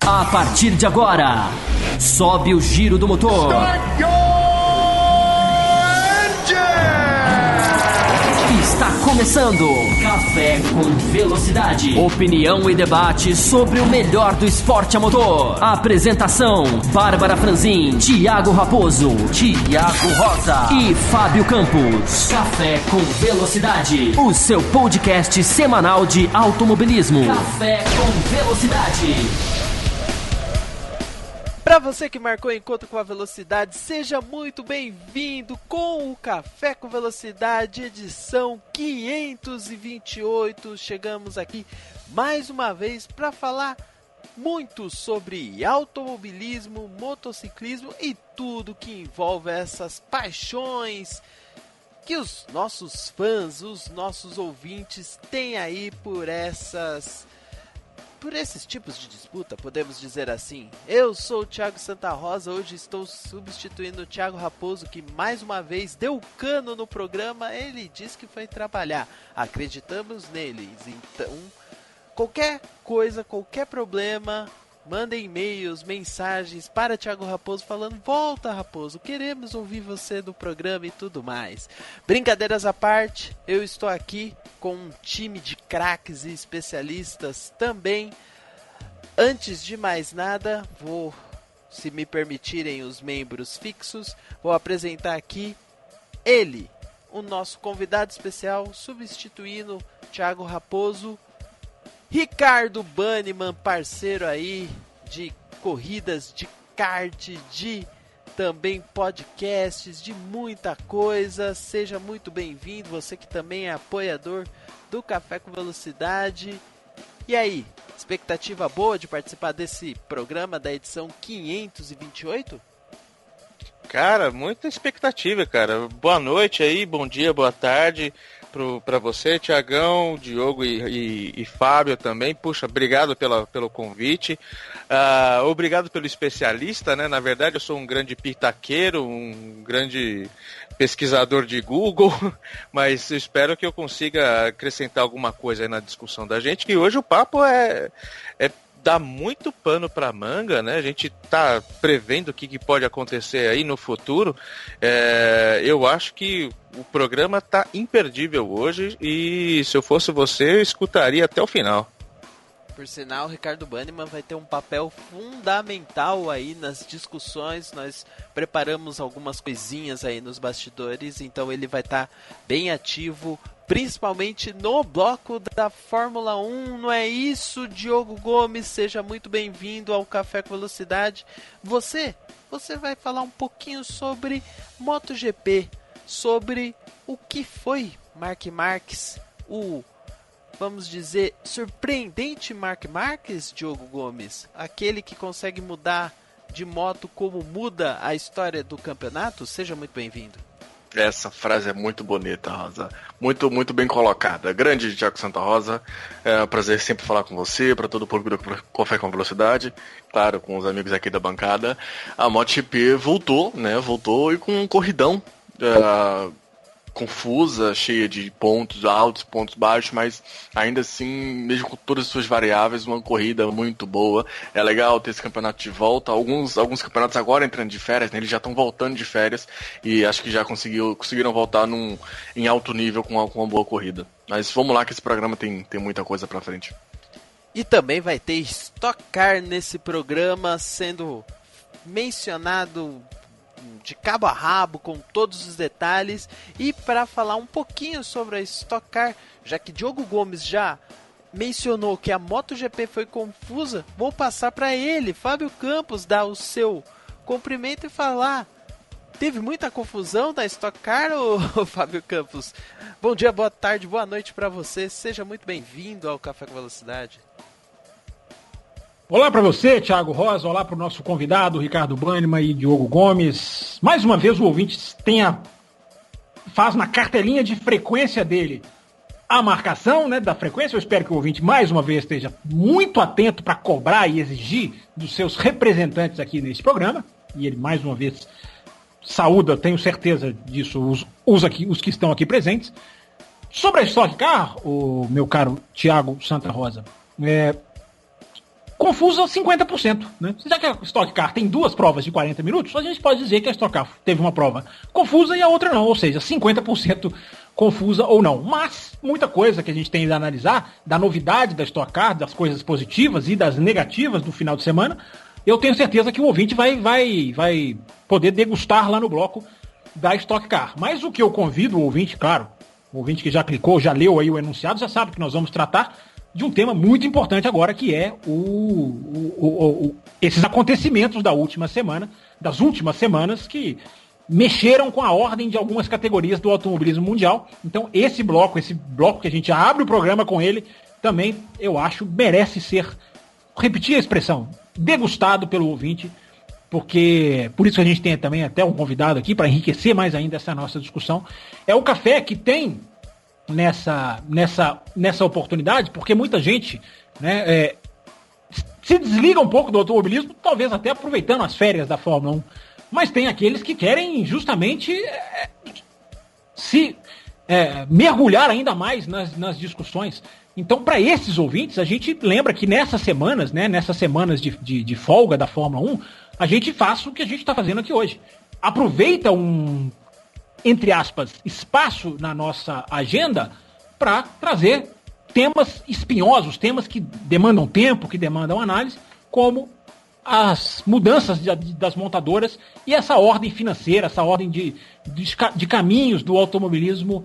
A partir de agora, sobe o giro do motor. Está começando Café com Velocidade. Opinião e debate sobre o melhor do esporte a motor. Apresentação: Bárbara Franzin, Thiago Raposo, Thiago Rosa e Fábio Campos. Café com Velocidade, o seu podcast semanal de automobilismo. Café com Velocidade. Para você que marcou encontro com a velocidade, seja muito bem-vindo com o Café com Velocidade, edição 528. Chegamos aqui mais uma vez para falar muito sobre automobilismo, motociclismo e tudo que envolve essas paixões que os nossos fãs, os nossos ouvintes têm aí por esses tipos de disputa, podemos dizer assim. Eu sou o Thiago Santa Rosa, hoje estou substituindo o Thiago Raposo, que mais uma vez deu cano no programa. Ele disse que foi trabalhar, acreditamos neles. Então, qualquer coisa, qualquer problema, mandem e-mails, mensagens para Thiago Raposo falando: volta, Raposo, queremos ouvir você no programa e tudo mais. Brincadeiras à parte, eu estou aqui com um time de craques e especialistas também. Antes de mais nada, se me permitirem os membros fixos, vou apresentar aqui ele, o nosso convidado especial, substituindo Thiago Raposo, Ricardo Banniman, parceiro aí de corridas, de kart, de também podcasts, de muita coisa. Seja muito bem-vindo, você que também é apoiador do Café com Velocidade. E aí, expectativa boa de participar desse programa da edição 528? Cara, muita expectativa, cara. Boa noite aí, bom dia, boa tarde para você, Thiagão, Diogo e Fábio também. Puxa, obrigado pelo convite. Obrigado pelo especialista, né? Na verdade, eu sou um grande pitaqueiro, um grande pesquisador de Google, mas eu espero que eu consiga acrescentar alguma coisa aí na discussão da gente, que hoje o papo dá muito pano para manga, né? A gente tá prevendo o que pode acontecer aí no futuro. Eu acho que o programa tá imperdível hoje e se eu fosse você, eu escutaria até o final. Por sinal, o Ricardo Banniman vai ter um papel fundamental aí nas discussões. Nós preparamos algumas coisinhas aí nos bastidores, então ele vai estar bem ativo, principalmente no bloco da Fórmula 1. Não é isso, Diogo Gomes? Seja muito bem-vindo ao Café com Velocidade. Você vai falar um pouquinho sobre MotoGP, sobre o que foi Marc Marques, vamos dizer, surpreendente Marc Marques, Diogo Gomes? Aquele que consegue mudar de moto como muda a história do campeonato? Seja muito bem-vindo. Essa frase é muito bonita, Rosa. Muito, muito bem colocada. Grande Thiago Santa Rosa. É um prazer sempre falar com você, para todo o público do Café com Velocidade. Claro, com os amigos aqui da bancada. A MotoGP voltou, né? Voltou e com um corridão confusa, cheia de pontos altos, pontos baixos, mas ainda assim, mesmo com todas as suas variáveis, uma corrida muito boa. É legal ter esse campeonato de volta. Alguns campeonatos agora entrando de férias, né, eles já estão voltando de férias e acho que já conseguiram voltar em alto nível com uma boa corrida. Mas vamos lá que esse programa tem muita coisa pra frente. E também vai ter Stock Car nesse programa, sendo mencionado de cabo a rabo, com todos os detalhes. E para falar um pouquinho sobre a Stock Car, já que Diogo Gomes já mencionou que a MotoGP foi confusa, vou passar para ele, Fábio Campos, dar o seu cumprimento e falar: teve muita confusão da Stock Car, ô Fábio Campos? Bom dia, boa tarde, boa noite para você, seja muito bem-vindo ao Café com Velocidade. Olá para você, Thiago Rosa, olá para o nosso convidado, Ricardo Banniman e Diogo Gomes. Mais uma vez o ouvinte faz na cartelinha de frequência dele a marcação, né, da frequência. Eu espero que o ouvinte mais uma vez esteja muito atento para cobrar e exigir dos seus representantes aqui nesse programa. E ele mais uma vez saúda, tenho certeza disso, os que estão aqui presentes. Sobre a Stock Car, o meu caro Thiago Santa Rosa, confusa 50%. Né? Já que a Stock Car tem 2 provas de 40 minutos, a gente pode dizer que a Stock Car teve uma prova confusa e a outra não, ou seja, 50% confusa ou não. Mas muita coisa que a gente tem de analisar, da novidade da Stock Car, das coisas positivas e das negativas do final de semana, eu tenho certeza que o ouvinte vai poder degustar lá no bloco da Stock Car. Mas o que eu convido o ouvinte, claro, o ouvinte que já clicou, já leu aí o enunciado, já sabe que nós vamos tratar de um tema muito importante agora, que é esses acontecimentos das últimas semanas, que mexeram com a ordem de algumas categorias do automobilismo mundial. Então, esse bloco que a gente abre o programa com ele, também, eu acho, merece ser, repetir a expressão, degustado pelo ouvinte, porque, por isso que a gente tem também até um convidado aqui, para enriquecer mais ainda essa nossa discussão. É o café que tem nessa oportunidade, porque muita gente, né, se desliga um pouco do automobilismo, talvez até aproveitando as férias da Fórmula 1, mas tem aqueles que querem justamente mergulhar ainda mais nas discussões. Então, para esses ouvintes, a gente lembra que nessas semanas de folga da Fórmula 1, a gente faz o que a gente está fazendo aqui hoje. Aproveita entre aspas, espaço na nossa agenda para trazer temas espinhosos, temas que demandam tempo, que demandam análise, como as mudanças das montadoras e essa ordem financeira, essa ordem de caminhos do automobilismo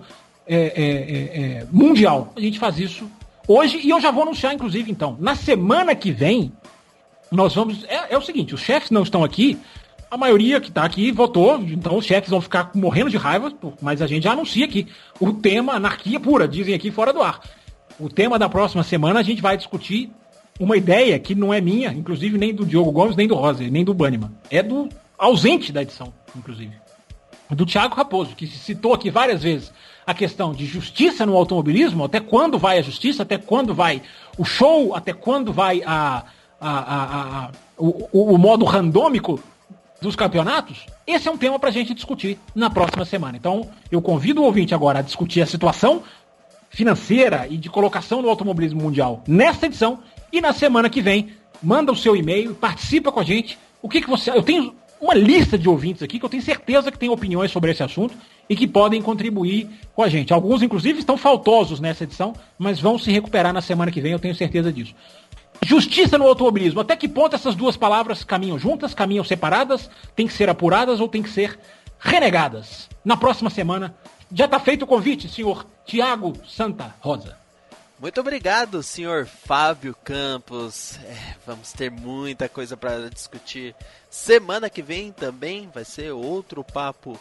mundial. A gente faz isso hoje e eu já vou anunciar, inclusive, então, na semana que vem, nós vamos... É o seguinte, os chefes não estão aqui, a maioria que está aqui votou, então os chefes vão ficar morrendo de raiva, mas a gente já anuncia aqui o tema anarquia pura, dizem aqui fora do ar. O tema da próxima semana a gente vai discutir uma ideia que não é minha, inclusive nem do Diogo Gomes, nem do Rosa, nem do Banniman. É do ausente da edição, inclusive. Do Thiago Raposo, que citou aqui várias vezes a questão de justiça no automobilismo, até quando vai a justiça, até quando vai o show, até quando vai o modo randômico dos campeonatos. Esse é um tema para a gente discutir na próxima semana. Então, eu convido o ouvinte agora a discutir a situação financeira e de colocação do automobilismo mundial nesta edição, e na semana que vem, manda o seu e-mail, participa com a gente. O que você... Eu tenho uma lista de ouvintes aqui que eu tenho certeza que tem opiniões sobre esse assunto e que podem contribuir com a gente. Alguns, inclusive, estão faltosos nessa edição, mas vão se recuperar na semana que vem, eu tenho certeza disso. Justiça no automobilismo. Até que ponto essas duas palavras caminham juntas, caminham separadas, tem que ser apuradas ou tem que ser renegadas? Na próxima semana, já está feito o convite, senhor Thiago Santa Rosa. Muito obrigado, senhor Fábio Campos. Vamos ter muita coisa para discutir. Semana que vem também vai ser outro papo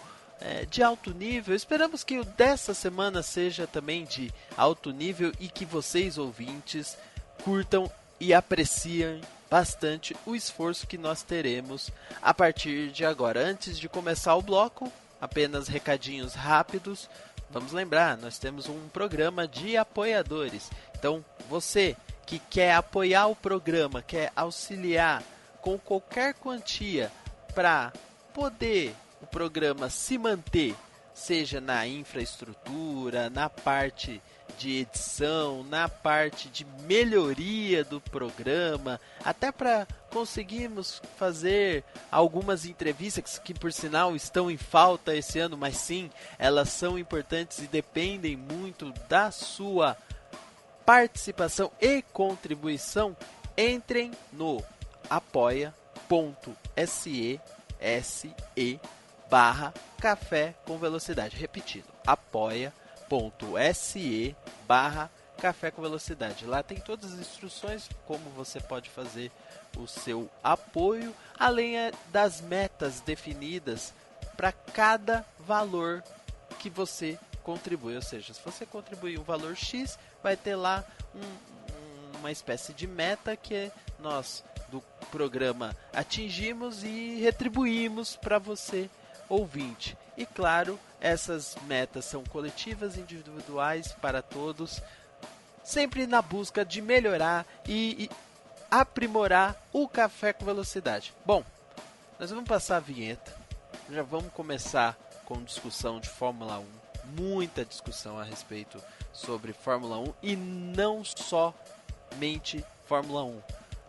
de alto nível. Esperamos que o dessa semana seja também de alto nível e que vocês, ouvintes, curtam e apreciem bastante o esforço que nós teremos a partir de agora. Antes de começar o bloco, apenas recadinhos rápidos. Vamos lembrar, nós temos um programa de apoiadores. Então, você que quer apoiar o programa, quer auxiliar com qualquer quantia para poder o programa se manter, seja na infraestrutura, na parte de edição, na parte de melhoria do programa, até para conseguirmos fazer algumas entrevistas que, por sinal, estão em falta esse ano, mas sim, elas são importantes e dependem muito da sua participação e contribuição. Entrem no apoia.se/Café com Velocidade. Repetindo, apoia.se/Café com Velocidade. Lá tem todas as instruções como você pode fazer o seu apoio, além das metas definidas para cada valor que você contribui. Ou seja, se você contribuir um valor X, vai ter lá uma espécie de meta que nós do programa atingimos e retribuímos para você, ouvinte. E claro, essas metas são coletivas, individuais, para todos, sempre na busca de melhorar e aprimorar o Café com Velocidade. Bom, nós vamos passar a vinheta, já vamos começar com discussão de Fórmula 1, muita discussão a respeito sobre Fórmula 1 e não somente Fórmula 1.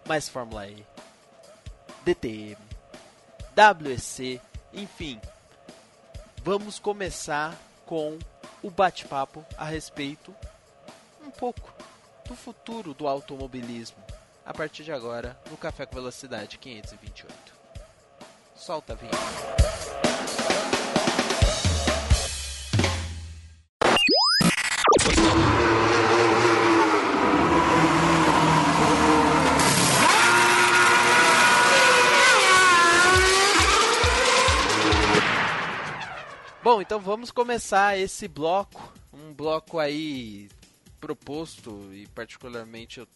mais Fórmula E, DTM, WEC, enfim. Vamos começar com o bate-papo a respeito um pouco do futuro do automobilismo. A partir de agora, no Café com Velocidade 528. Solta a vinheta. Bom, então vamos começar esse bloco, um bloco aí proposto, e particularmente eu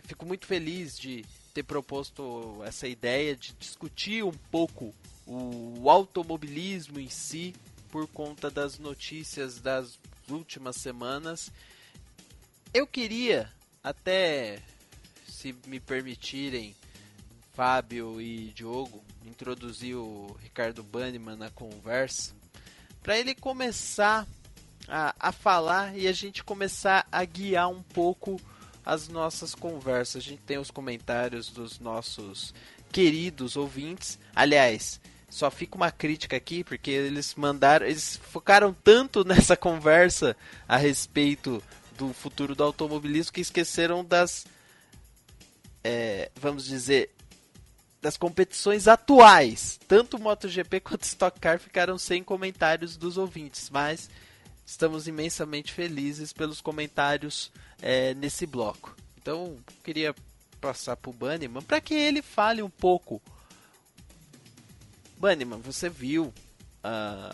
fico muito feliz de ter proposto essa ideia de discutir um pouco o automobilismo em si, por conta das notícias das últimas semanas. Eu queria, até se me permitirem, Fábio e Diogo, introduzir o Ricardo Banniman na conversa, para ele começar a falar e a gente começar a guiar um pouco as nossas conversas. A gente tem os comentários dos nossos queridos ouvintes. Aliás, só fica uma crítica aqui, porque eles focaram tanto nessa conversa a respeito do futuro do automobilismo que esqueceram das, vamos dizer, das competições atuais. Tanto o MotoGP quanto o Stock Car ficaram sem comentários dos ouvintes, mas estamos imensamente felizes pelos comentários nesse bloco. Então, queria passar para o Banniman para que ele fale um pouco. Banniman, você viu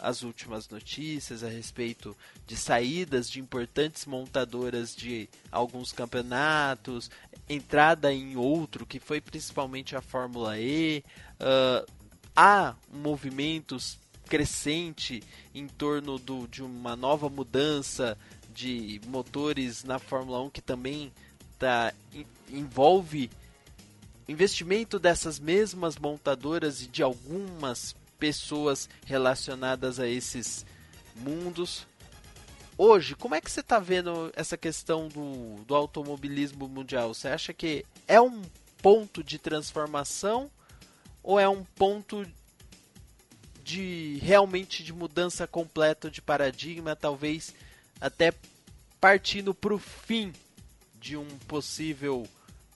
as últimas notícias a respeito de saídas de importantes montadoras de alguns campeonatos, entrada em outro, que foi principalmente a Fórmula E. Há movimentos crescente em torno de uma nova mudança de motores na Fórmula 1 que também envolve investimento dessas mesmas montadoras e de algumas pessoas relacionadas a esses mundos. Hoje, como é que você está vendo essa questão do automobilismo mundial? Você acha que é um ponto de transformação ou é um ponto realmente de mudança completa de paradigma, talvez até partindo para o fim de um possível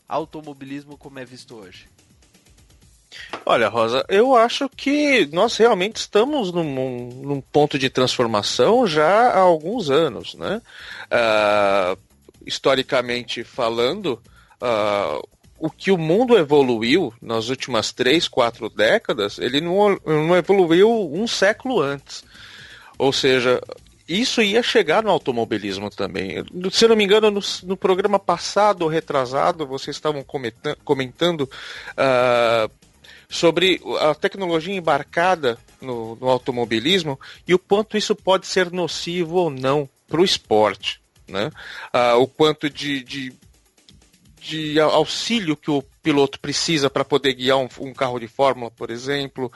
automobilismo como é visto hoje? Olha, Rosa, eu acho que nós realmente estamos num ponto de transformação já há alguns anos, né? Historicamente falando, o que o mundo evoluiu nas últimas 3, 4 décadas, ele não evoluiu um século antes. Ou seja, isso ia chegar no automobilismo também. Se não me engano, no programa passado ou retrasado, vocês estavam comentando sobre a tecnologia embarcada no automobilismo e o quanto isso pode ser nocivo ou não para o esporte, né? O quanto de auxílio que o piloto precisa para poder guiar um carro de Fórmula, por exemplo,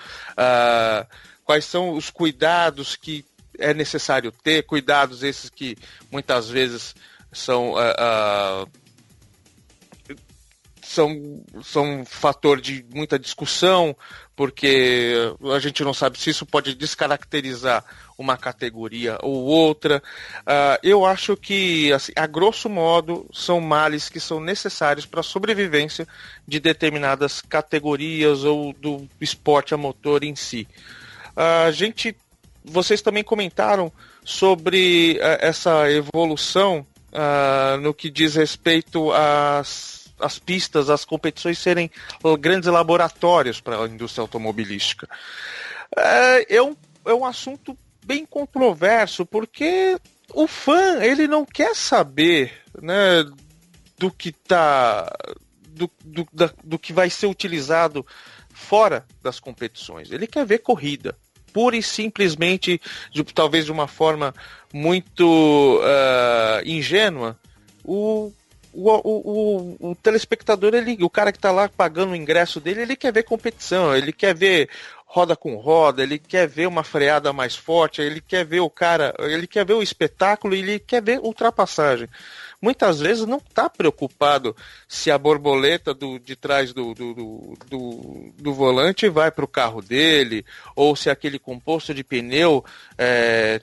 quais são os cuidados que é necessário ter, cuidados esses que muitas vezes são um fator de muita discussão, porque a gente não sabe se isso pode descaracterizar uma categoria ou outra. Eu acho que, assim, a grosso modo, são males que são necessários para a sobrevivência de determinadas categorias ou do esporte a motor em si. Vocês também comentaram sobre essa evolução no que diz respeito às pistas, as competições serem grandes laboratórios para a indústria automobilística. É um assunto bem controverso, porque o fã, ele não quer saber, né, do que vai ser utilizado fora das competições. Ele quer ver corrida, pura e simplesmente, talvez de uma forma muito ingênua. O o telespectador, o cara que tá lá pagando o ingresso dele, ele quer ver competição, ele quer ver roda com roda, ele quer ver uma freada mais forte, ele quer ver o cara, ele quer ver o espetáculo, ele quer ver ultrapassagem. Muitas vezes não está preocupado se a borboleta de trás do volante vai para o carro dele, ou se aquele composto de pneu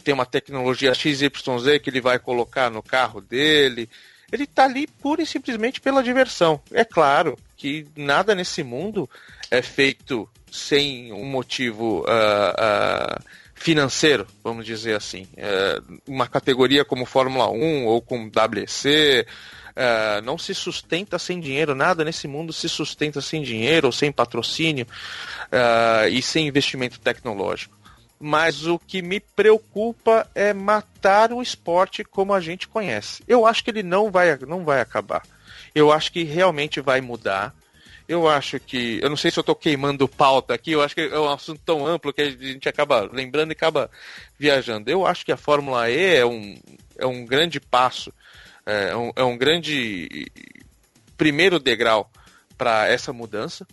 tem uma tecnologia XYZ que ele vai colocar no carro dele. Ele está ali pura e simplesmente pela diversão. É claro que nada nesse mundo é feito sem um motivo financeiro, vamos dizer assim. Uma categoria como Fórmula 1 ou como WEC não se sustenta sem dinheiro, nada nesse mundo se sustenta sem dinheiro ou sem patrocínio e sem investimento tecnológico. Mas o que me preocupa é matar o esporte como a gente conhece. Eu acho que ele não vai acabar. Eu acho que realmente vai mudar. Eu acho que... Eu não sei se eu estou queimando pauta aqui, eu acho que é um assunto tão amplo que a gente acaba lembrando e acaba viajando. Eu acho que a Fórmula E é um grande passo, é um grande primeiro degrau para essa mudança,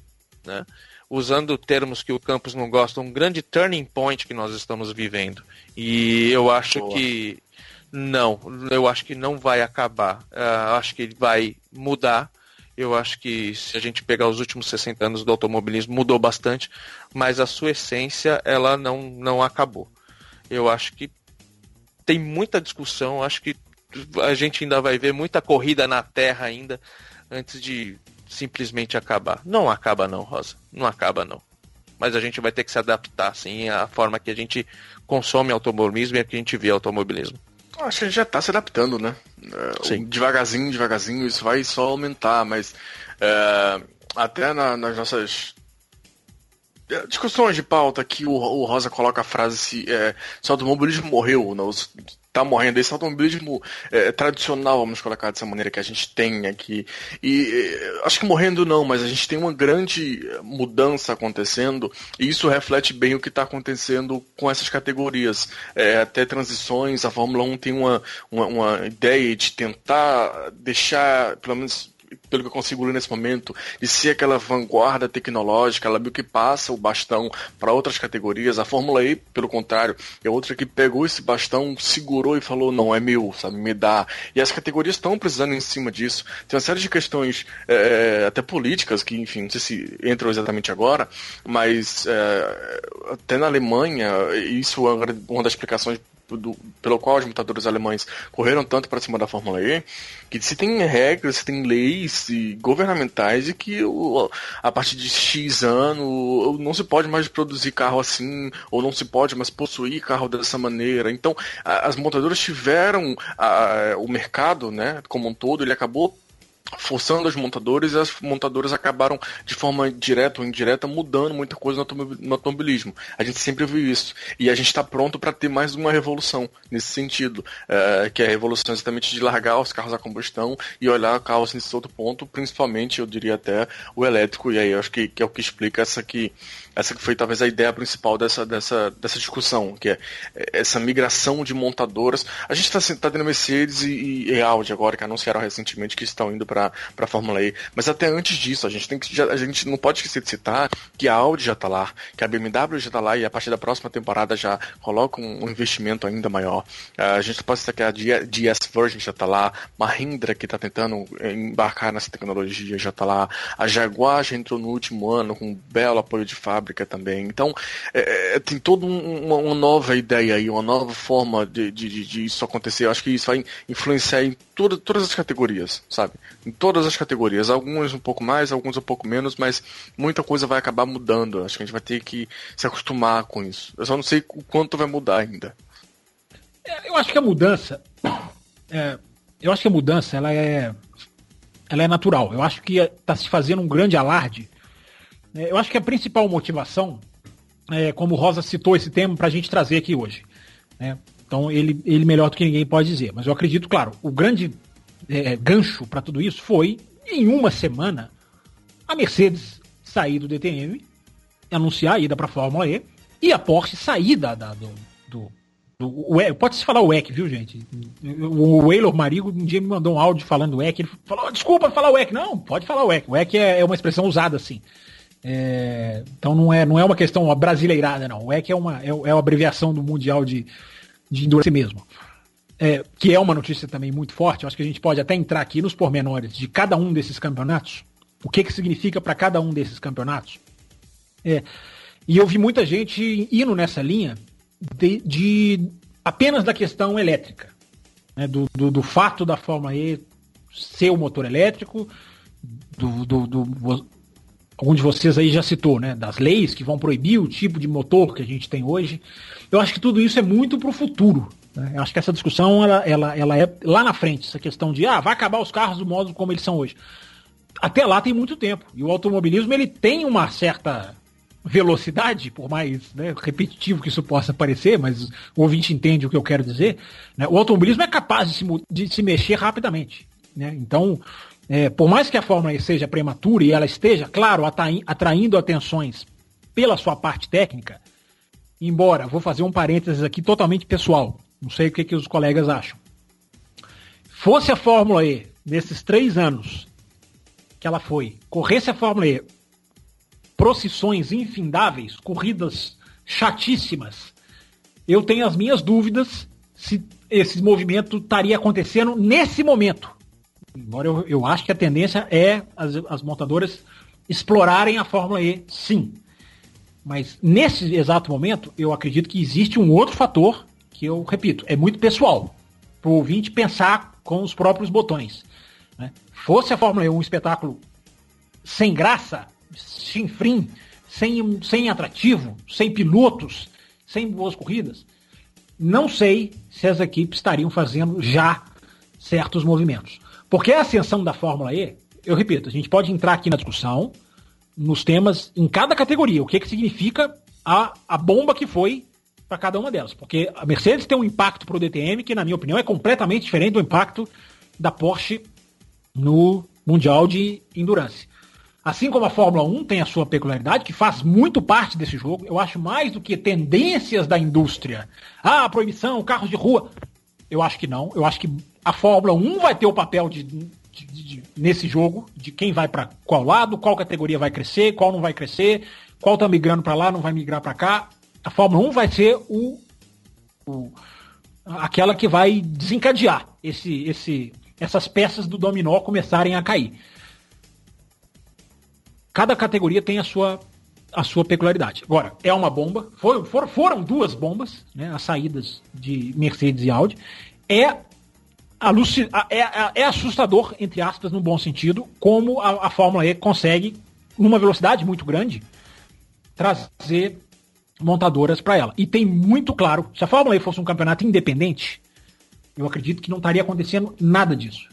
né? Usando termos que o Campos não gosta, um grande turning point que nós estamos vivendo. E eu acho que eu acho que não vai acabar. Acho que ele vai mudar. Eu acho que se a gente pegar os últimos 60 anos do automobilismo, mudou bastante, mas a sua essência, ela não acabou. Eu acho que tem muita discussão, acho que a gente ainda vai ver muita corrida na terra ainda, antes de simplesmente acabar. Não acaba não, Rosa. Não acaba não. Mas a gente vai ter que se adaptar, sim, à forma que a gente consome automobilismo e a que a gente vê automobilismo. Acho que a gente já está se adaptando, né? Devagarzinho, isso vai só aumentar, mas até nas nossas discussões de pauta que o Rosa coloca a frase se o automobilismo morreu, não, tá morrendo, esse automobilismo tradicional, vamos colocar dessa maneira que a gente tem aqui, e acho que morrendo não, mas a gente tem uma grande mudança acontecendo, e isso reflete bem o que está acontecendo com essas categorias, até transições, a Fórmula 1 tem uma ideia de tentar deixar, pelo menos pelo que eu consigo ler nesse momento, de ser aquela vanguarda tecnológica, ela meio que passa o bastão para outras categorias. A Fórmula E, pelo contrário, é outra que pegou esse bastão, segurou e falou, não, é meu, sabe, me dá. E as categorias estão precisando em cima disso. Tem uma série de questões, até políticas, que, enfim, não sei se entram exatamente agora, mas até na Alemanha, isso é uma das explicações pelo qual os montadores alemães correram tanto para cima da Fórmula E, que se tem regras, se tem leis governamentais de que a partir de X ano não se pode mais produzir carro assim, ou não se pode mais possuir carro dessa maneira. Então, as montadoras tiveram o mercado, né, como um todo, ele acabou forçando os montadores, e as montadoras acabaram de forma direta ou indireta mudando muita coisa no automobilismo. A gente sempre viu isso. E a gente está pronto para ter mais uma revolução nesse sentido, que é a revolução exatamente de largar os carros a combustão e olhar carros nesse outro ponto, principalmente, eu diria até, o elétrico. E aí eu acho que é o que explica essa que foi talvez a ideia principal dessa discussão, que é essa migração de montadoras. A gente está tendo Mercedes e Audi agora, que anunciaram recentemente que estão indo para a Fórmula E, mas até antes disso, a gente não pode esquecer de citar que a Audi já está lá, que a BMW já está lá, e a partir da próxima temporada já coloca um investimento ainda maior. A gente pode citar que a GS Virgin já está lá, Mahindra, que está tentando embarcar nessa tecnologia, já está lá, a Jaguar já entrou no último ano com um belo apoio de fábrica também. Então, tem toda uma nova ideia aí, uma nova forma de isso acontecer. Eu acho que isso vai influenciar em todas as categorias, sabe? Em todas as categorias. Algumas um pouco mais, alguns um pouco menos, mas muita coisa vai acabar mudando. Acho que a gente vai ter que se acostumar com isso. Eu só não sei o quanto vai mudar ainda. Eu acho que a mudança... ela é natural. Eu acho que está se fazendo um grande alarde. Eu acho que a principal motivação, como o Rosa citou esse tema para a gente trazer aqui hoje, né? Então ele melhor do que ninguém pode dizer. Mas eu acredito, claro, o grande gancho para tudo isso foi, em uma semana, a Mercedes sair do DTM, anunciar a ida para a Fórmula E, e a Porsche sair Pode-se falar o WEC, viu, gente? O Waylor Marigo um dia me mandou um áudio falando WEC. Ele falou, desculpa falar WEC. Não, pode falar WEC. WEC é uma expressão usada assim. Então não é uma questão brasileirada, não. O WEC é uma abreviação do Mundial de Endurance mesmo. Que é uma notícia também muito forte. Eu acho que a gente pode até entrar aqui nos pormenores de cada um desses campeonatos. O que significa para cada um desses campeonatos. E eu vi muita gente indo nessa linha de apenas da questão elétrica, né? do fato da Fórmula E ser o motor elétrico, algum de vocês aí já citou, né? Das leis que vão proibir o tipo de motor que a gente tem hoje. Eu acho que tudo isso é muito para o futuro, né? Eu acho que essa discussão ela é lá na frente, essa questão de vai acabar os carros do modo como eles são hoje. Até lá tem muito tempo, e o automobilismo ele tem uma certa velocidade, por mais, né, repetitivo que isso possa parecer, mas o ouvinte entende o que eu quero dizer, né? O automobilismo é capaz de se mexer rapidamente, né? Então, por mais que a Fórmula E seja prematura e ela esteja, claro, atraindo atenções pela sua parte técnica, embora, vou fazer um parênteses aqui totalmente pessoal, não sei o que os colegas acham. Fosse a Fórmula E, nesses 3 anos que ela corresse a Fórmula E, procissões infindáveis, corridas chatíssimas, eu tenho as minhas dúvidas se esse movimento estaria acontecendo nesse momento. Embora eu acho que a tendência é as montadoras explorarem a Fórmula E, sim. Mas nesse exato momento, eu acredito que existe um outro fator que eu repito, é muito pessoal, para o ouvinte pensar com os próprios botões, né? Fosse a Fórmula E um espetáculo sem graça, chinfrim, sem atrativo, sem pilotos, sem boas corridas, não sei se as equipes estariam fazendo já certos movimentos. Porque a ascensão da Fórmula E, eu repito, a gente pode entrar aqui na discussão, nos temas, em cada categoria, o que significa a bomba que foi para cada uma delas. Porque a Mercedes tem um impacto para o DTM que, na minha opinião, é completamente diferente do impacto da Porsche no Mundial de Endurance. Assim como a Fórmula 1 tem a sua peculiaridade, que faz muito parte desse jogo, eu acho mais do que tendências da indústria. Proibição, carros de rua. Eu acho que não. Eu acho que a Fórmula 1 vai ter o papel nesse jogo, de quem vai para qual lado, qual categoria vai crescer, qual não vai crescer, qual está migrando para lá, não vai migrar para cá. A Fórmula 1 vai ser aquela que vai desencadear essas peças do dominó começarem a cair. Cada categoria tem a sua peculiaridade. Agora, é uma bomba. Foram 2 bombas, né, as saídas de Mercedes e Audi. É assustador, entre aspas, no bom sentido, como a Fórmula E consegue, numa velocidade muito grande, trazer montadoras para ela. E tem muito claro, se a Fórmula E fosse um campeonato independente, eu acredito que não estaria acontecendo nada disso.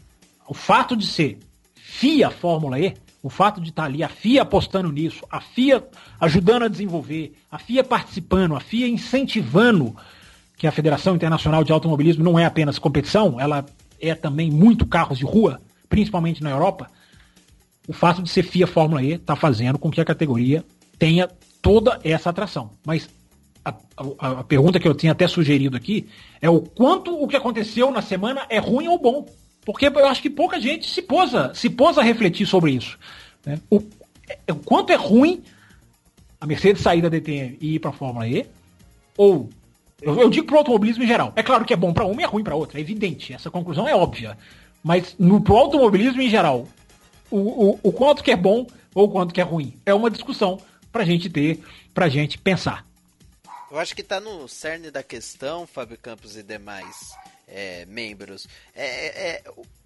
O fato de ser FIA Fórmula E, o fato de estar ali, a FIA apostando nisso, a FIA ajudando a desenvolver, a FIA participando, a FIA incentivando, que a Federação Internacional de Automobilismo não é apenas competição, ela é também muito carros de rua, principalmente na Europa. O fato de ser FIA Fórmula E está fazendo com que a categoria tenha toda essa atração. Mas a pergunta que eu tinha até sugerido aqui é o quanto o que aconteceu na semana é ruim ou bom. Porque eu acho que pouca gente se pôs a refletir sobre isso, né? O quanto é ruim a Mercedes sair da DTM e ir para a Fórmula E, ou eu digo para o automobilismo em geral. É claro que é bom para uma e é ruim para outra, é evidente, essa conclusão é óbvia. Mas para o automobilismo em geral, o quanto que é bom ou o quanto que é ruim, é uma discussão para a gente ter, para a gente pensar. Eu acho que está no cerne da questão, Fábio Campos e demais membros.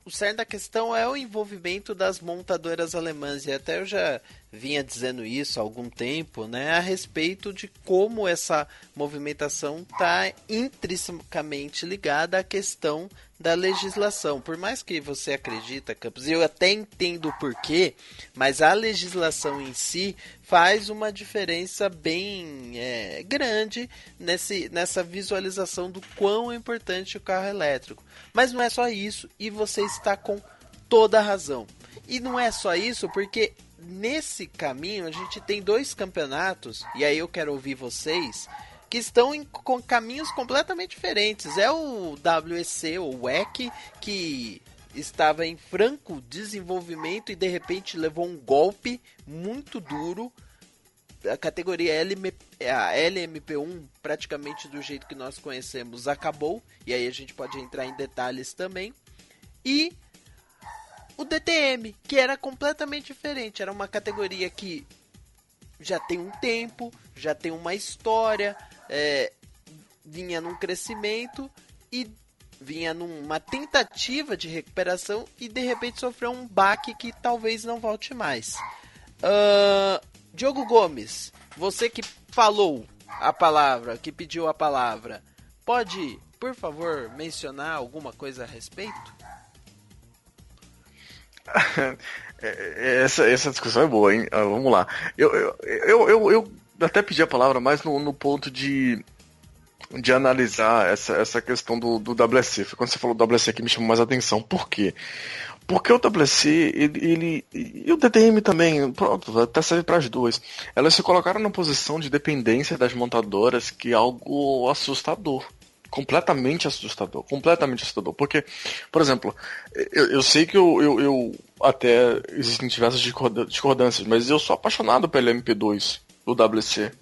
O cerne da questão é o envolvimento das montadoras alemãs, e até eu já vinha dizendo isso há algum tempo, né, a respeito de como essa movimentação está intrinsecamente ligada à questão da legislação. Por mais que você acredita, Campos, e eu até entendo o porquê, mas a legislação em si faz uma diferença bem grande nessa visualização do quão é importante o carro elétrico. Mas não é só isso, e você está com toda a razão. E não é só isso, porque nesse caminho a gente tem 2 campeonatos, e aí eu quero ouvir vocês, que estão com caminhos completamente diferentes. É o WEC, ou WEC, que estava em franco desenvolvimento e de repente levou um golpe muito duro. A categoria a LMP1, praticamente do jeito que nós conhecemos, acabou. E aí a gente pode entrar em detalhes também. E o DTM, que era completamente diferente. Era uma categoria que já tem um tempo, já tem uma história, vinha num crescimento e vinha numa tentativa de recuperação e de repente sofreu um baque que talvez não volte mais. Diogo Gomes, você que falou a palavra, que pediu a palavra, pode, por favor, mencionar alguma coisa a respeito? Essa discussão é boa, hein? Vamos lá. Eu até pedi a palavra mais no ponto de analisar essa questão do WEC. Quando você falou do WEC que me chamou mais atenção. Por quê? Porque o WEC, ele e o DTM também, pronto, até serve para as duas. Elas se colocaram na posição de dependência das montadoras, que é algo assustador. Completamente assustador. Porque, por exemplo, eu sei que eu até existem diversas discordâncias, mas eu sou apaixonado pelo MP2 do WEC.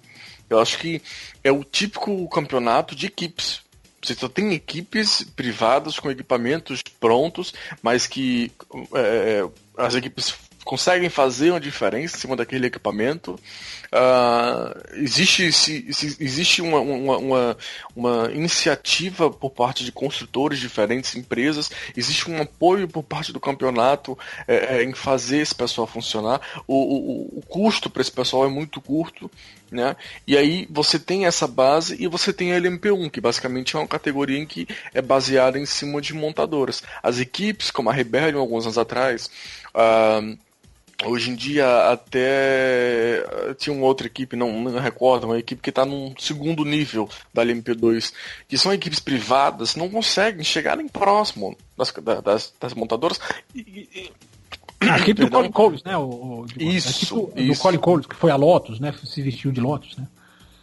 Eu acho que é o típico campeonato de equipes. Você só tem equipes privadas com equipamentos prontos, mas que as equipes conseguem fazer uma diferença em cima daquele equipamento. Existe uma iniciativa por parte de construtores, diferentes empresas, existe um apoio por parte do campeonato em fazer esse pessoal funcionar. O custo para esse pessoal é muito curto, né? E aí você tem essa base e você tem a LMP1, que basicamente é uma categoria em que é baseada em cima de montadoras. As equipes, como a Rebellion alguns anos atrás, hoje em dia até tinha uma outra equipe, não recordo, uma equipe que está num segundo nível da LMP2, que são equipes privadas, não conseguem chegar nem próximo das montadoras. A equipe do Colin Coles, né? Isso. Do Colin Coles, que foi a Lotus, né? Se vestiu de Lotus, né?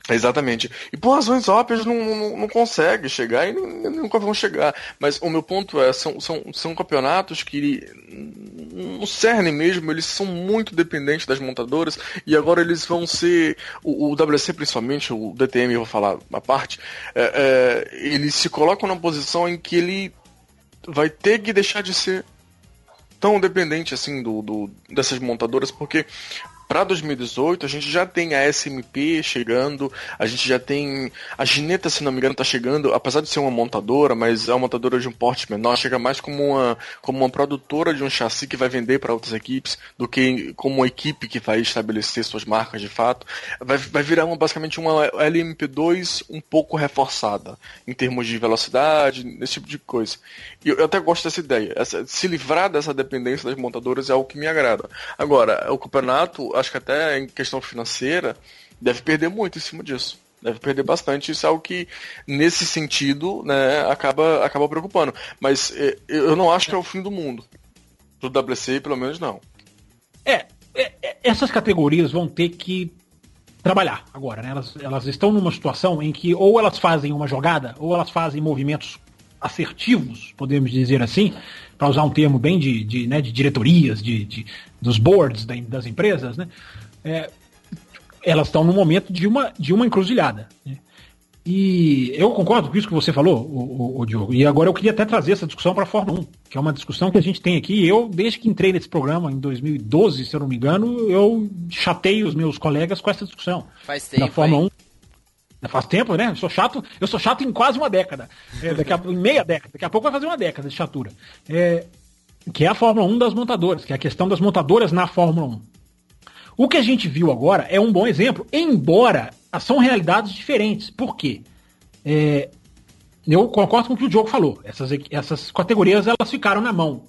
Exatamente. E por razões óbvias não consegue chegar e nunca vão chegar. Mas o meu ponto são campeonatos que no cerne mesmo, eles são muito dependentes das montadoras e agora eles vão ser, o WC principalmente, o DTM eu vou falar uma parte, eles se colocam na posição em que ele vai ter que deixar de ser tão dependente assim dessas montadoras, porque para 2018 a gente já tem a SMP chegando, a gente já tem a Gineta, se não me engano, está chegando, apesar de ser uma montadora, mas é uma montadora de um porte menor, chega mais como uma produtora de um chassi que vai vender para outras equipes, do que como uma equipe que vai estabelecer suas marcas de fato. Vai virar basicamente uma LMP2 um pouco reforçada, em termos de velocidade, esse tipo de coisa. E eu até gosto dessa ideia. Se livrar dessa dependência das montadoras é algo que me agrada. Agora, o campeonato, acho que até em questão financeira, deve perder muito em cima disso. Deve perder bastante. Isso é algo que, nesse sentido, né, acaba preocupando. Mas eu não acho que é o fim do mundo. Do WC, pelo menos, não. Essas categorias vão ter que trabalhar agora, né? Elas estão numa situação em que ou elas fazem uma jogada, ou elas fazem movimentos assertivos, podemos dizer assim, para usar um termo bem de diretorias, dos boards das empresas, né? Elas estão no momento de uma encruzilhada, né? E eu concordo com isso que você falou, o Diogo, e agora eu queria até trazer essa discussão para a Fórmula 1, que é uma discussão que a gente tem aqui. Eu, desde que entrei nesse programa em 2012, se eu não me engano, eu chatei os meus colegas com essa discussão. Faz tempo, da Fórmula 1. Faz tempo, né? Eu sou chato em quase uma década. Em meia década. Daqui a pouco vai fazer uma década de chatura. Que é a Fórmula 1 das montadoras, que é a questão das montadoras na Fórmula 1. O que a gente viu agora é um bom exemplo, embora são realidades diferentes. Por quê? Eu concordo com o que o Diogo falou. Essas categorias elas ficaram na mão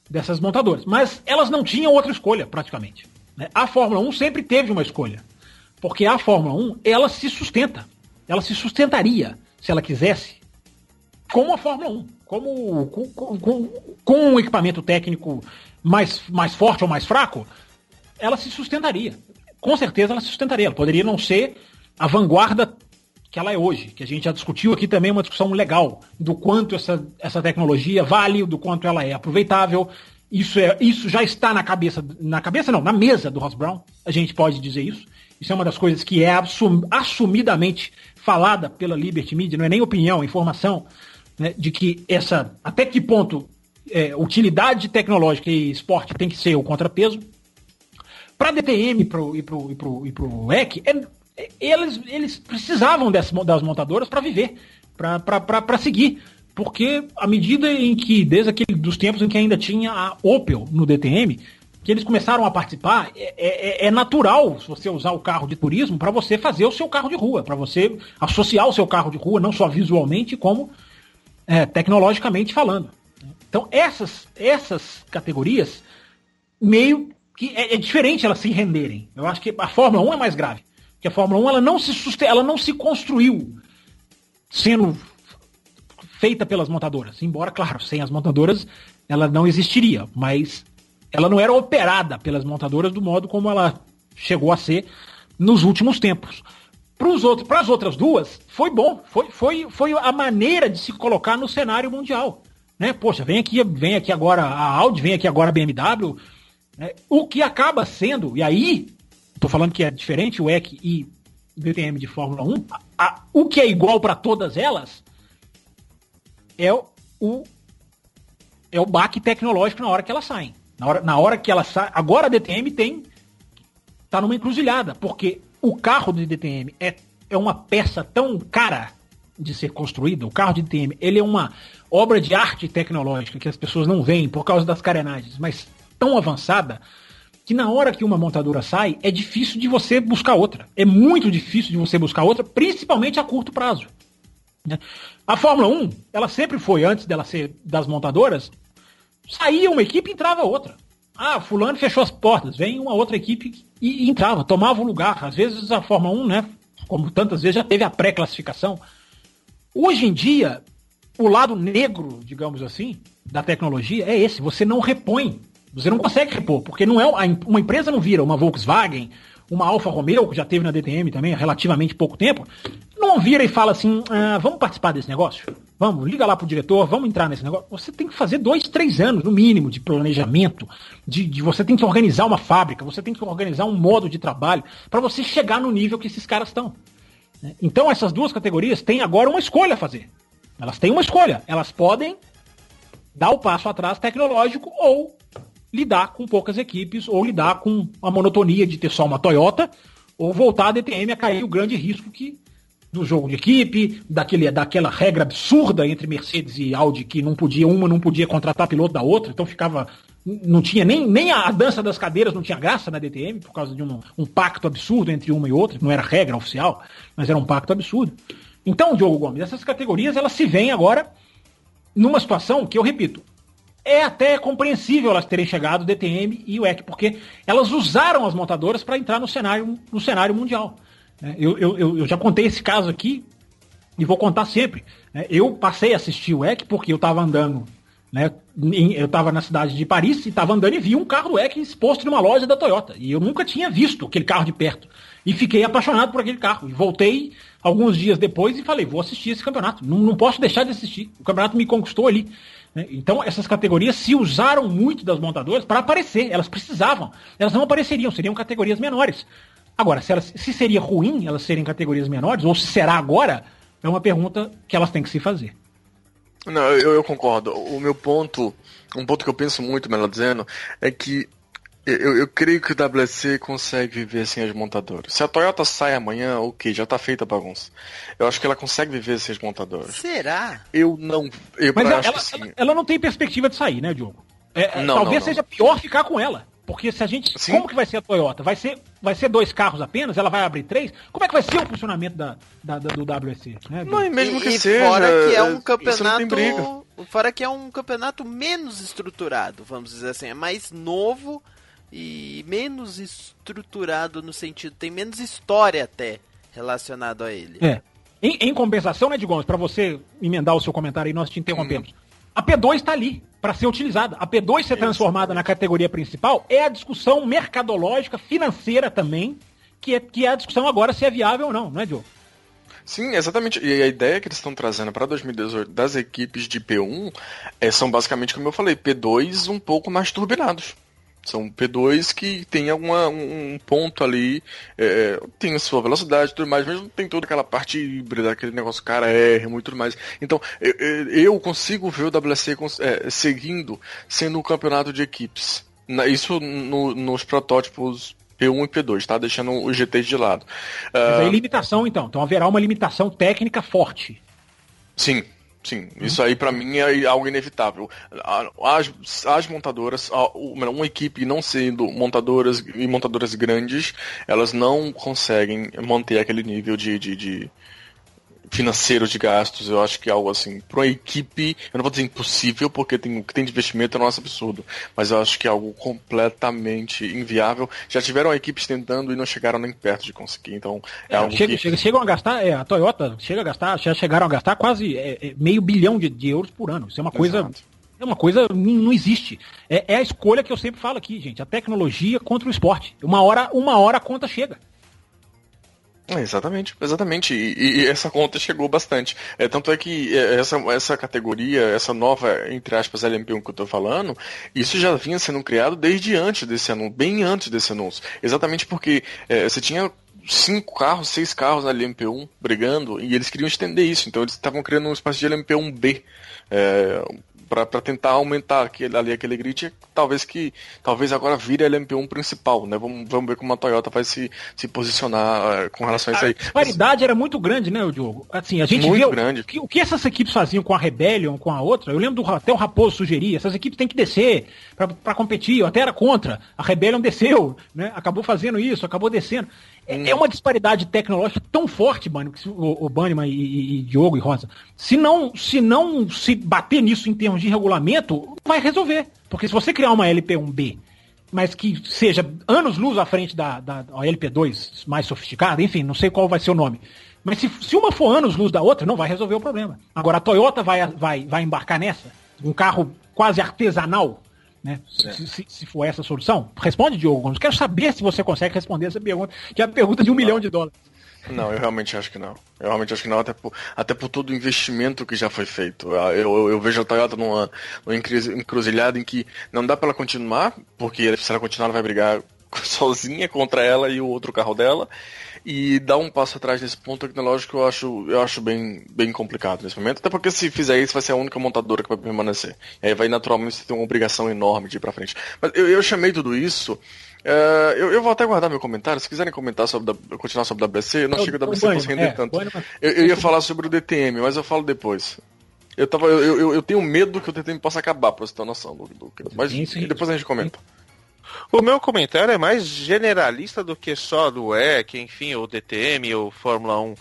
dessas montadoras. Mas elas não tinham outra escolha, praticamente, né? A Fórmula 1 sempre teve uma escolha. Porque a Fórmula 1, ela se sustenta. Ela se sustentaria, se ela quisesse, como a Fórmula 1. Com um equipamento técnico mais forte ou mais fraco, ela se sustentaria. Com certeza ela se sustentaria. Ela poderia não ser a vanguarda que ela é hoje, que a gente já discutiu aqui também, uma discussão legal do quanto essa tecnologia vale, do quanto ela é aproveitável. Isso já está na mesa do Ross Brown, a gente pode dizer isso. Isso é uma das coisas que é assumidamente falada pela Liberty Media, não é nem opinião, é informação, né, de que até que ponto utilidade tecnológica e esporte tem que ser o contrapeso. Para a DTM e pro WEC, eles precisavam das montadoras para viver, para seguir. Porque à medida em que, desde dos tempos em que ainda tinha a Opel no DTM, que eles começaram a participar, é natural você usar o carro de turismo para você fazer o seu carro de rua, para você associar o seu carro de rua, não só visualmente, como tecnologicamente falando. Então essas categorias, meio que é diferente elas se renderem. Eu acho que a Fórmula 1 é mais grave. Porque a Fórmula 1 ela não se construiu sendo feita pelas montadoras. Embora, claro, sem as montadoras ela não existiria. Mas ela não era operada pelas montadoras do modo como ela chegou a ser nos últimos tempos. Para as outras duas, foi bom. Foi a maneira de se colocar no cenário mundial. Né? Poxa, vem aqui agora a Audi, vem aqui agora a BMW. Né? O que acaba sendo, e aí... Estou falando que é diferente o WEC e o DTM de Fórmula 1. O que é igual para todas elas é o baque tecnológico na hora que elas saem. Na hora que elas saem. Agora a DTM está numa encruzilhada, porque o carro de DTM é uma peça tão cara de ser construída. O carro de DTM ele é uma obra de arte tecnológica que as pessoas não veem por causa das carenagens, mas tão avançada, que na hora que uma montadora sai, é difícil de você buscar outra. É muito difícil de você buscar outra, principalmente a curto prazo. Né? A Fórmula 1, ela sempre foi, antes dela ser das montadoras, saía uma equipe e entrava outra. Ah, fulano fechou as portas, vem uma outra equipe e entrava, tomava o lugar. Às vezes a Fórmula 1, né, como tantas vezes, já teve a pré-classificação. Hoje em dia, o lado negro, digamos assim, da tecnologia é esse, você não repõe. Você não consegue repor, porque não uma empresa não vira uma Volkswagen, uma Alfa Romeo, que já teve na DTM também há relativamente pouco tempo, não vira e fala assim, vamos participar desse negócio? Vamos, liga lá pro diretor, vamos entrar nesse negócio. Você tem que fazer 2-3 anos, no mínimo, de planejamento, você tem que organizar uma fábrica, você tem que organizar um modo de trabalho, para você chegar no nível que esses caras estão. Então essas duas categorias têm agora uma escolha a fazer. Elas têm uma escolha, elas podem dar o passo atrás tecnológico ou lidar com poucas equipes, ou lidar com a monotonia de ter só uma Toyota, ou voltar a DTM a cair o grande risco do jogo de equipe, daquela regra absurda entre Mercedes e Audi, que uma não podia contratar piloto da outra, então não tinha nem a dança das cadeiras não tinha graça na DTM, por causa de um pacto absurdo entre uma e outra, não era regra oficial, mas era um pacto absurdo. Então, Diogo Gomes, essas categorias, elas se veem agora numa situação que, eu repito, é até compreensível elas terem chegado, DTM e WEC, porque elas usaram as montadoras para entrar no cenário mundial. Eu já contei esse caso aqui e vou contar sempre. Eu passei a assistir o WEC porque eu estava andando, né, eu estava na cidade de Paris e estava andando e vi um carro do WEC exposto numa loja da Toyota. E eu nunca tinha visto aquele carro de perto. E fiquei apaixonado por aquele carro. E voltei alguns dias depois e falei, vou assistir esse campeonato. Não posso deixar de assistir. O campeonato me conquistou ali. Então essas categorias se usaram muito das montadoras para aparecer, elas precisavam, elas não apareceriam, seriam categorias menores. Agora, se seria ruim elas serem categorias menores, ou se será agora, é uma pergunta que elas têm que se fazer. Não, eu concordo. Um ponto que eu penso muito, melhor dizendo, é que eu creio que o WEC consegue viver sem as montadoras. Se a Toyota sai amanhã, ok, já tá feita a bagunça. Eu acho que ela consegue viver sem as montadoras. Será? Mas ela não tem perspectiva de sair, né, Diogo? Talvez seja pior ficar com ela. Porque se a gente... Sim. Como que vai ser a Toyota? Vai ser 2 carros apenas? Ela vai abrir 3? Como é que vai ser o funcionamento do WEC? Né, não, e mesmo que seja... Fora que é um campeonato... Fora que é um campeonato menos estruturado, vamos dizer assim. É mais novo e menos estruturado no sentido... Tem menos história até relacionado a ele. Em compensação, né, Gomes, para você emendar o seu comentário aí, nós te interrompemos. A P2 está ali para ser utilizada. A P2 ser transformada na categoria principal é a discussão mercadológica, financeira também, que é a discussão agora se é viável ou não, não é, Diogo? Sim, exatamente. E a ideia que eles estão trazendo para 2018 das equipes de P1 são basicamente, como eu falei, P2 um pouco mais turbinados. São P2 que tem um ponto ali, tem a sua velocidade e tudo mais, mas não tem toda aquela parte híbrida, aquele negócio cara R, muito mais. Então, eu consigo ver o WC seguindo sendo um campeonato de equipes. Isso nos protótipos P1 e P2, tá? Deixando os GTs de lado. Mas aí limitação, então haverá uma limitação técnica forte. Sim. Isso aí pra mim é algo inevitável. As montadoras, uma equipe não sendo montadoras e montadoras grandes, elas não conseguem manter aquele nível de financeiro de gastos. Eu acho que é algo assim, para uma equipe, eu não vou dizer impossível, porque o que tem de investimento é nosso absurdo, mas eu acho que é algo completamente inviável. Já tiveram equipes tentando e não chegaram nem perto de conseguir, então algo chegam a gastar, a Toyota já chegaram a gastar quase meio bilhão de euros por ano. Isso é uma coisa... Exato. É uma coisa, não existe. É a escolha que eu sempre falo aqui, gente. A tecnologia contra o esporte. Uma hora a conta chega. Exatamente. E essa conta chegou bastante. Tanto é que essa categoria, essa nova, entre aspas, LMP1 que eu tô falando, isso já vinha sendo criado desde antes desse anúncio, bem antes desse anúncio. Exatamente porque você tinha 6 carros na LMP1 brigando, e eles queriam estender isso. Então eles estavam criando um espaço de LMP1B. Para tentar aumentar aquele grid, talvez agora vire a LMP1 principal, né? Vamos ver como a Toyota vai se posicionar com relação a isso aí. A disparidade era muito grande, né, Diogo? Assim, a gente muito vê grande. O que essas equipes faziam com a Rebellion, com a outra. Eu lembro até o Raposo sugeria, essas equipes têm que descer para competir. Eu até era contra. A Rebellion desceu, né? Acabou fazendo isso, acabou descendo. É uma disparidade tecnológica tão forte, o Banniman e Diogo e Rosa. Se não se bater nisso em termos de regulamento, vai resolver. Porque se você criar uma LP1B, mas que seja anos-luz à frente da LP2 mais sofisticada, enfim, não sei qual vai ser o nome. Mas se uma for anos-luz da outra, não vai resolver o problema. Agora, a Toyota vai embarcar nessa, um carro quase artesanal, né? Se for essa a solução. Responde, Diogo Gomes. Quero saber se você consegue responder essa pergunta, que é a pergunta de $1 milhão. Não, eu realmente acho que não. Até por todo o investimento que já foi feito. Eu vejo a Toyota numa encruzilhada em que não dá para ela continuar, porque se ela continuar ela vai brigar sozinha contra ela e o outro carro dela. E dar um passo atrás nesse ponto tecnológico eu acho bem complicado nesse momento. Até porque se fizer isso vai ser a única montadora que vai permanecer. E aí vai naturalmente ter uma obrigação enorme de ir pra frente. Mas eu chamei tudo isso... eu vou até guardar meu comentário. Se quiserem comentar continuar sobre o WC, eu não chego ao WC pra se render tanto. Eu ia falar sobre o DTM, mas eu falo depois. Eu tenho medo que o DTM possa acabar, pra você ter uma noção mas depois a gente comenta. O meu comentário é mais generalista do que só do WEC, enfim, ou DTM, ou Fórmula 1.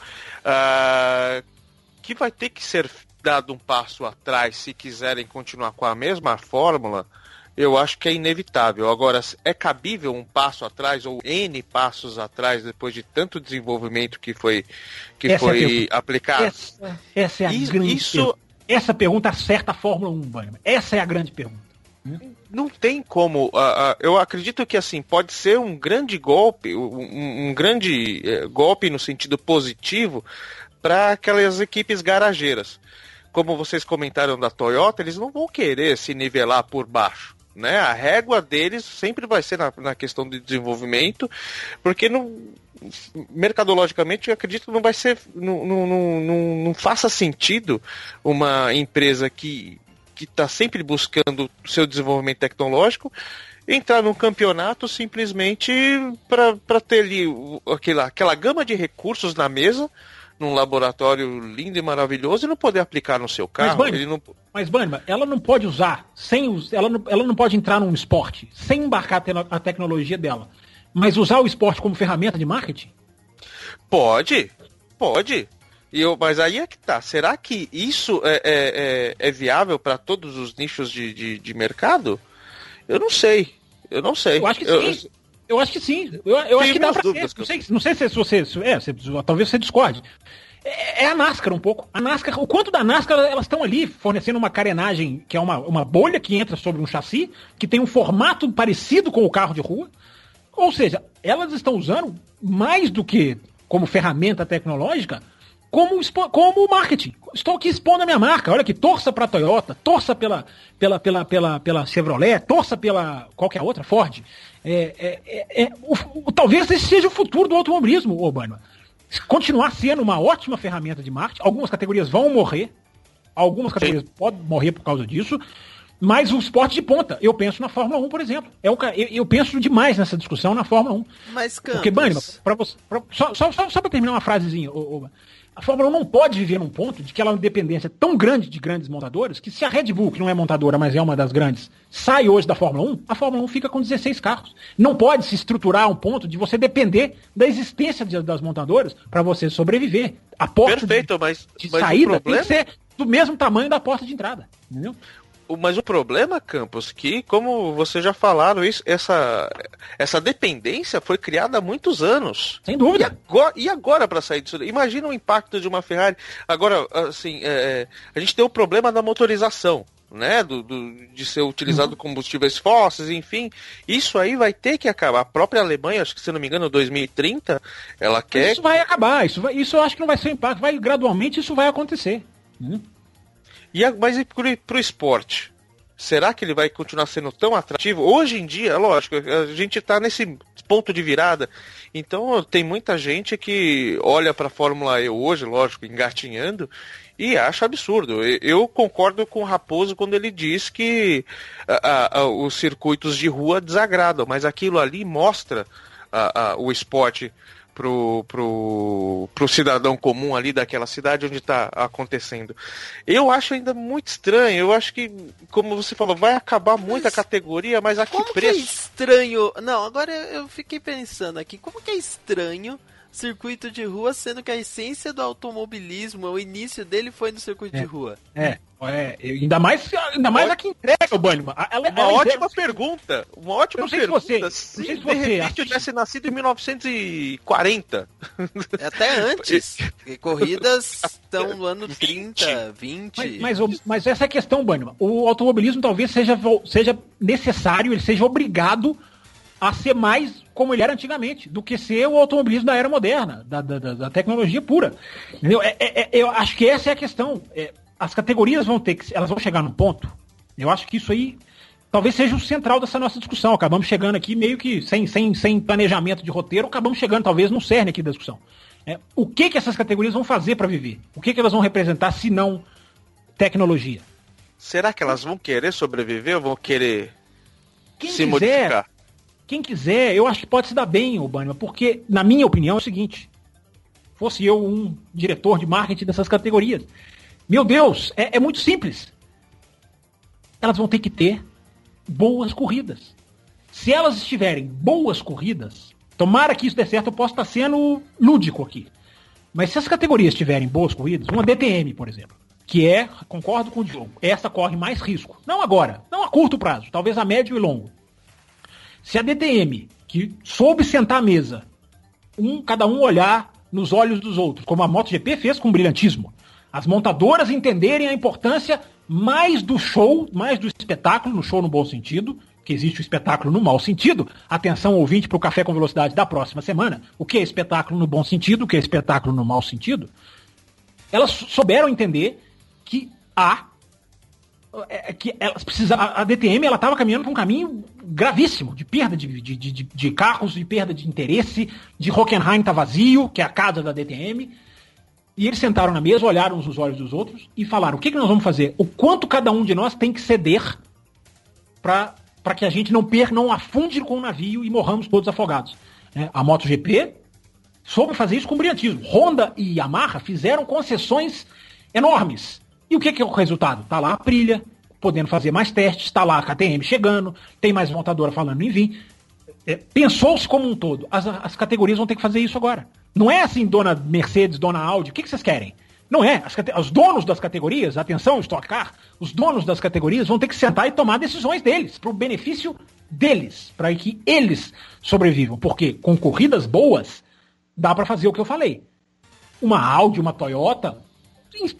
Que vai ter que ser dado um passo atrás se quiserem continuar com a mesma fórmula. Eu acho que é inevitável. Agora, é cabível um passo atrás ou N passos atrás depois de tanto desenvolvimento que foi aplicado? Essa é a grande pergunta. Essa pergunta acerta a Fórmula 1, Banniman. Essa é a grande pergunta. Não tem como. Eu acredito que assim pode ser um grande golpe, um grande golpe no sentido positivo para aquelas equipes garageiras. Como vocês comentaram da Toyota, eles não vão querer se nivelar por baixo. Né? A régua deles sempre vai ser na questão de desenvolvimento, porque mercadologicamente eu acredito que não vai ser, não faça sentido uma empresa que está sempre buscando o seu desenvolvimento tecnológico entrar num campeonato simplesmente para ter ali aquela gama de recursos na mesa, num laboratório lindo e maravilhoso, e não poder aplicar no seu carro. Mas, Banniman, ela não pode usar, ela não pode entrar num esporte sem embarcar a tecnologia dela, mas usar o esporte como ferramenta de marketing? Pode. Mas aí é que tá. Será que isso é viável para todos os nichos de mercado? Eu não sei. Eu acho que sim. Eu acho que sim. Eu acho que dá pra ser. Não sei se você... talvez você discorde. É a NASCAR um pouco. A NASCAR, o quanto da NASCAR, elas estão ali fornecendo uma carenagem, que é uma bolha que entra sobre um chassi, que tem um formato parecido com o carro de rua. Ou seja, elas estão usando mais do que como ferramenta tecnológica como marketing. Estou aqui expondo a minha marca. Olha aqui, torça para a Toyota, torça pela Chevrolet, torça pela qualquer outra, Ford. Talvez esse seja o futuro do automobilismo, Obama. Continuar sendo uma ótima ferramenta de marketing. Algumas categorias vão morrer. Algumas categorias podem morrer por causa disso. Mas o esporte de ponta, eu penso na Fórmula 1, por exemplo. Eu penso demais nessa discussão na Fórmula 1. Mas, Campos... Porque, Bânima, só para terminar uma frasezinha, a Fórmula 1 não pode viver num ponto de que ela é uma dependência tão grande de grandes montadores, que se a Red Bull, que não é montadora, mas é uma das grandes, sai hoje da Fórmula 1, a Fórmula 1 fica com 16 carros. Não pode se estruturar a um ponto de você depender da existência das montadoras para você sobreviver. A porta de saída tem que ser do mesmo tamanho da porta de entrada. Entendeu? Mas o problema, Campos, que, como vocês já falaram, essa dependência foi criada há muitos anos. Sem dúvida. E agora para sair disso? Imagina o impacto de uma Ferrari. Agora, assim, a gente tem o problema da motorização, né? De ser utilizado combustíveis fósseis, enfim. Isso aí vai ter que acabar. A própria Alemanha, acho que, se não me engano, 2030, ela quer... Isso vai acabar. Isso eu acho que não vai ser um impacto. Gradualmente isso vai acontecer. Mas e pro esporte? Será que ele vai continuar sendo tão atrativo? Hoje em dia, lógico, a gente tá nesse ponto de virada. Então tem muita gente que olha pra Fórmula E hoje, lógico, engatinhando, e acha absurdo. Eu concordo com o Raposo quando ele diz que os circuitos de rua desagradam, mas aquilo ali mostra o esporte pro cidadão comum ali daquela cidade onde está acontecendo. Eu acho ainda muito estranho. Eu acho que, como você falou, vai acabar muito a categoria, mas a que preço? Que é estranho? Não, agora eu fiquei pensando aqui. Como que é estranho circuito de rua, sendo que a essência do automobilismo, o início dele foi no circuito de rua? Ainda mais a que entrega o Bânima. Uma ótima pergunta. Uma ótima pergunta. Se de repente eu tivesse nascido em 1940. Até antes. Corridas estão no ano 30, 20. Mas essa é a questão, Bânima. O automobilismo talvez seja necessário, ele seja obrigado a ser mais como ele era antigamente, do que ser o automobilismo da era moderna, da tecnologia pura. Entendeu? Eu acho que essa é a questão. As categorias elas vão chegar num ponto, eu acho que isso aí talvez seja o central dessa nossa discussão. Acabamos chegando aqui meio que sem planejamento de roteiro, acabamos chegando talvez no cerne aqui da discussão. O que essas categorias vão fazer para viver? O que elas vão representar se não tecnologia? Será que elas vão querer sobreviver ou vão querer modificar? Quem quiser, eu acho que pode se dar bem, Obama, porque, na minha opinião, é o seguinte: fosse eu um diretor de marketing dessas categorias, meu Deus, é muito simples. Elas vão ter que ter boas corridas. Se elas estiverem boas corridas, tomara que isso dê certo, eu posso estar sendo lúdico aqui. Mas se as categorias tiverem boas corridas, uma DTM, por exemplo, que concordo com o Diogo, essa corre mais risco. Não agora, não a curto prazo, talvez a médio e longo. Se a DTM, que soube sentar à mesa, cada um olhar nos olhos dos outros, como a MotoGP fez com brilhantismo, as montadoras entenderem a importância mais do show, mais do espetáculo, no show no bom sentido, que existe o espetáculo no mau sentido. Atenção, ouvinte, para o Café com Velocidade da próxima semana. O que é espetáculo no bom sentido, o que é espetáculo no mau sentido? Elas souberam entender que a DTM estava caminhando por um caminho gravíssimo, de perda de carros, de perda de interesse, de Hockenheim tá vazio, que é a casa da DTM, e eles sentaram na mesa, olharam uns nos olhos dos outros e falaram: o que nós vamos fazer? O quanto cada um de nós tem que ceder para que a gente não afunde com o navio e morramos todos afogados. A MotoGP soube fazer isso com brilhantismo. Honda e Yamaha fizeram concessões enormes. E o que é o resultado? Tá lá a Aprilia, podendo fazer mais testes, tá lá a KTM chegando, tem mais montadora falando em vir. Pensou-se como um todo. As categorias vão ter que fazer isso agora. Não é assim, dona Mercedes, dona Audi, o que vocês querem? Não é. Os donos das categorias, atenção, Stock Car, os donos das categorias vão ter que sentar e tomar decisões deles, para o benefício deles, para que eles sobrevivam. Porque com corridas boas, dá para fazer o que eu falei. Uma Audi, uma Toyota,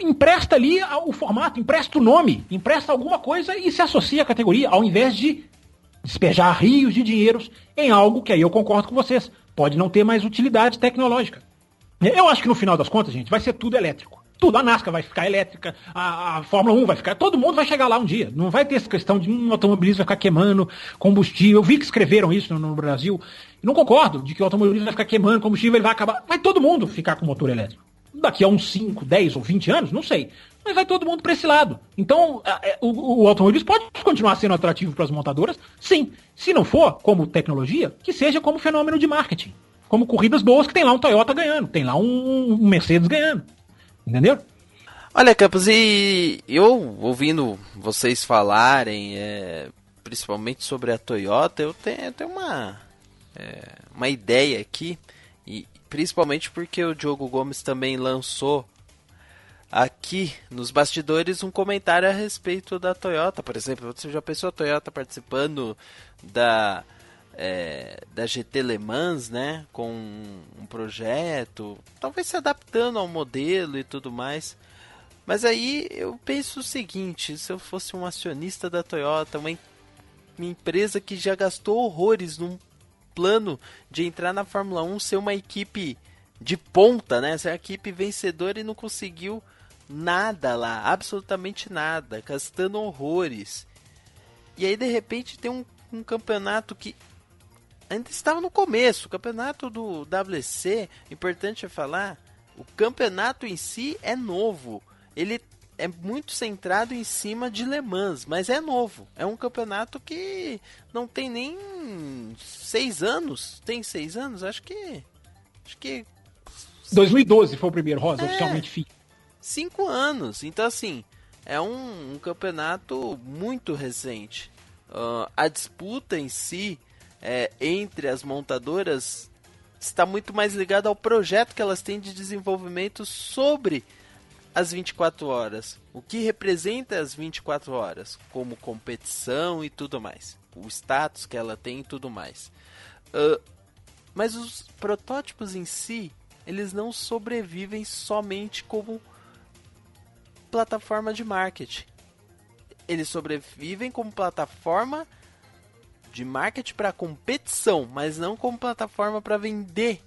empresta ali o formato, empresta o nome, empresta alguma coisa e se associa à categoria, ao invés de despejar rios de dinheiros em algo que aí eu concordo com vocês, pode não ter mais utilidade tecnológica. Eu acho que no final das contas, gente, vai ser tudo elétrico. Tudo, a NASCAR vai ficar elétrica, a Fórmula 1 vai ficar, todo mundo vai chegar lá um dia. Não vai ter essa questão de um automobilismo vai ficar queimando combustível. Eu vi que escreveram isso no Brasil. Não concordo de que o automobilismo vai ficar queimando combustível, ele vai acabar. Vai todo mundo ficar com motor elétrico. Daqui a uns 5, 10 ou 20 anos, não sei. Mas vai todo mundo para esse lado. Então, o automobilismo pode continuar sendo atrativo para as montadoras, sim. Se não for como tecnologia, que seja como fenômeno de marketing. Como corridas boas que tem lá um Toyota ganhando, tem lá um Mercedes ganhando. Entendeu? Olha, Campos, e eu ouvindo vocês falarem, principalmente sobre a Toyota, eu tenho uma ideia aqui, e principalmente porque o Diogo Gomes também lançou aqui nos bastidores um comentário a respeito da Toyota. Por exemplo, você já pensou a Toyota participando da GT Le Mans, né, com um projeto, talvez se adaptando ao modelo e tudo mais. Mas aí eu penso o seguinte, se eu fosse um acionista da Toyota, uma empresa que já gastou horrores num plano de entrar na Fórmula 1, ser uma equipe de ponta, né, ser uma equipe vencedora e não conseguiu nada lá, absolutamente nada, gastando horrores. E aí de repente tem um campeonato que ainda estava no começo, o campeonato do WC, importante é falar, o campeonato em si é novo, ele é muito centrado em cima de Le Mans, mas é novo, é um campeonato que não tem nem 6 anos, tem 6 anos? Acho que 2012 foi o primeiro, Rosa, oficialmente FIA. 5 anos, então assim, é um campeonato muito recente. A disputa em si entre as montadoras está muito mais ligada ao projeto que elas têm de desenvolvimento sobre as 24 horas. O que representa as 24 horas como competição e tudo mais. O status que ela tem e tudo mais. Mas os protótipos em si, eles não sobrevivem somente como plataforma de marketing. Eles sobrevivem como plataforma de marketing para competição, mas não como plataforma para vender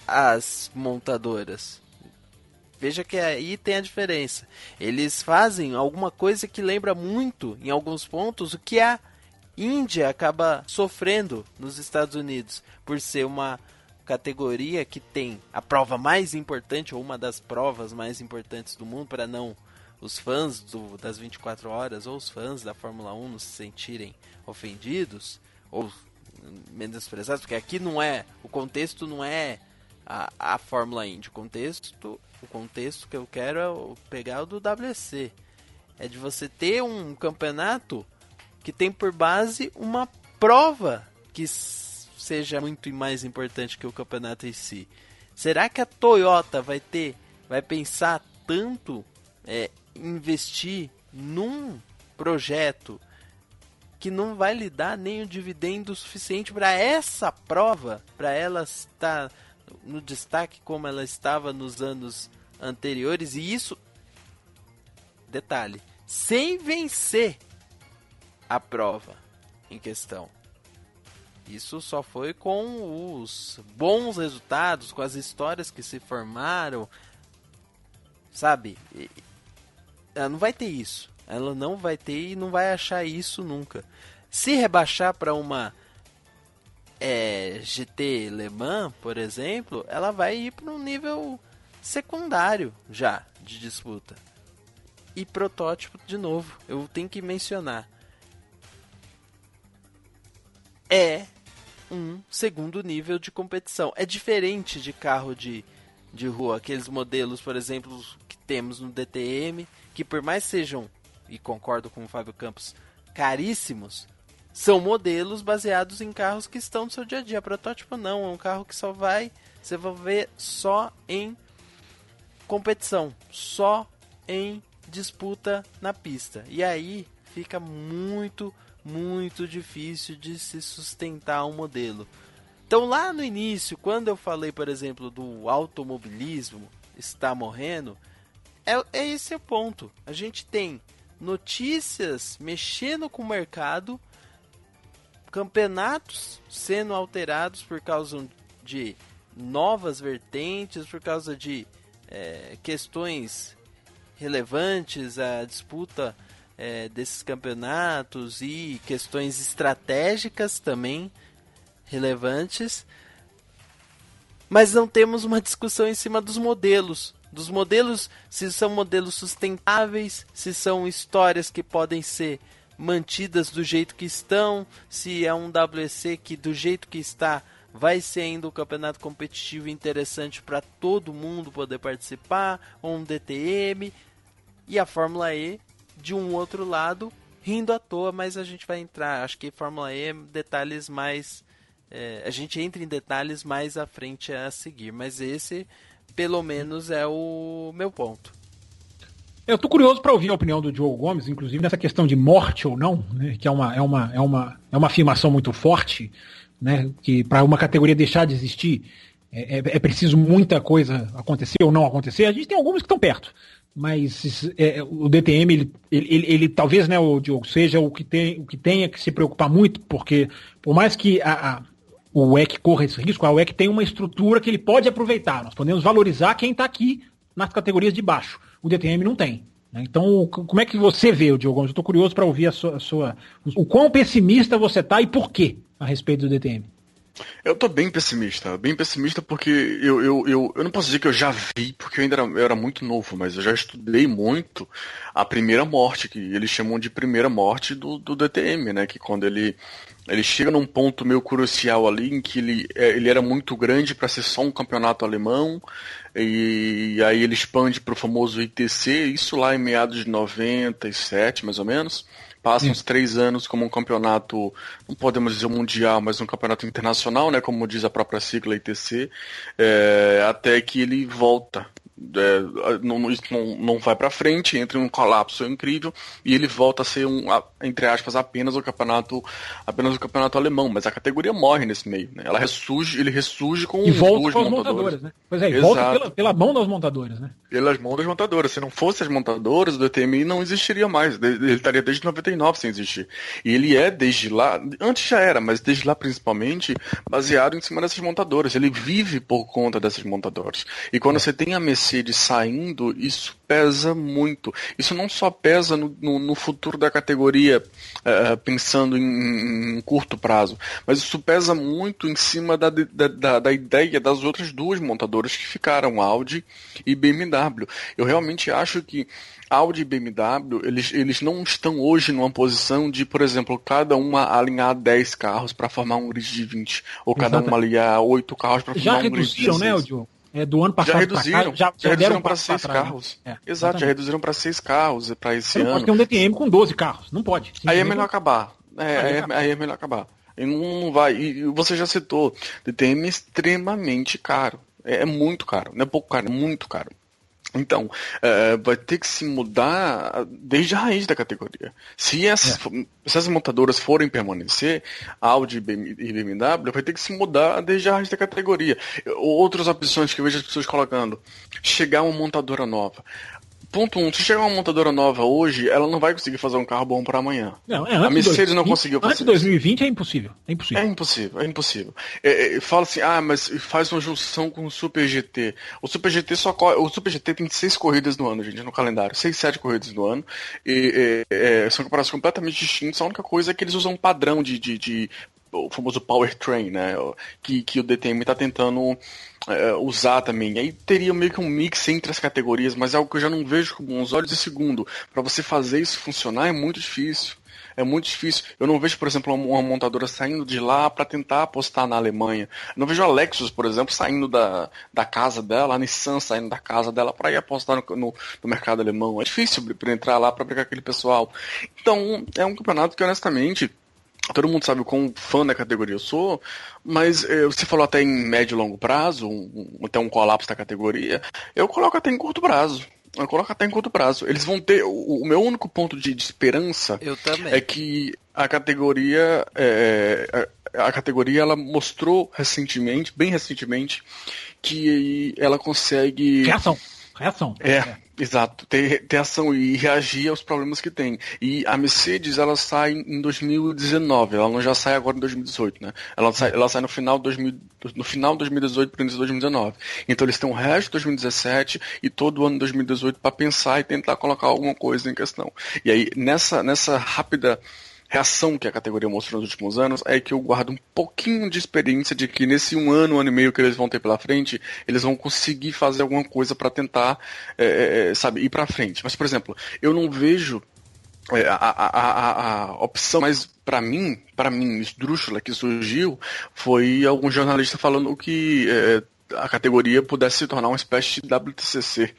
as montadoras. Veja que aí tem a diferença. Eles fazem alguma coisa que lembra muito, em alguns pontos, o que a Índia acaba sofrendo nos Estados Unidos, por ser uma categoria que tem a prova mais importante, ou uma das provas mais importantes do mundo, para não os fãs das 24 horas ou os fãs da Fórmula 1 não se sentirem ofendidos ou menosprezados, porque aqui não é, o contexto não é a Fórmula Indy, o contexto que eu quero é pegar o do WC, é de você ter um campeonato que tem por base uma prova que seja muito mais importante que o campeonato em si. Será que a Toyota vai pensar tanto investir num projeto que não vai lhe dar nem o dividendo suficiente para essa prova, para ela estar no destaque como ela estava nos anos anteriores? E isso, detalhe, sem vencer a prova em questão. Isso só foi com os bons resultados, com as histórias que se formaram, sabe? Ela não vai ter isso. Ela não vai ter e não vai achar isso nunca. Se rebaixar para uma GT Le Mans, por exemplo, ela vai ir para um nível secundário já de disputa. E protótipo, de novo, eu tenho que mencionar, é um segundo nível de competição. É diferente de carro de rua, aqueles modelos, por exemplo, que temos no DTM, que por mais sejam, e concordo com o Fábio Campos, caríssimos, são modelos baseados em carros que estão no seu dia a dia. Protótipo não, é um carro que você vai ver só em competição, só em disputa na pista. E aí fica muito difícil de se sustentar um modelo. Então lá no início, quando eu falei, por exemplo, do automobilismo está morrendo, é esse o ponto. A gente tem notícias mexendo com o mercado, campeonatos sendo alterados por causa de novas vertentes, por causa de questões relevantes à disputa desses campeonatos e questões estratégicas também relevantes, mas não temos uma discussão em cima dos modelos, se são modelos sustentáveis, se são histórias que podem ser mantidas do jeito que estão, se é um WEC que do jeito que está vai ser ainda um campeonato competitivo interessante para todo mundo poder participar, ou um DTM, e a Fórmula E de um outro lado rindo à toa, mas a gente vai entrar, acho que Fórmula E detalhes mais, a gente entra em detalhes mais à frente a seguir, mas esse pelo menos é o meu ponto. Eu tô curioso para ouvir a opinião do Diogo Gomes, inclusive nessa questão de morte ou não, né, que é uma afirmação muito forte, né, que para uma categoria deixar de existir é preciso muita coisa acontecer ou não acontecer. A gente tem algumas que estão perto, mas o DTM ele talvez, né, o Diogo, seja o que tenha que se preocupar muito, porque por mais que o WEC corra esse risco, a WEC tem uma estrutura que ele pode aproveitar. Nós podemos valorizar quem está aqui nas categorias de baixo. O DTM não tem. Né? Então, como é que você vê, Diogo Gomes? Eu estou curioso para ouvir o quão pessimista você está e por quê a respeito do DTM. Eu tô bem pessimista porque eu não posso dizer que eu já vi, porque eu era muito novo, mas eu já estudei muito a primeira morte, que eles chamam de primeira morte do DTM, né? Que quando ele chega num ponto meio crucial ali, em que ele era muito grande para ser só um campeonato alemão, e aí ele expande para o famoso ITC, isso lá em meados de 97, mais ou menos. Passa uns 3 anos como um campeonato, não podemos dizer mundial, mas um campeonato internacional, né, como diz a própria sigla ITC, até que ele volta. Não vai para frente, entra em um colapso incrível e ele volta a ser entre aspas, apenas o campeonato alemão, mas a categoria morre nesse meio, né? Ele ressurge com e volta duas com as montadoras, né? Pois é, volta pela mão das montadoras, né? Pelas mãos das montadoras. Se não fosse as montadoras, o DTM não existiria mais. Ele estaria desde 99 sem existir. E ele desde lá, antes já era, mas desde lá principalmente, baseado em cima dessas montadoras. Ele vive por conta dessas montadoras. E quando você tem a Mercedes saindo, isso pesa muito. Isso não só pesa no futuro da categoria, pensando em curto prazo, mas isso pesa muito em cima da ideia das outras duas montadoras que ficaram, Audi e BMW. Eu realmente acho que Audi e BMW, eles não estão hoje numa posição de, por exemplo, cada uma alinhar 10 carros para formar um grid de 20, ou cada uma alinhar 8 carros para formar um grid de 16. Já reduziram, né, Diogo? Do ano passado já reduziram, já reduziram para 6 trás, carros. né? Exato, já reduziram para 6 carros para esse ano. Pode ter um DTM com 12 carros, não pode. Aí é melhor acabar. Aí é melhor acabar. E não vai. E você já citou, DTM é extremamente caro. É muito caro. Não é pouco caro, é muito caro. Então, vai ter que se mudar desde a raiz da categoria. Se essas montadoras forem permanecer, Audi e BMW, vai ter que se mudar desde a raiz da categoria. Outras opções que eu vejo as pessoas colocando, chegar uma montadora nova. Ponto 1, se chegar uma montadora nova hoje, ela não vai conseguir fazer um carro bom para amanhã. A Mercedes não conseguiu fazer isso. Antes de 2020 é impossível. É impossível. Fala assim, mas faz uma junção com o Super GT. O Super GT tem 6 corridas no ano, gente, no calendário. 6, 7 corridas no ano. São comparações completamente distintas. A única coisa é que eles usam um padrão de o famoso powertrain, né? Que o DTM está tentando usar também. Aí teria meio que um mix entre as categorias, mas é algo que eu já não vejo com bons olhos. E segundo, para você fazer isso funcionar é muito difícil. É muito difícil. Eu não vejo, por exemplo, uma montadora saindo de lá para tentar apostar na Alemanha. Eu não vejo a Lexus, por exemplo, saindo da casa dela, a Nissan saindo da casa dela para ir apostar no mercado alemão. É difícil para entrar lá para pegar aquele pessoal. Então, é um campeonato que, honestamente, todo mundo sabe o quão fã da categoria eu sou, mas você falou até em médio e longo prazo, até um colapso da categoria, eu coloco até em curto prazo. Eles vão ter. O meu único ponto de esperança é que a categoria. A categoria ela mostrou bem recentemente, que ela consegue. Reação. Exato, ter ação e reagir aos problemas que tem. E a Mercedes, ela sai em 2019, ela não já sai agora em 2018, né? Ela sai no final de 2018 para o início de 2019. Então eles têm o resto de 2017 e todo o ano de 2018 para pensar e tentar colocar alguma coisa em questão. E aí, nessa rápida reação que a categoria mostrou nos últimos anos, é que eu guardo um pouquinho de experiência de que nesse um ano e meio que eles vão ter pela frente, eles vão conseguir fazer alguma coisa para tentar, sabe, ir para frente. Mas, por exemplo, eu não vejo a opção mais, para mim, esdrúxula que surgiu, foi algum jornalista falando que a categoria pudesse se tornar uma espécie de WTCC.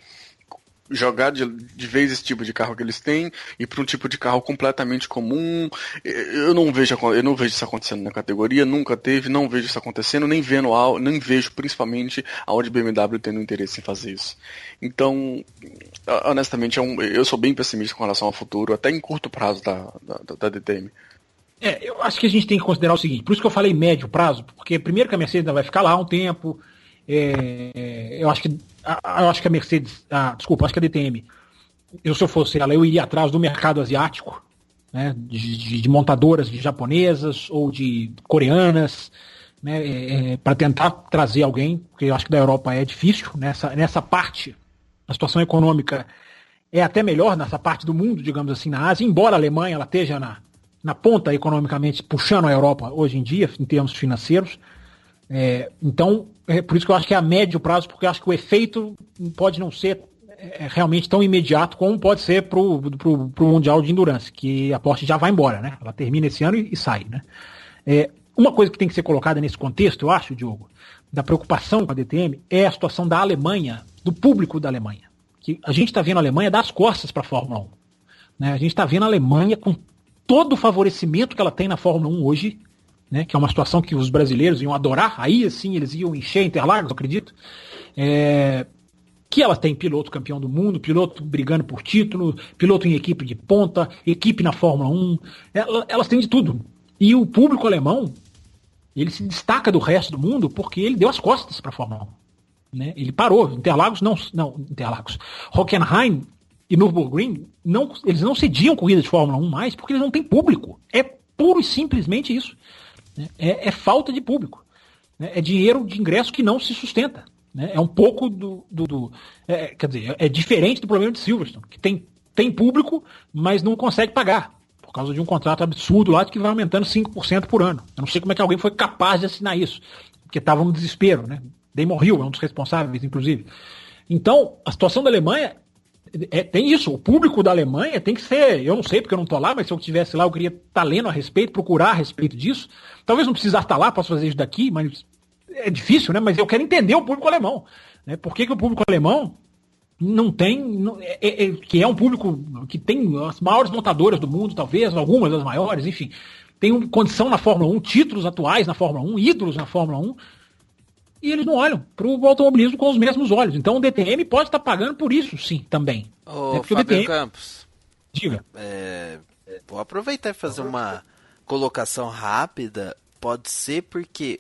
Jogar de vez esse tipo de carro que eles têm e para um tipo de carro completamente comum. Eu não vejo isso acontecendo na categoria, nunca teve, não vejo isso acontecendo, nem vejo principalmente aonde BMW tendo interesse em fazer isso. Então, honestamente, eu sou bem pessimista com relação ao futuro, até em curto prazo da DTM. Eu acho que a gente tem que considerar o seguinte, por isso que eu falei médio prazo, porque primeiro que a Mercedes ainda vai ficar lá um tempo. Eu acho que a Mercedes, acho que a DTM, se eu fosse ela, eu iria atrás do mercado asiático, né, de montadoras de japonesas ou de coreanas, né, para tentar trazer alguém, porque eu acho que da Europa é difícil, nessa parte, a situação econômica é até melhor nessa parte do mundo, digamos assim, na Ásia, embora a Alemanha ela esteja na ponta economicamente, puxando a Europa hoje em dia, em termos financeiros. Então, por isso que eu acho que é a médio prazo, porque eu acho que o efeito pode não ser realmente tão imediato como pode ser pro Mundial de Endurance, que a Porsche já vai embora, né? Ela termina esse ano e sai, né? Uma coisa que tem que ser colocada nesse contexto, eu acho, Diogo, da preocupação com a DTM, é a situação da Alemanha, do público da Alemanha. Que a gente está vendo a Alemanha dar as costas para a Fórmula 1. Né? A gente está vendo a Alemanha com todo o favorecimento que ela tem na Fórmula 1 hoje, né, que é uma situação que os brasileiros iam adorar, aí assim eles iam encher Interlagos, eu acredito, que ela tem piloto campeão do mundo, piloto brigando por título, piloto em equipe de ponta, equipe na Fórmula 1, elas têm de tudo. E o público alemão, ele se destaca do resto do mundo porque ele deu as costas para a Fórmula 1. Né? Ele parou, Hockenheim e Nürburgring, eles não cediam corrida de Fórmula 1 mais porque eles não têm público. É puro e simplesmente isso. É falta de público. Né? É dinheiro de ingresso que não se sustenta. Né? É um pouco quer dizer, é diferente do problema de Silverstone, que tem público, mas não consegue pagar, por causa de um contrato absurdo lá que vai aumentando 5% por ano. Eu não sei como é que alguém foi capaz de assinar isso, porque estava no desespero. Né? Damon Hill é um dos responsáveis, inclusive. Então, a situação da Alemanha tem isso, o público da Alemanha tem que ser, eu não sei porque eu não estou lá, mas se eu estivesse lá eu queria estar lendo a respeito, procurar a respeito disso, talvez não precisasse estar lá, posso fazer isso daqui, mas é difícil, né? Mas eu quero entender o público alemão, né? Por que o público alemão não tem, que é um público que tem as maiores montadoras do mundo, talvez, algumas das maiores, enfim, tem condição na Fórmula 1, títulos atuais na Fórmula 1, ídolos na Fórmula 1, e eles não olham para o automobilismo com os mesmos olhos. Então o DTM pode estar pagando por isso, sim, também. Ô, Fábio DTM... Campos. Diga. Vou aproveitar e fazer uma colocação rápida. Pode ser porque,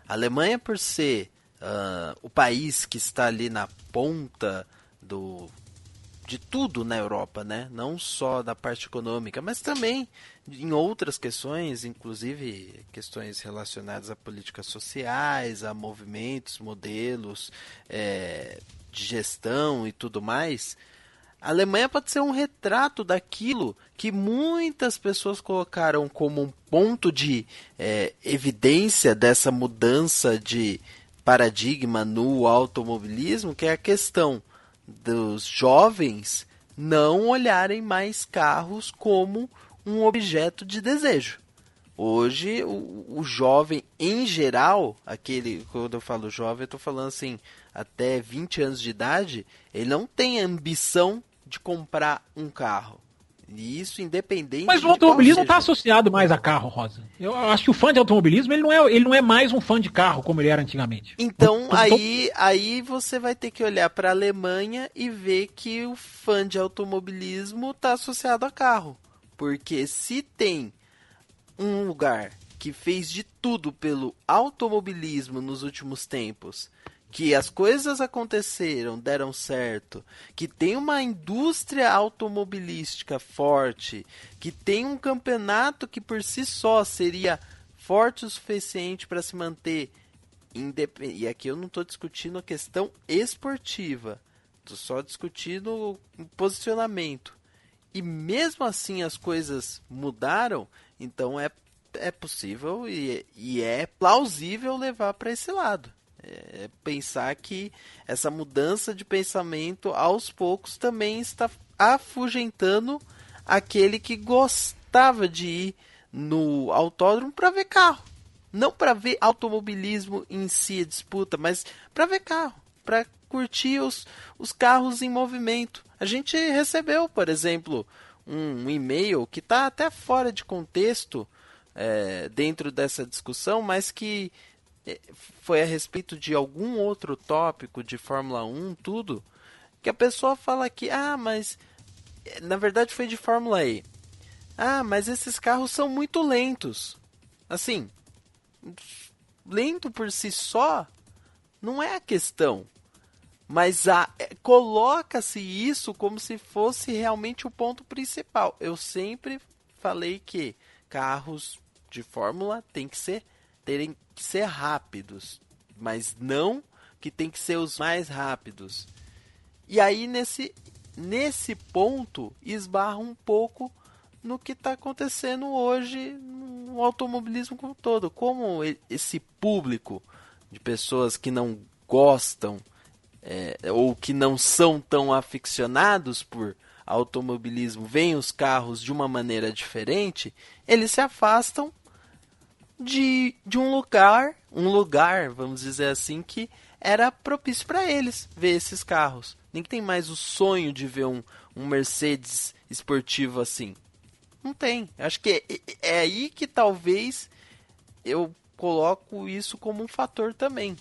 a Alemanha, por ser o país que está ali na ponta de tudo na Europa, né? Não só da parte econômica, mas também em outras questões, inclusive questões relacionadas a políticas sociais, a movimentos, modelos de gestão e tudo mais. A Alemanha pode ser um retrato daquilo que muitas pessoas colocaram como um ponto de evidência dessa mudança de paradigma no automobilismo, que é a questão dos jovens não olharem mais carros como um objeto de desejo. Hoje, o jovem em geral, quando eu falo jovem, eu estou falando assim, até 20 anos de idade, ele não tem ambição de comprar um carro. E isso independente. Mas o automobilismo não está associado mais a carro, Rosa. Eu acho que o fã de automobilismo ele não é mais um fã de carro como ele era antigamente. Então aí você vai ter que olhar para a Alemanha e ver que o fã de automobilismo está associado a carro. Porque se tem um lugar que fez de tudo pelo automobilismo nos últimos tempos, que as coisas aconteceram, deram certo, que tem uma indústria automobilística forte, que tem um campeonato que por si só seria forte o suficiente para se manter independente. E aqui eu não estou discutindo a questão esportiva, estou só discutindo o posicionamento. E mesmo assim as coisas mudaram, então é possível e é plausível levar para esse lado. Pensar que essa mudança de pensamento aos poucos também está afugentando aquele que gostava de ir no autódromo para ver carro. Não para ver automobilismo em si, a disputa, mas para ver carro, para curtir os carros em movimento. A gente recebeu, por exemplo, um e-mail que está até fora de contexto dentro dessa discussão, mas que foi a respeito de algum outro tópico de Fórmula 1, tudo, que a pessoa fala que, mas na verdade foi de Fórmula E. Mas esses carros são muito lentos. Assim, lento por si só não é a questão, mas coloca-se isso como se fosse realmente o ponto principal. Eu sempre falei que carros de Fórmula terem que ser rápidos, mas não que tem que ser os mais rápidos. E aí nesse ponto esbarra um pouco no que está acontecendo hoje no automobilismo como um todo. Como esse público de pessoas que não gostam ou que não são tão aficionados por automobilismo veem os carros de uma maneira diferente, eles se afastam de um lugar, vamos dizer assim, que era propício para eles ver esses carros. Ninguém tem mais o sonho de ver um Mercedes esportivo assim. Não tem. Acho que é aí que talvez eu coloco isso como um fator também.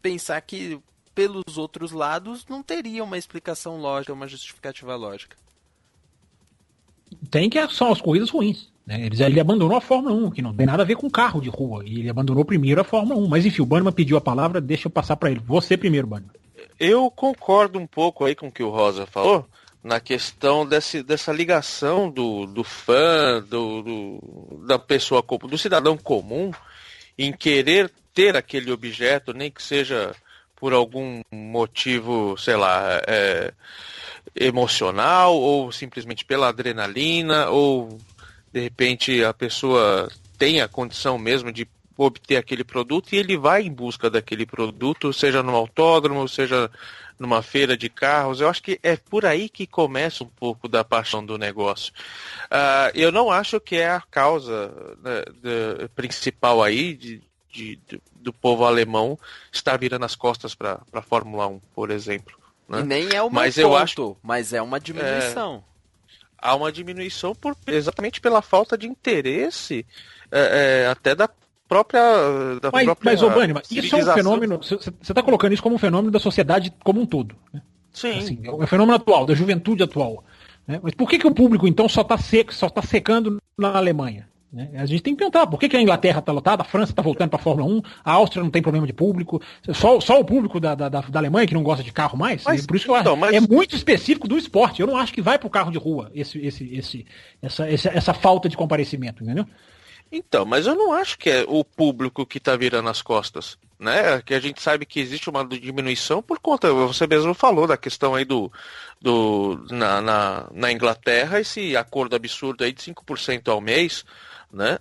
Pensar que pelos outros lados não teria uma explicação lógica, uma justificativa lógica. Tem que são as corridas ruins. Né? Ele abandonou a Fórmula 1, que não tem nada a ver com carro de rua. E ele abandonou primeiro a Fórmula 1. Mas enfim, o Bannerman pediu a palavra, deixa eu passar para ele. Você primeiro, Bannerman. Eu concordo um pouco aí com o que o Rosa falou, na questão dessa ligação do fã, da pessoa, do cidadão comum, em querer ter aquele objeto, nem que seja por algum motivo, sei lá, emocional, ou simplesmente pela adrenalina, ou de repente a pessoa tem a condição mesmo de obter aquele produto e ele vai em busca daquele produto, seja no autódromo, seja numa feira de carros. Eu acho que é por aí que começa um pouco da paixão do negócio. Eu não acho que é a causa, né, principal aí do povo alemão estar virando as costas para a Fórmula 1, por exemplo. Né? E nem é mas é uma diminuição. Há uma diminuição exatamente pela falta de interesse até da própria mas, ô Bannerman, isso é um fenômeno. Você está colocando isso como um fenômeno da sociedade como um todo. Né? Sim. Assim, é um fenômeno atual, da juventude atual. Né? Mas por que o público, então, só está secando na Alemanha? Né? A gente tem que perguntar por que a Inglaterra está lotada, a França está voltando para a Fórmula 1, a Áustria não tem problema de público, só o público da Alemanha que não gosta de carro mais. Por isso que eu acho é muito específico do esporte. Eu não acho que vai para o carro de rua essa falta de comparecimento, entendeu? Então, mas eu não acho que é o público que está virando as costas, né? Que a gente sabe que existe uma diminuição por conta, você mesmo falou da questão aí na Inglaterra, esse acordo absurdo aí de 5% ao mês, né?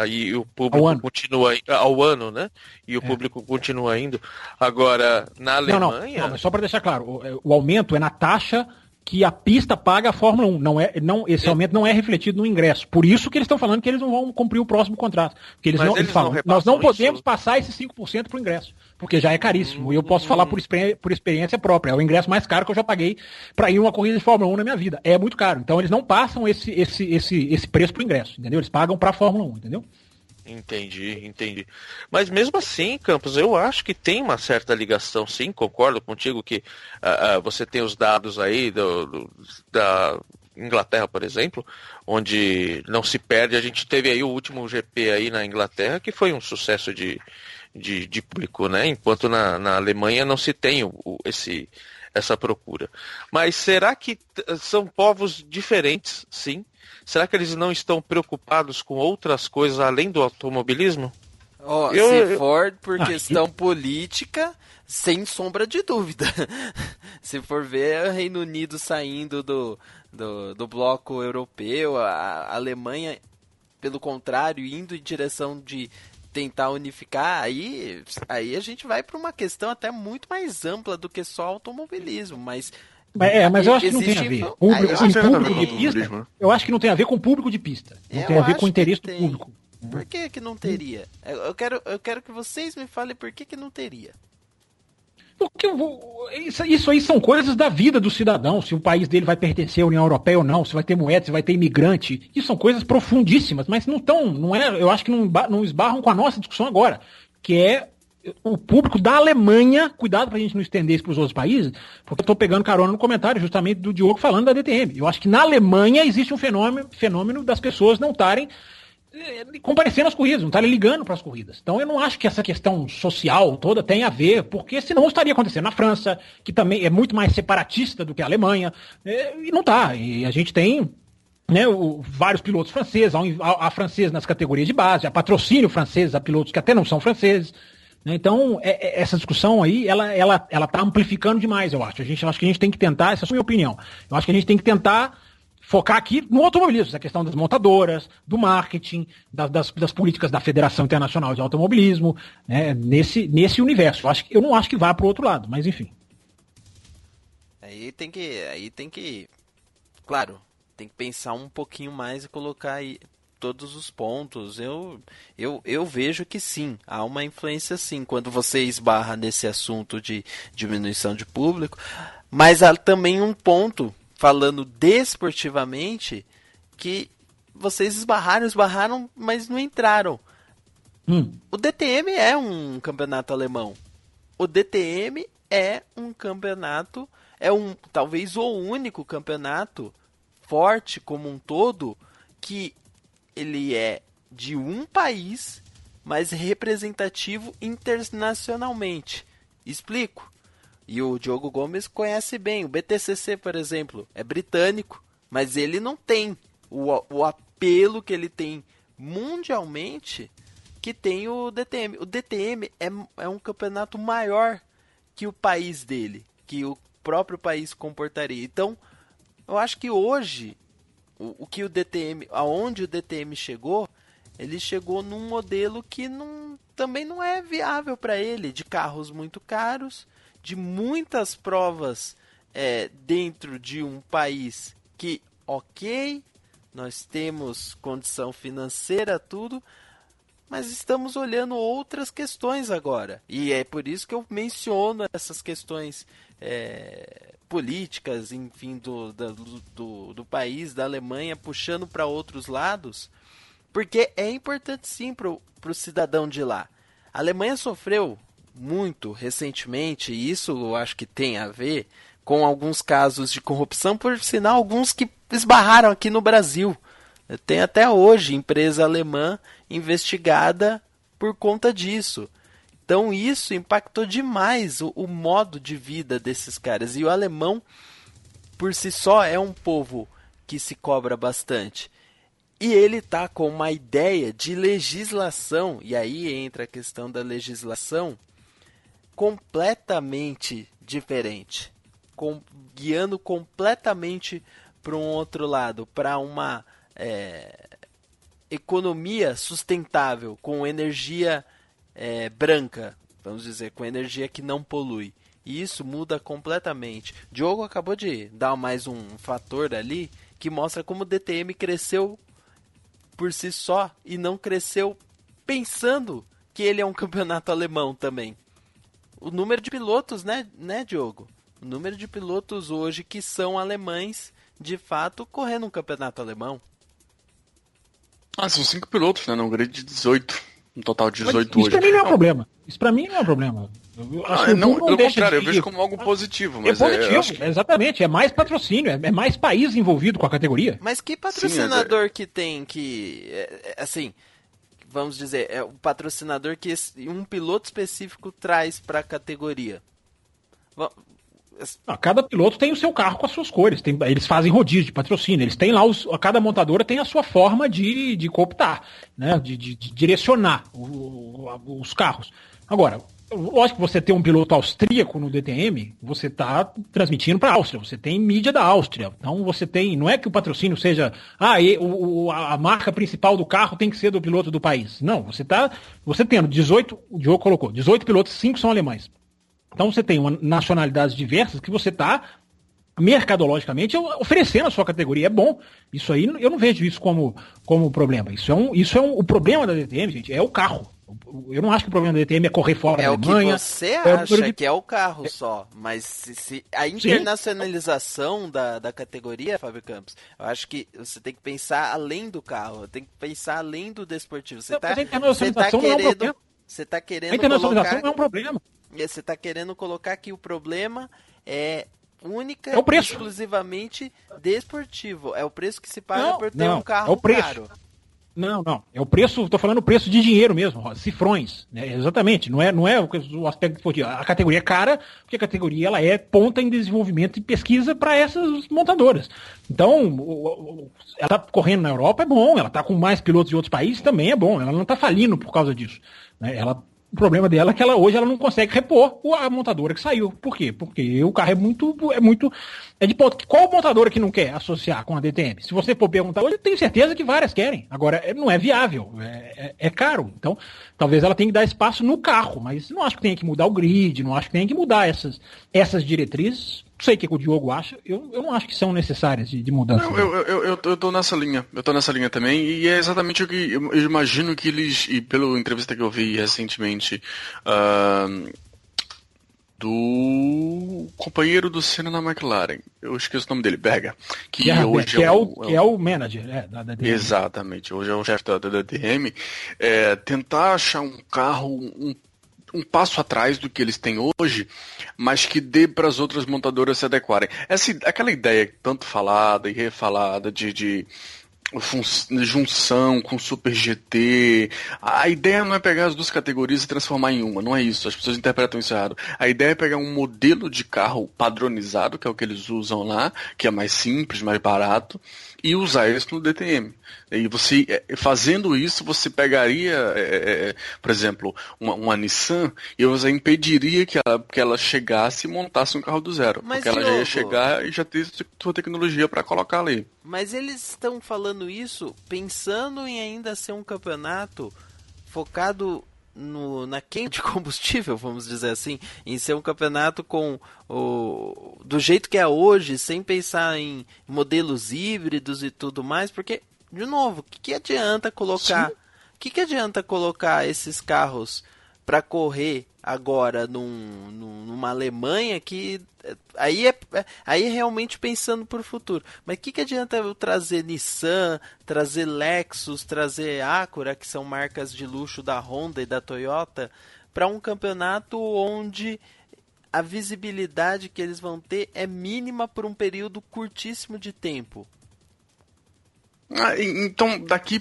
E o público continua ao ano, né? E o público continua indo. Agora, na Alemanha... Não, mas só para deixar claro, o aumento é na taxa que a pista paga a Fórmula 1. Esse aumento não é refletido no ingresso. Por isso que eles estão falando que eles não vão cumprir o próximo contrato. Porque eles falam, nós não podemos passar esses 5% para o ingresso, porque já é caríssimo. E eu posso falar por experiência própria. É o ingresso mais caro que eu já paguei para ir em uma corrida de Fórmula 1 na minha vida. É muito caro. Então eles não passam esse preço para o ingresso, entendeu? Eles pagam para a Fórmula 1, entendeu? Entendi. Mas mesmo assim, Campos, eu acho que tem uma certa ligação, sim, concordo contigo que você tem os dados aí da Inglaterra, por exemplo, onde não se perde. A gente teve aí o último GP aí na Inglaterra, que foi um sucesso de de público, né? Enquanto na Alemanha não se tem essa procura. Mas será que são povos diferentes, sim? Será que eles não estão preocupados com outras coisas além do automobilismo? Se for por questão política, sem sombra de dúvida. Se for ver o Reino Unido saindo do bloco europeu, a Alemanha, pelo contrário, indo em direção de tentar unificar, aí a gente vai para uma questão até muito mais ampla do que só automobilismo, mas eu acho que não tem a ver. Público de pista, eu acho que não tem a ver com público de pista. Não tem a ver com o interesse do público. Por que não teria? Eu quero que vocês me falem por que não teria. Porque isso aí são coisas da vida do cidadão, se o país dele vai pertencer à União Europeia ou não, se vai ter moeda, se vai ter imigrante. Isso são coisas profundíssimas, mas eu acho que não esbarram com a nossa discussão agora, que é o público da Alemanha. Cuidado pra gente não estender isso para os outros países, porque eu tô pegando carona no comentário justamente do Diogo falando da DTM. Eu acho que na Alemanha existe um fenômeno das pessoas não estarem comparecendo às corridas, não estarem ligando para as corridas. Então eu não acho que essa questão social toda tem a ver, porque senão estaria acontecendo na França, que também é muito mais separatista do que a Alemanha, e não tá. E a gente tem, né, vários pilotos franceses, há francês nas categorias de base, há patrocínio francês a pilotos que até não são franceses. Então, essa discussão aí, ela tá amplificando demais, eu acho. Acho que a gente tem que tentar, essa é a minha opinião, eu acho que a gente tem que tentar focar aqui no automobilismo, essa questão das montadoras, do marketing, das políticas da Federação Internacional de Automobilismo, né, nesse universo. Eu não acho que vá para o outro lado, mas enfim. Aí tem que, claro, tem que pensar um pouquinho mais e colocar aí todos os pontos. Eu vejo que sim, há uma influência sim, quando você esbarra nesse assunto de diminuição de público, mas há também um ponto, falando desportivamente, que vocês esbarraram, mas não entraram. O DTM é um campeonato alemão. O DTM é um campeonato, talvez o único campeonato forte como um todo, que ele é de um país, mas representativo internacionalmente. Explico. E o Diogo Gomes conhece bem. O BTCC, por exemplo, é britânico, mas ele não tem o apelo que ele tem mundialmente que tem o DTM. O DTM é um campeonato maior que o país dele, que o próprio país comportaria. Então, eu acho que hoje, aonde o DTM chegou, ele chegou num modelo que também não é viável para ele, de carros muito caros, de muitas provas dentro de um país que, ok, nós temos condição financeira, tudo, mas estamos olhando outras questões agora. E é por isso que eu menciono essas questões políticas, enfim, do país, da Alemanha, puxando para outros lados, porque é importante sim para o cidadão de lá. A Alemanha sofreu muito recentemente, e isso eu acho que tem a ver com alguns casos de corrupção, por sinal, alguns que esbarraram aqui no Brasil. Tem até hoje empresa alemã investigada por conta disso. Então isso impactou demais o modo de vida desses caras. E o alemão, por si só, é um povo que se cobra bastante. E ele está com uma ideia de legislação, e aí entra a questão da legislação, completamente diferente, guiando completamente para um outro lado, para uma economia sustentável, com energia branca, vamos dizer, com energia que não polui. E isso muda completamente. Diogo acabou de dar mais um fator ali que mostra como o DTM cresceu por si só e não cresceu pensando que ele é um campeonato alemão também. O número de pilotos, né, Diogo? O número de pilotos hoje que são alemães, de fato, correndo um campeonato alemão. São 5 pilotos, né? Num grid de 18. Um total de 18 hoje. Isso pra mim não é um problema. Isso pra mim não é um problema. Pelo contrário, eu vejo como algo positivo. Mas positivo, exatamente. É mais patrocínio, é mais país envolvido com a categoria. Mas que patrocinador que tem que... assim, vamos dizer, é o patrocinador que um piloto específico traz para a categoria. Cada piloto tem o seu carro com as suas cores. Eles fazem rodízio de patrocínio. Eles têm lá, cada montadora tem a sua forma de cooptar, né? De direcionar os carros. Agora, lógico que você tem um piloto austríaco no DTM, você está transmitindo para a Áustria. Você tem mídia da Áustria. Então você tem. Não é que o patrocínio seja. A marca principal do carro tem que ser do piloto do país. Não, você tendo 18. O Diogo colocou, 18 pilotos, 5 são alemães. Então você tem nacionalidades diversas que você está mercadologicamente oferecendo a sua categoria. É bom. Isso aí, eu não vejo isso como problema. O problema da DTM, gente, é o carro. Eu não acho que o problema da DTM é correr fora da Alemanha. É o que você acha que é o carro só. Mas se a internacionalização da categoria, Fábio Campos, eu acho que você tem que pensar além do carro. Tem que pensar além do desportivo. Você está querendo a internacionalização não é um problema. Você está querendo colocar que o problema é única e exclusivamente desportivo. É o preço que se paga por ter um carro caro. Não. É o preço, estou falando o preço de dinheiro mesmo, cifrões. Né? Exatamente. Não é o aspecto esportivo. A categoria é cara, porque a categoria ela é ponta em desenvolvimento e pesquisa para essas montadoras. Então, ela está correndo na Europa, é bom. Ela está com mais pilotos de outros países, também é bom. Ela não está falindo por causa disso. Né? O problema dela é que hoje ela não consegue repor a montadora que saiu. Por quê? Porque o carro é de ponta. Qual montadora que não quer associar com a DTM? Se você for perguntar hoje, eu tenho certeza que várias querem. Agora, não é viável, é caro. Então, talvez ela tenha que dar espaço no carro, mas não acho que tenha que mudar o grid, não acho que tenha que mudar essas diretrizes. Não sei o que o Diogo acha, eu não acho que são necessárias de mudança. Não, eu tô nessa linha. Eu tô nessa linha também, e é exatamente o que eu imagino que eles, e pela entrevista que eu vi recentemente, do companheiro do Senna na McLaren, eu esqueço o nome dele, Berger, que hoje é o manager da DTM. Exatamente, hoje é o chefe da DTM, tentar achar um carro um passo atrás do que eles têm hoje, mas que dê para as outras montadoras se adequarem. Aquela ideia tanto falada e refalada de junção com Super GT, a ideia não é pegar as duas categorias e transformar em uma, não é isso, as pessoas interpretam isso errado. A ideia é pegar um modelo de carro padronizado, que é o que eles usam lá, que é mais simples, mais barato, e usar isso no DTM. E você, fazendo isso, você pegaria, por exemplo, uma Nissan, e você impediria que ela chegasse e montasse um carro do zero. Mas, porque ela já ia chegar e já ter sua tecnologia para colocar ali. Mas eles estão falando isso pensando em ainda ser um campeonato focado na queima de combustível, vamos dizer assim, em ser um campeonato do jeito que é hoje, sem pensar em modelos híbridos e tudo mais, porque, de novo, o que adianta colocar esses carros para correr agora numa Alemanha que aí é realmente pensando para o futuro. Mas o que adianta eu trazer Nissan, trazer Lexus, trazer Acura, que são marcas de luxo da Honda e da Toyota, para um campeonato onde a visibilidade que eles vão ter é mínima por um período curtíssimo de tempo? Então, daqui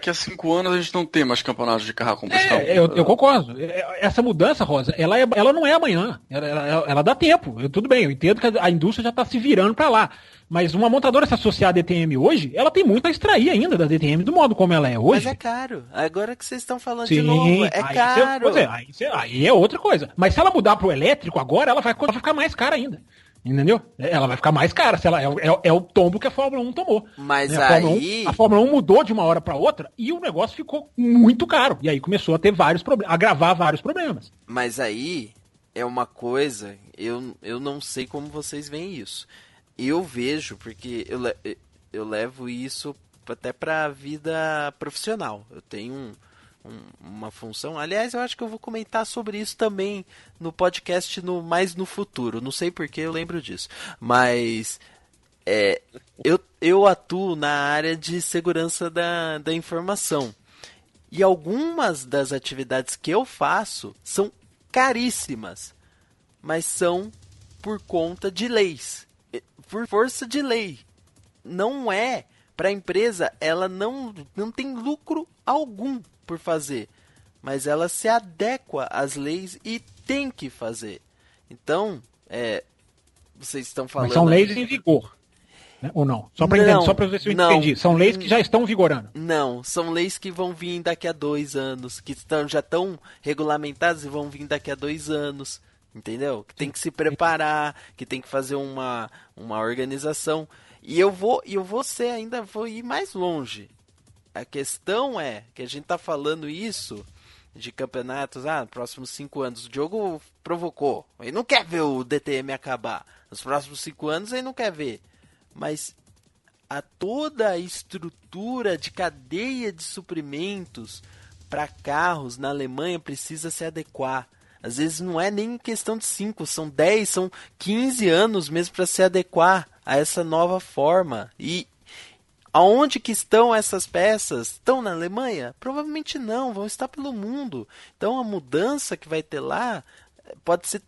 a 5 anos a gente não tem mais campeonatos de carro a combustão. Eu concordo. Essa mudança, Rosa, ela não é amanhã. Ela dá tempo. Tudo bem, eu entendo que a indústria já está se virando para lá. Mas uma montadora se associar à DTM hoje, ela tem muito a extrair ainda da DTM do modo como ela é hoje. Mas é caro. Agora que vocês estão falando de novo, caro. Aí é outra coisa. Mas se ela mudar para o elétrico agora, ela vai ficar mais cara ainda. Entendeu? Ela vai ficar mais cara. Se ela é o tombo que a Fórmula 1 tomou. Mas né? aí... A Fórmula 1 mudou de uma hora para outra e o negócio ficou muito caro. E aí começou a ter vários problemas, agravar vários problemas. Mas aí é uma coisa, eu não sei como vocês veem isso. Eu vejo, porque eu levo isso até para a vida profissional. Eu tenho uma função. Aliás, eu acho que eu vou comentar sobre isso também no podcast mais no futuro. Não sei porque eu lembro disso. Mas eu atuo na área de segurança da informação. E algumas das atividades que eu faço são caríssimas. Mas são por conta de leis. Por força de lei. Não é... Para a empresa, ela não tem lucro algum por fazer, mas ela se adequa às leis e tem que fazer. Então, vocês estão falando... Mas são leis em vigor, né? Ou não? Só para ver se eu entendi. São leis que já estão vigorando. Não, são leis que vão vir daqui a 2 anos, que já estão regulamentadas e vão vir daqui a 2 anos, entendeu? Que tem que se preparar, que tem que fazer uma organização. E eu vou ir mais longe. A questão é que a gente tá falando isso de campeonatos, próximos 5 anos. O Diogo provocou. Ele não quer ver o DTM acabar. Nos próximos 5 anos ele não quer ver. Mas toda a estrutura de cadeia de suprimentos para carros na Alemanha precisa se adequar. Às vezes não é nem questão de 5, são 10, são 15 anos mesmo para se adequar a essa nova forma. E aonde que estão essas peças? Estão na Alemanha? Provavelmente não, vão estar pelo mundo. Então a mudança que vai ter lá pode ser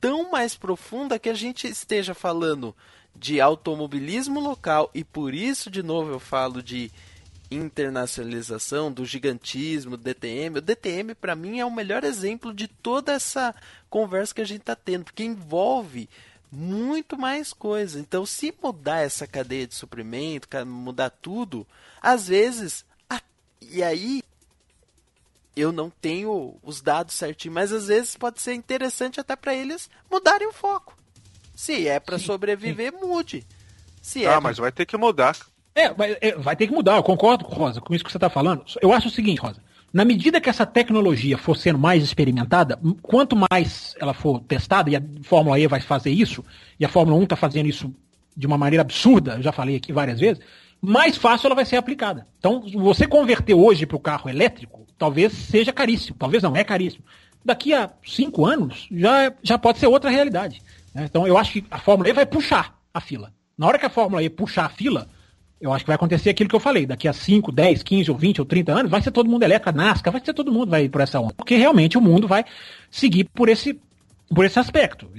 tão mais profunda que a gente esteja falando de automobilismo local. E por isso, de novo, eu falo de internacionalização, do gigantismo, do DTM. O DTM, para mim, é o melhor exemplo de toda essa conversa que a gente está tendo, porque envolve muito mais coisa. Então, se mudar essa cadeia de suprimento, mudar tudo, às vezes, e aí eu não tenho os dados certinho, mas às vezes pode ser interessante até para eles mudarem o foco. Se é para sobreviver, mude. Mas vai ter que mudar. Vai ter que mudar, eu concordo, Rosa, com isso que você está falando. Eu acho o seguinte, Rosa, na medida que essa tecnologia for sendo mais experimentada, quanto mais ela for testada, e a Fórmula E vai fazer isso, e a Fórmula 1 está fazendo isso de uma maneira absurda, eu já falei aqui várias vezes, mais fácil ela vai ser aplicada. Então, você converter hoje para o carro elétrico, talvez seja caríssimo, talvez não, é caríssimo. Daqui a 5 anos, já pode ser outra realidade. Né? Então, eu acho que a Fórmula E vai puxar a fila. Na hora que a Fórmula E puxar a fila, eu acho que vai acontecer aquilo que eu falei. Daqui a 5, 10, 15 ou 20 ou 30 anos, vai ser todo mundo elétrico, a NASCAR, vai ser todo mundo vai ir por essa onda. Porque realmente o mundo vai seguir por esse aspecto.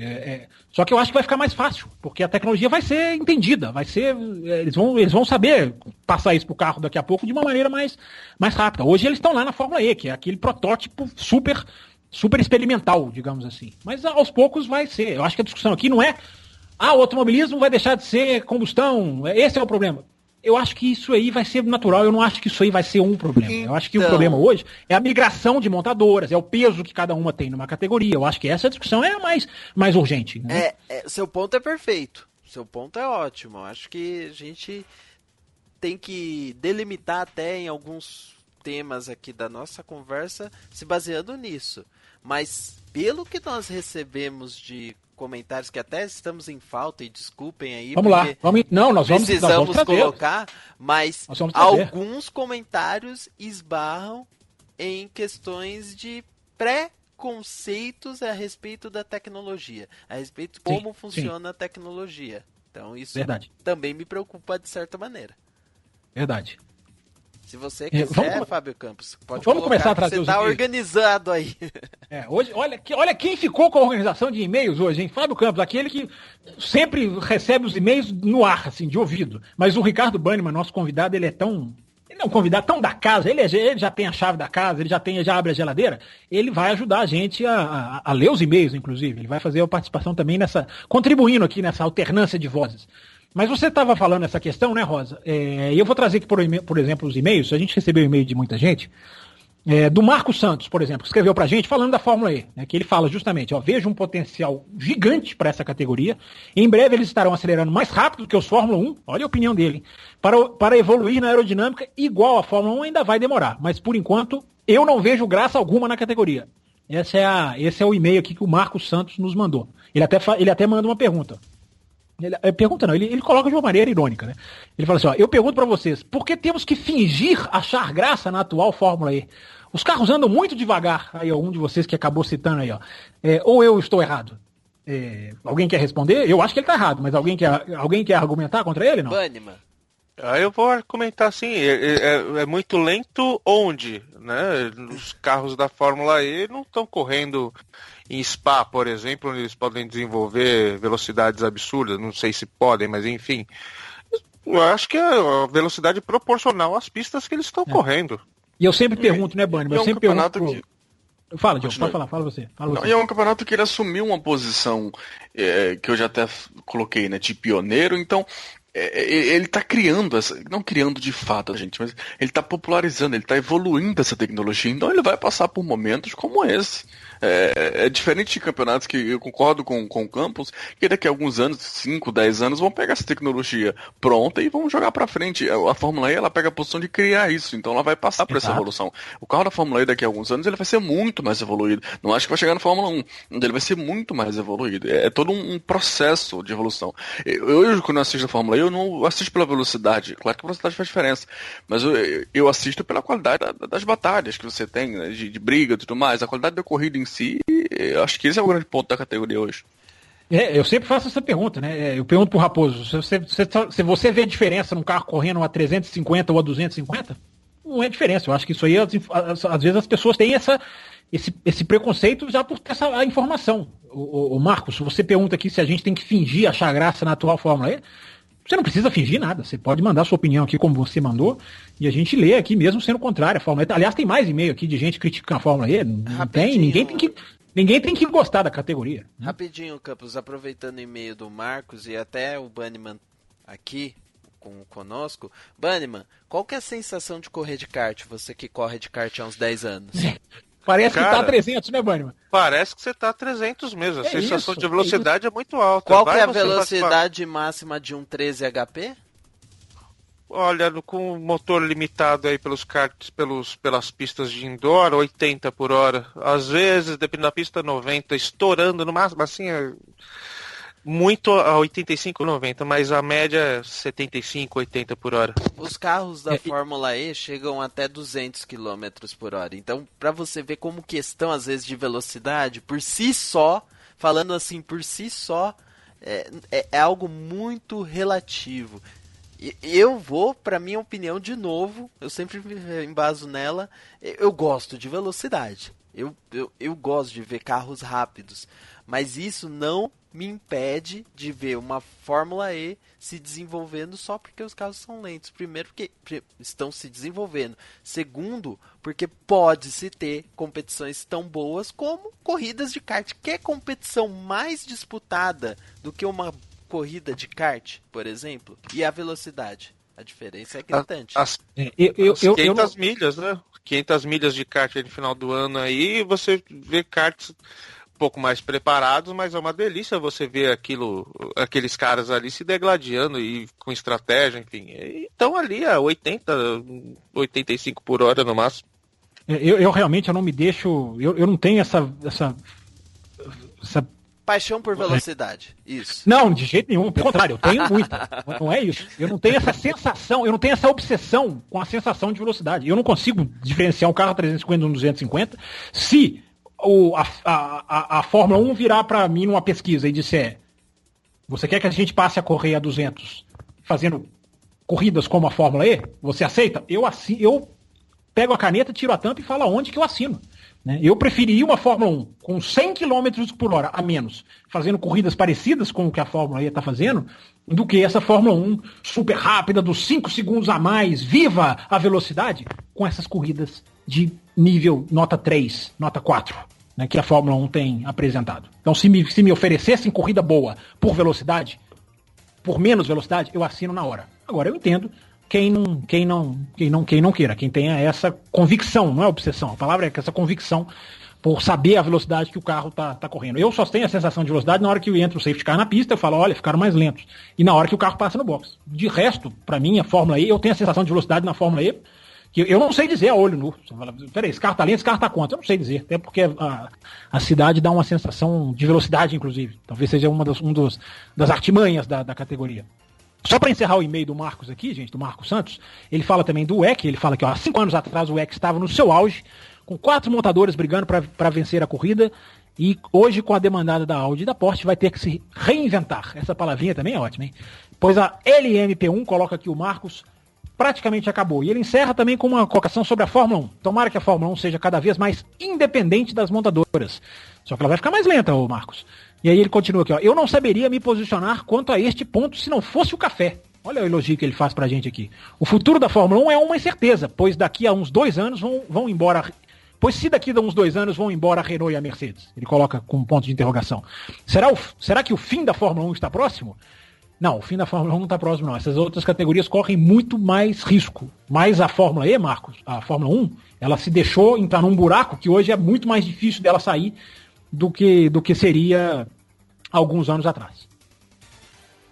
Só que eu acho que vai ficar mais fácil, porque a tecnologia vai ser entendida, eles vão saber passar isso pro carro daqui a pouco de uma maneira mais rápida. Hoje eles estão lá na Fórmula E, que é aquele protótipo super experimental, digamos assim. Mas aos poucos vai ser. Eu acho que a discussão aqui não é o automobilismo vai deixar de ser combustão, esse é o problema. Eu acho que isso aí vai ser natural, eu não acho que isso aí vai ser um problema. Eu acho que o problema hoje é a migração de montadoras, é o peso que cada uma tem numa categoria. Eu acho que essa discussão é a mais urgente. Né? Seu ponto é perfeito, seu ponto é ótimo. Eu acho que a gente tem que delimitar até em alguns temas aqui da nossa conversa se baseando nisso. Mas pelo que nós recebemos de comentários, que até estamos em falta, e desculpem aí, vamos lá, nós precisamos trazer. Colocar, mas alguns comentários esbarram em questões de preconceitos a respeito da tecnologia, a respeito de como funciona a tecnologia. Então isso também me preocupa de certa maneira. Verdade. Se você quiser, Fábio Campos, pode começar a trazer você está organizado aí. Hoje, olha quem ficou com a organização de e-mails hoje, hein? Fábio Campos, aquele que sempre recebe os e-mails no ar, assim, de ouvido. Mas o Ricardo Banniman, nosso convidado, ele é um convidado tão da casa, ele já tem a chave da casa, ele já abre a geladeira, ele vai ajudar a gente a ler os e-mails, inclusive. Ele vai fazer a participação também contribuindo aqui nessa alternância de vozes. Mas você estava falando essa questão, né, Rosa? E eu vou trazer aqui, por exemplo, os e-mails. A gente recebeu e-mail de muita gente. Do Marco Santos, por exemplo, que escreveu pra gente falando da Fórmula E, né, que ele fala justamente, vejo um potencial gigante para essa categoria. Em breve eles estarão acelerando mais rápido que os Fórmula 1, olha a opinião dele, para evoluir na aerodinâmica igual a Fórmula 1 ainda vai demorar. Mas por enquanto eu não vejo graça alguma na categoria. Esse é o e-mail aqui que o Marco Santos nos mandou. Ele até manda uma pergunta. Ele coloca de uma maneira irônica, né? Ele fala assim, eu pergunto pra vocês, por que temos que fingir achar graça na atual Fórmula E? Os carros andam muito devagar, aí um de vocês que acabou citando aí, ou eu estou errado? Alguém quer responder? Eu acho que ele tá errado, mas alguém quer argumentar contra ele, não? Banniman. Eu vou comentar assim, é muito lento onde, né? Os carros da Fórmula E não estão correndo em Spa, por exemplo, onde eles podem desenvolver velocidades absurdas, não sei se podem, mas enfim. Eu acho que é a velocidade proporcional às pistas que eles estão correndo. E eu sempre pergunto, né, Bunny? Eu sempre pergunto. Fala, Diogo, pode falar, fala você. Não, e é um campeonato que ele assumiu uma posição que eu já até coloquei, né, de pioneiro, então ele tá criando não criando de fato, gente, mas ele tá popularizando, ele tá evoluindo essa tecnologia, então ele vai passar por momentos como esse. É diferente de campeonatos que eu concordo com o Campos, que daqui a alguns anos, 5, 10 anos, vão pegar essa tecnologia pronta e vão jogar pra frente. A Fórmula E, ela pega a posição de criar isso, então ela vai passar por essa evolução. O carro da Fórmula E daqui a alguns anos, ele vai ser muito mais evoluído. Não acho que vai chegar na Fórmula 1, ele vai ser muito mais evoluído. É todo um processo de evolução. Eu, quando eu assisto a Fórmula E, eu não assisto pela velocidade. Claro que a velocidade faz diferença, mas eu assisto pela qualidade das batalhas que você tem, né, de briga e tudo mais, a qualidade da corrida em si. Eu acho que esse é o grande ponto da categoria hoje. Eu sempre faço essa pergunta, né? Eu pergunto pro Raposo, se você vê diferença num carro correndo a 350 ou a 250, não é diferença. Eu acho que isso aí, às vezes as pessoas têm esse preconceito já por ter essa informação. O Marcos, você pergunta aqui se a gente tem que fingir achar graça na atual Fórmula E. Você não precisa fingir nada, você pode mandar sua opinião aqui como você mandou, e a gente lê aqui mesmo sendo contrário à Fórmula E. Aliás, tem mais e-mail aqui de gente criticando a Fórmula E, não tem, ninguém tem que gostar da categoria. Né? Rapidinho, Campos, aproveitando o e-mail do Marcos e até o Bunnyman aqui conosco. Bunnyman, qual que é a sensação de correr de kart, você que corre de kart há uns 10 anos? Parece que tá 300, né, Bunnyman? Parece que você tá 300 mesmo. A sensação de velocidade é muito alta. Qual que é a velocidade máxima de um 13 HP? Olha, com o motor limitado aí pelos karts, pelas pistas de indoor, 80 por hora. Às vezes, dependendo da pista, 90, estourando no máximo, assim, muito a 85, 90, mas a média é 75, 80 por hora. Os carros da Fórmula E chegam até 200 km por hora. Então, para você ver como questão, às vezes, de velocidade, por si só, falando assim, por si só, é algo muito relativo. Eu vou, para minha opinião, de novo, eu sempre me embaso nela, eu gosto de velocidade. Eu gosto de ver carros rápidos, mas isso não me impede de ver uma Fórmula E se desenvolvendo só porque os carros são lentos. Primeiro, porque estão se desenvolvendo. Segundo, porque pode-se ter competições tão boas como corridas de kart. Que é competição mais disputada do que uma corrida de kart, por exemplo? E a velocidade? A diferença é gritante. 500 milhas, né? 500 milhas de kart no final do ano aí, você vê karts um pouco mais preparados, mas é uma delícia você ver aqueles caras ali se degladiando e com estratégia, enfim. Então ali a 80, 85 por hora no máximo. Eu realmente não me deixo, eu não tenho essa paixão por velocidade, isso. Não, de jeito nenhum, pelo contrário, eu tenho muita. Não é isso. Eu não tenho essa sensação, eu não tenho essa obsessão com a sensação de velocidade. Eu não consigo diferenciar um carro 350 de um 250 se a Fórmula 1 virar para mim numa pesquisa e disser: você quer que a gente passe a correr a 200 fazendo corridas como a Fórmula E? Você aceita? Eu pego a caneta, tiro a tampa e falo aonde que eu assino. Eu preferiria uma Fórmula 1 com 100 km por hora a menos, fazendo corridas parecidas com o que a Fórmula E está fazendo, do que essa Fórmula 1 super rápida, dos 5 segundos a mais, viva a velocidade, com essas corridas de nível nota 3, nota 4, né, que a Fórmula 1 tem apresentado. Então, se me oferecessem corrida boa por velocidade, por menos velocidade, eu assino na hora. Agora, eu entendo quem não queira, quem tenha essa convicção, não é obsessão, a palavra é essa convicção por saber a velocidade que o carro tá correndo. Eu só tenho a sensação de velocidade na hora que entra o safety car na pista, eu falo, olha, ficaram mais lentos. E na hora que o carro passa no box. De resto, para mim, a Fórmula E, eu tenho a sensação de velocidade na Fórmula E, que eu não sei dizer a olho nu. Você fala, peraí, esse carro tá lento, esse carro tá quanto? Eu não sei dizer, até porque a cidade dá uma sensação de velocidade, inclusive. Talvez seja uma das artimanhas da categoria. Só para encerrar o e-mail do Marcos aqui, gente, do Marcos Santos, ele fala também do WEC, ele fala que há 5 anos atrás o WEC estava no seu auge, com 4 montadores brigando para vencer a corrida, e hoje com a demandada da Audi e da Porsche vai ter que se reinventar. Essa palavrinha também é ótima, hein? Pois a LMP1, coloca aqui o Marcos, praticamente acabou. E ele encerra também com uma colocação sobre a Fórmula 1. Tomara que a Fórmula 1 seja cada vez mais independente das montadoras. Só que ela vai ficar mais lenta, ô Marcos. E aí ele continua aqui, ó. Eu não saberia me posicionar quanto a este ponto se não fosse o café. Olha o elogio que ele faz pra gente aqui. O futuro da Fórmula 1 é uma incerteza, pois daqui a uns 2 anos vão embora. Pois se daqui a uns 2 anos vão embora a Renault e a Mercedes. Ele coloca com um ponto de interrogação. Será que o fim da Fórmula 1 está próximo? Não, o fim da Fórmula 1 não está próximo, não. Essas outras categorias correm muito mais risco. Mas a Fórmula E, Marcos, a Fórmula 1, ela se deixou entrar num buraco que hoje é muito mais difícil dela sair do que seria alguns anos atrás.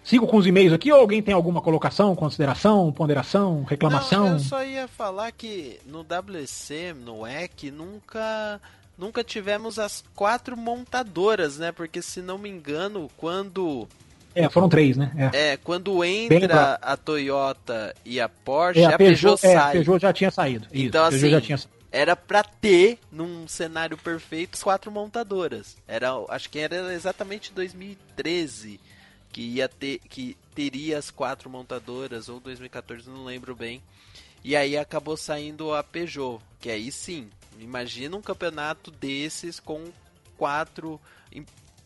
Sigo com os e-mails aqui ou alguém tem alguma colocação, consideração, ponderação, reclamação? Não, eu só ia falar que no WEC, no WEC, nunca tivemos as 4 montadoras, né? Porque se não me engano, quando... foram 3, né? Quando entra a Toyota e a Porsche, a Peugeot sai. A Peugeot já tinha saído. Então, assim, era pra ter, num cenário perfeito, as 4 montadoras. Acho que era exatamente 2013 que teria as 4 montadoras, ou 2014, não lembro bem. E aí acabou saindo a Peugeot, que aí sim, imagina um campeonato desses com 4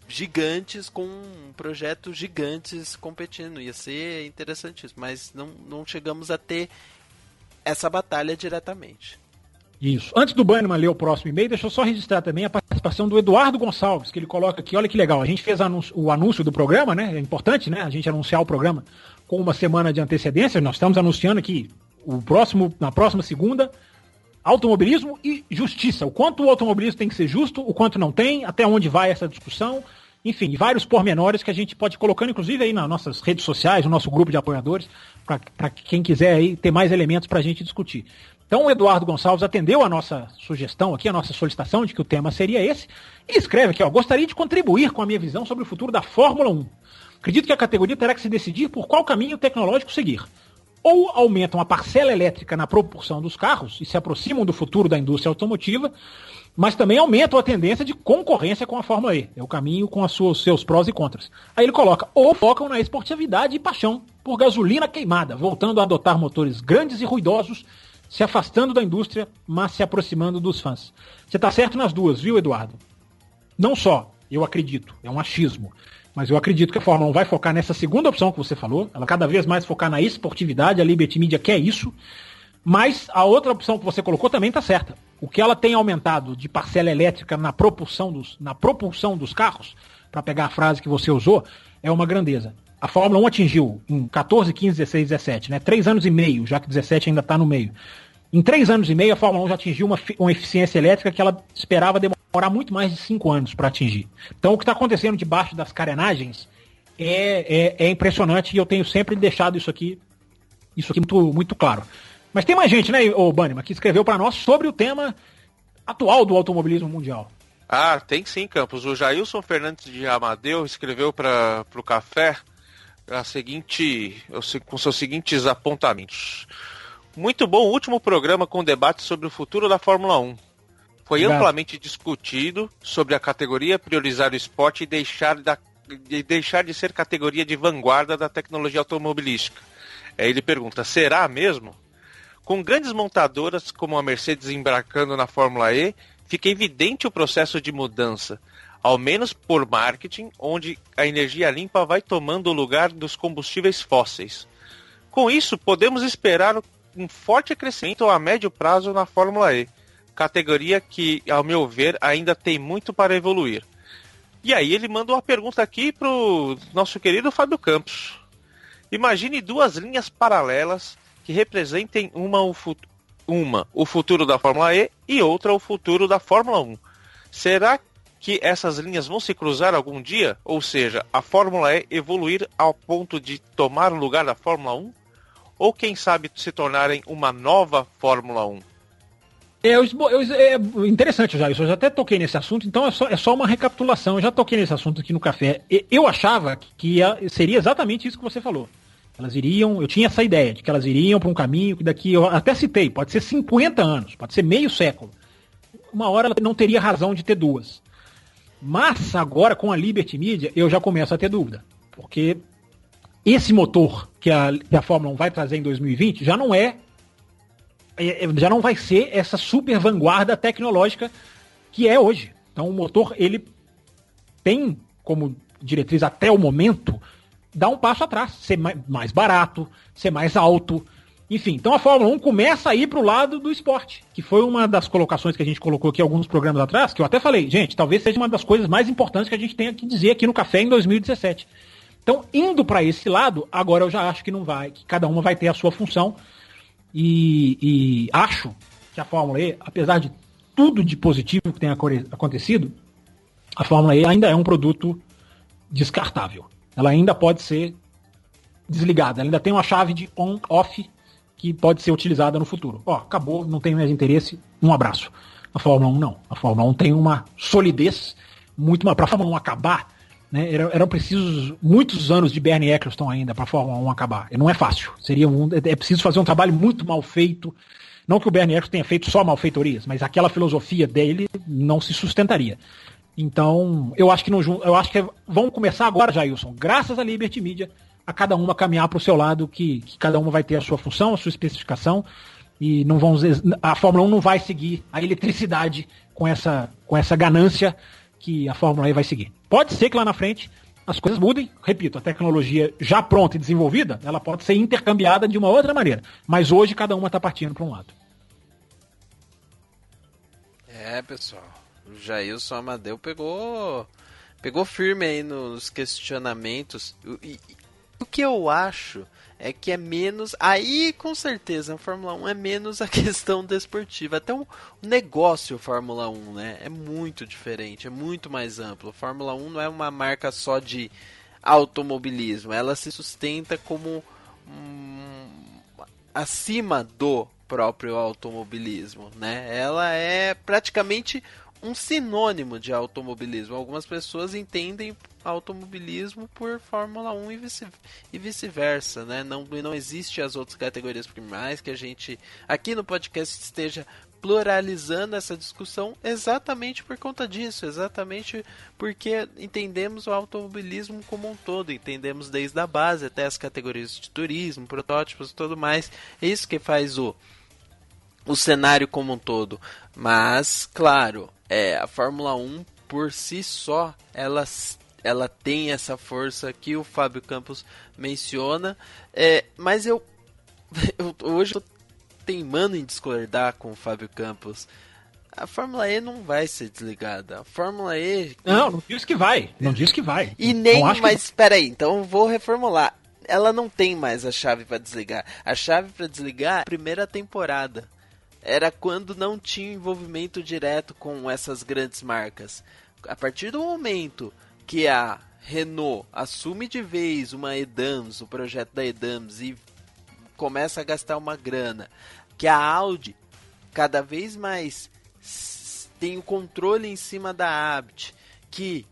gigantes, com projetos gigantes competindo, ia ser interessantíssimo, mas não chegamos a ter essa batalha diretamente. Isso. Antes do Bannerman ler o próximo e-mail, deixa eu só registrar também a participação do Eduardo Gonçalves, que ele coloca aqui, olha que legal, a gente fez o anúncio do programa, né? É importante, né? A gente anunciar o programa com uma semana de antecedência. Nós estamos anunciando aqui na próxima segunda, automobilismo e justiça. O quanto o automobilismo tem que ser justo, o quanto não tem, até onde vai essa discussão. Enfim, vários pormenores que a gente pode ir colocando, inclusive aí nas nossas redes sociais, no nosso grupo de apoiadores, para quem quiser aí ter mais elementos para a gente discutir. Então o Eduardo Gonçalves atendeu a nossa sugestão aqui, a nossa solicitação de que o tema seria esse, e escreve aqui, gostaria de contribuir com a minha visão sobre o futuro da Fórmula 1. Acredito que a categoria terá que se decidir por qual caminho tecnológico seguir. Ou aumentam a parcela elétrica na propulsão dos carros e se aproximam do futuro da indústria automotiva, mas também aumentam a tendência de concorrência com a Fórmula E. É o caminho com os seus prós e contras. Aí ele coloca, ou focam na esportividade e paixão por gasolina queimada, voltando a adotar motores grandes e ruidosos, se afastando da indústria, mas se aproximando dos fãs. Você está certo nas duas, viu, Eduardo? Não só, eu acredito, é um achismo, mas eu acredito que a Fórmula 1 vai focar nessa segunda opção que você falou, ela cada vez mais focar na esportividade, a Liberty Media quer isso, mas a outra opção que você colocou também está certa. O que ela tem aumentado de parcela elétrica na propulsão dos carros, para pegar a frase que você usou, é uma grandeza. A Fórmula 1 atingiu em 14, 15, 16, 17, né? 3 anos e meio, já que 17 ainda está no meio. Em 3 anos e meio, a Fórmula 1 já atingiu uma eficiência elétrica que ela esperava demorar muito mais de 5 anos para atingir. Então, o que está acontecendo debaixo das carenagens é impressionante e eu tenho sempre deixado isso aqui muito, muito claro. Mas tem mais gente, né, Bannerman, que escreveu para nós sobre o tema atual do automobilismo mundial. Ah, tem sim, Campos. O Jailson Fernandes de Amadeu escreveu para o Café com seus seguintes apontamentos. Muito bom o último programa com debate sobre o futuro da Fórmula 1. Foi amplamente discutido sobre a categoria priorizar o esporte e deixar de ser categoria de vanguarda da tecnologia automobilística. Ele pergunta, será mesmo? Com grandes montadoras como a Mercedes embarcando na Fórmula E, fica evidente o processo de mudança, ao menos por marketing, onde a energia limpa vai tomando o lugar dos combustíveis fósseis. Com isso, podemos esperar um forte crescimento a médio prazo na Fórmula E, categoria que, ao meu ver, ainda tem muito para evoluir. E aí ele manda uma pergunta aqui para o nosso querido Fábio Campos. Imagine 2 linhas paralelas que representem uma o futuro da Fórmula E e outra o futuro da Fórmula 1. Será que essas linhas vão se cruzar algum dia? Ou seja, a Fórmula E evoluir ao ponto de tomar o lugar da Fórmula 1? Ou quem sabe se tornarem uma nova Fórmula 1? É interessante, eu já até toquei nesse assunto, então é só uma recapitulação. Eu já toquei nesse assunto aqui no Café. Eu achava que seria exatamente isso que você falou. Eu tinha essa ideia de que elas iriam para um caminho que daqui, eu até citei, pode ser 50 anos, pode ser meio século. Uma hora ela não teria razão de ter 2. Mas agora com a Liberty Media eu já começo a ter dúvida. Porque esse motor que a Fórmula 1 vai trazer em 2020 já não vai ser essa super vanguarda tecnológica que é hoje. Então o motor ele tem como diretriz até o momento dar um passo atrás, ser mais barato, ser mais alto. Enfim, então a Fórmula 1 começa a ir para o lado do esporte, que foi uma das colocações que a gente colocou aqui alguns programas atrás, que eu até falei, gente, talvez seja uma das coisas mais importantes que a gente tenha que dizer aqui no Café em 2017. Então, indo para esse lado, agora eu já acho que não vai, que cada uma vai ter a sua função, e acho que a Fórmula E, apesar de tudo de positivo que tenha acontecido, a Fórmula E ainda é um produto descartável. Ela ainda pode ser desligada, ela ainda tem uma chave de on-off que pode ser utilizada no futuro. Acabou, não tem mais interesse, um abraço. A Fórmula 1 não. A Fórmula 1 tem uma solidez muito maior. Para a Fórmula 1 acabar, né, eram precisos muitos anos de Bernie Eccleston ainda para a Fórmula 1 acabar. Não é fácil. É preciso fazer um trabalho muito mal feito. Não que o Bernie Eccleston tenha feito só malfeitorias, mas aquela filosofia dele não se sustentaria. Então, eu acho que vão começar agora, Jailson, graças à Liberty Media, a cada uma caminhar para o seu lado, que cada uma vai ter a sua função, a sua especificação, e a Fórmula 1 não vai seguir a eletricidade com essa ganância que a Fórmula E vai seguir. Pode ser que lá na frente as coisas mudem, repito, a tecnologia já pronta e desenvolvida, ela pode ser intercambiada de uma outra maneira, mas hoje cada uma está partindo para um lado. Pessoal, o Jailson Amadeu pegou firme aí nos questionamentos. O que eu acho é que é menos... Aí, com certeza, a Fórmula 1 é menos a questão desportiva. Até o negócio Fórmula 1, né? É muito diferente, é muito mais amplo. A Fórmula 1 não é uma marca só de automobilismo. Ela se sustenta como acima do próprio automobilismo, né? Ela é praticamente um sinônimo de automobilismo. Algumas pessoas entendem automobilismo por Fórmula 1 e vice-versa, né? Não existe as outras categorias, por mais que a gente aqui no podcast esteja pluralizando essa discussão exatamente por conta disso, exatamente porque entendemos o automobilismo como um todo, entendemos desde a base até as categorias de turismo, protótipos e tudo mais. É isso que faz o cenário como um todo. Mas, claro, a Fórmula 1 por si só, ela tem essa força que o Fábio Campos menciona, mas eu hoje estou teimando em discordar com o Fábio Campos. A Fórmula E não vai ser desligada. A Fórmula E... Não diz que vai. Não diz que vai. E nem, mas espera aí, então eu vou reformular. Ela não tem mais a chave para desligar. A chave para desligar é a primeira temporada. Era quando não tinha envolvimento direto com essas grandes marcas. A partir do momento que a Renault assume de vez uma Edams, o projeto da Edams, e começa a gastar uma grana, que a Audi cada vez mais tem o controle em cima da Abt, que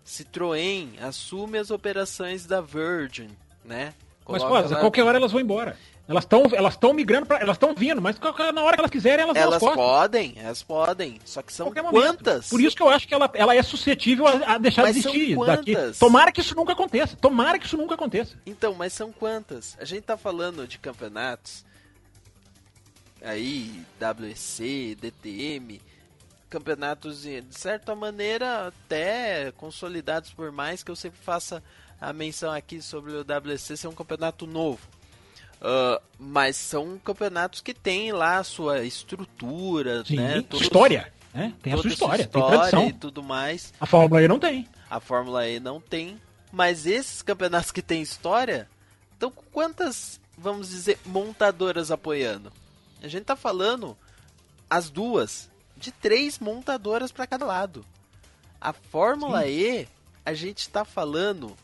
Citroën assume as operações da Virgin, né? Mas a qualquer hora elas vão embora. Elas estão migrando, elas estão vindo, mas na hora que elas quiserem, elas podem. Só que são quantas? Por isso que eu acho que ela é suscetível a deixar de existir daqui. Tomara que isso nunca aconteça. Então, mas são quantas? A gente tá falando de campeonatos aí, WEC, DTM, campeonatos de certa maneira até consolidados, por mais que eu sempre faça a menção aqui sobre o WEC ser um campeonato novo. Mas são campeonatos que têm lá a sua estrutura, sim, né? História, né? Tem a sua história, tem tradição e tudo mais. A Fórmula E não tem. A Fórmula E não tem. Mas esses campeonatos que têm história, estão com quantas, vamos dizer, montadoras apoiando? A gente tá falando as duas de 3 montadoras para cada lado. A Fórmula E, a gente tá falando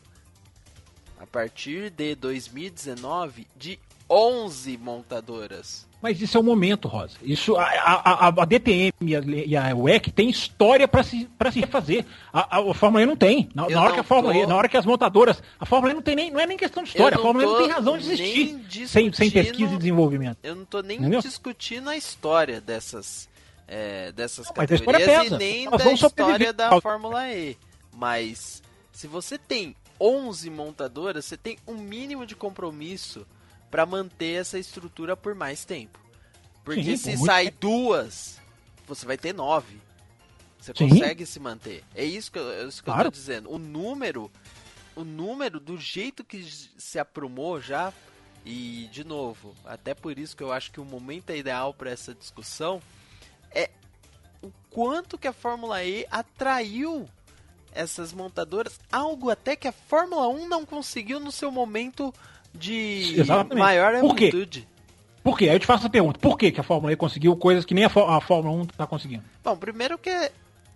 a partir de 2019 de 11 montadoras. Mas isso é o momento, Rosa. Isso, a DTM e a WEC tem história para se refazer. A Fórmula E não tem. Na hora que as montadoras... A Fórmula E não é nem questão de história. A Fórmula E não tem razão de existir sem pesquisa e desenvolvimento. Eu não tô nem discutindo a história dessas categorias e nem da história da Fórmula E. Mas se você tem 11 montadoras, você tem um mínimo de compromisso para manter essa estrutura por mais tempo. Porque se sai 2, você vai ter 9. Você consegue se manter. É isso que eu tô dizendo. O o número, do jeito que se aprumou já, e de novo, até por isso que eu acho que o momento é ideal para essa discussão, é o quanto que a Fórmula E atraiu essas montadoras, algo até que a Fórmula 1 não conseguiu no seu momento de maior amplitude. Por quê? Aí eu te faço essa pergunta. Por que a Fórmula E conseguiu coisas que nem a Fórmula 1 está conseguindo? Bom, primeiro que,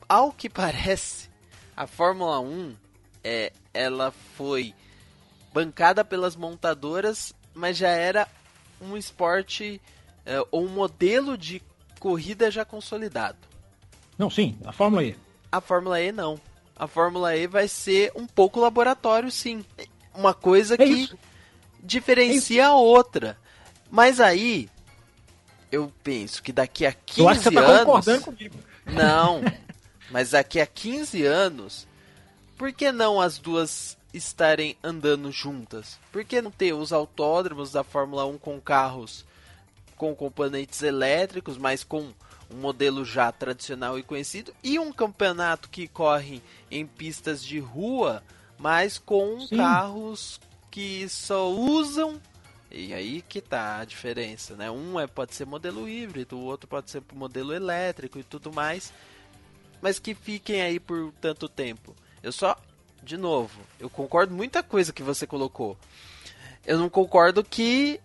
ao que parece, a Fórmula 1 ela foi bancada pelas montadoras, mas já era um esporte ou um modelo de corrida já consolidado. Não, sim, a Fórmula E. A Fórmula E não. A Fórmula E vai ser um pouco laboratório, sim. Uma coisa que diferencia a outra. Mas aí, eu penso que daqui a 15 eu acho que você anos... tá concordando comigo. Não, mas daqui a 15 anos, por que não as duas estarem andando juntas? Por que não ter os autódromos da Fórmula 1 com carros com componentes elétricos, mas com um modelo já tradicional e conhecido, e um campeonato que corre em pistas de rua, mas com carros que só usam... E aí que tá a diferença, né? Um pode ser modelo híbrido, o outro pode ser modelo elétrico e tudo mais, mas que fiquem aí por tanto tempo. De novo, eu concordo com muita coisa que você colocou. Eu não concordo que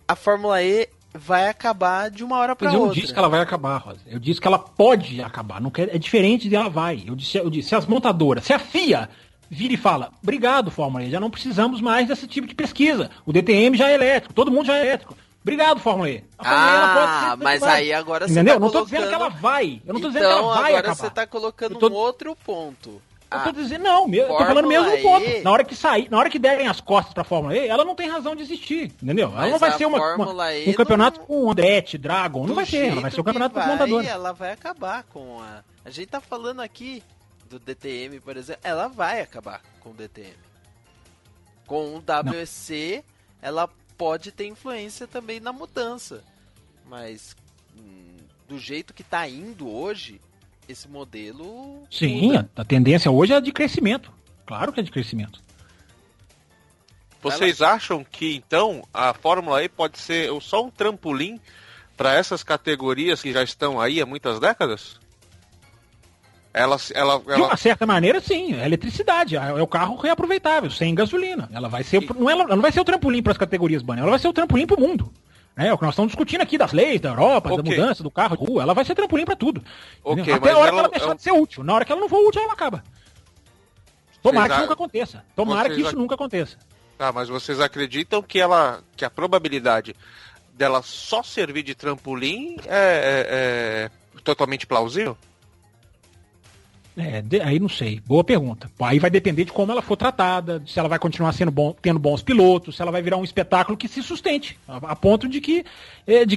a Fórmula E vai acabar de uma hora para outra. Eu não disse que ela vai acabar, Rosa. Eu disse que ela pode acabar. Não quer, é diferente de ela vai. Eu disse, se as montadoras, se a FIA vira e fala, obrigado, Fórmula E, já não precisamos mais desse tipo de pesquisa. O DTM já é elétrico, todo mundo já é elétrico. Obrigado, Fórmula E. A Fórmula E ela pode ser mas aí agora você entendeu? tá não tô dizendo que ela vai. Eu não tô dizendo que ela vai agora acabar. Você tá colocando um outro ponto. Eu tô dizendo, eu tô falando mesmo no ponto. Na hora que sair, na hora que derem as costas pra Fórmula E, ela não tem razão de existir, entendeu? Ela não vai ser um campeonato com Andretti, Dragon, não vai ser. Ela vai ser um campeonato com os montadores. Ela vai acabar com a... A gente tá falando aqui do DTM, por exemplo, ela vai acabar com o DTM. Com o WEC, ela pode ter influência também na mudança. Mas, do jeito que tá indo hoje, esse modelo... Sim, a tendência hoje é de crescimento. Claro que é de crescimento. Vocês acham que, então, a Fórmula E pode ser só um trampolim para essas categorias que já estão aí há muitas décadas? De uma certa maneira, sim. É eletricidade. É o carro reaproveitável, sem gasolina. Ela vai ser, ela não vai ser o trampolim para as categorias, Bunny. Ela vai ser o trampolim para o mundo. É o que nós estamos discutindo aqui das leis da Europa, da mudança do carro de rua. Ela vai ser trampolim para tudo. Até a hora que ela deixar de ser útil. Na hora que ela não for útil, ela acaba. Tomara que isso nunca aconteça. Tomara que isso nunca aconteça. Ah, mas vocês acreditam que a probabilidade dela só servir de trampolim é totalmente plausível? Aí não sei. Boa pergunta. Aí vai depender de como ela for tratada, se ela vai continuar tendo bons pilotos, se ela vai virar um espetáculo que se sustente, a ponto de que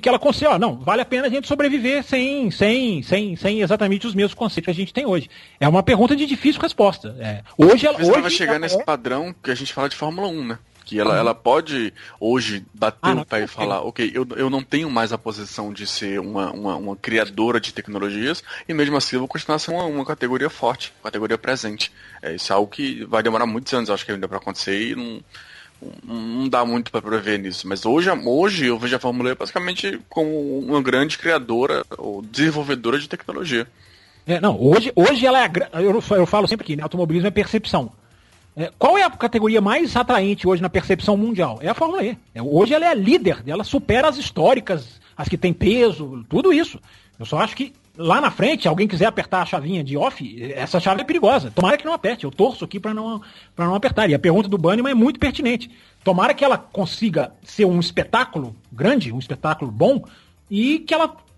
ela consiga, não, vale a pena a gente sobreviver sem exatamente os mesmos conceitos que a gente tem hoje. É uma pergunta de difícil resposta. Hoje ela vai chegar nesse padrão que a gente fala de Fórmula 1, né? Que ela pode hoje bater o pé e falar, ok, eu não tenho mais a posição de ser uma criadora de tecnologias, e mesmo assim eu vou continuar sendo uma categoria forte, categoria presente. Isso é algo que vai demorar muitos anos, acho que ainda para acontecer, e não dá muito para prever nisso. Mas hoje eu vejo a Fórmula E basicamente como uma grande criadora ou desenvolvedora de tecnologia. Hoje ela eu falo sempre que automobilismo é percepção. Qual é a categoria mais atraente hoje na percepção mundial? É a Fórmula E. Hoje ela é a líder, ela supera as históricas, as que tem peso, tudo isso. Eu só acho que lá na frente, alguém quiser apertar a chavinha de off, essa chave é perigosa. Tomara que não aperte, eu torço aqui para não apertar. E a pergunta do Bunnyman é muito pertinente. Tomara que ela consiga ser um espetáculo grande, um espetáculo bom, e que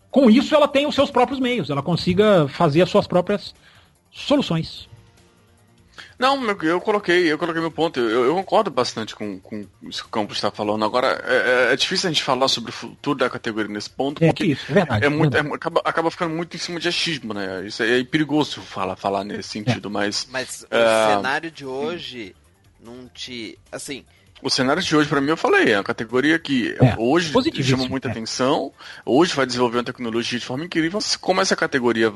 com isso ela tenha os seus próprios meios, ela consiga fazer as suas próprias soluções. Não, eu coloquei meu ponto. Eu concordo bastante com isso que o Campos está falando. Agora, é difícil a gente falar sobre o futuro da categoria nesse ponto, porque isso, é verdade, acaba ficando muito em cima de achismo, né? Isso é perigoso falar nesse sentido, mas o cenário de hoje não te... Assim, O cenário de hoje, pra mim, eu falei, é uma categoria que hoje chama muita atenção, hoje vai desenvolver uma tecnologia de forma incrível. Como essa categoria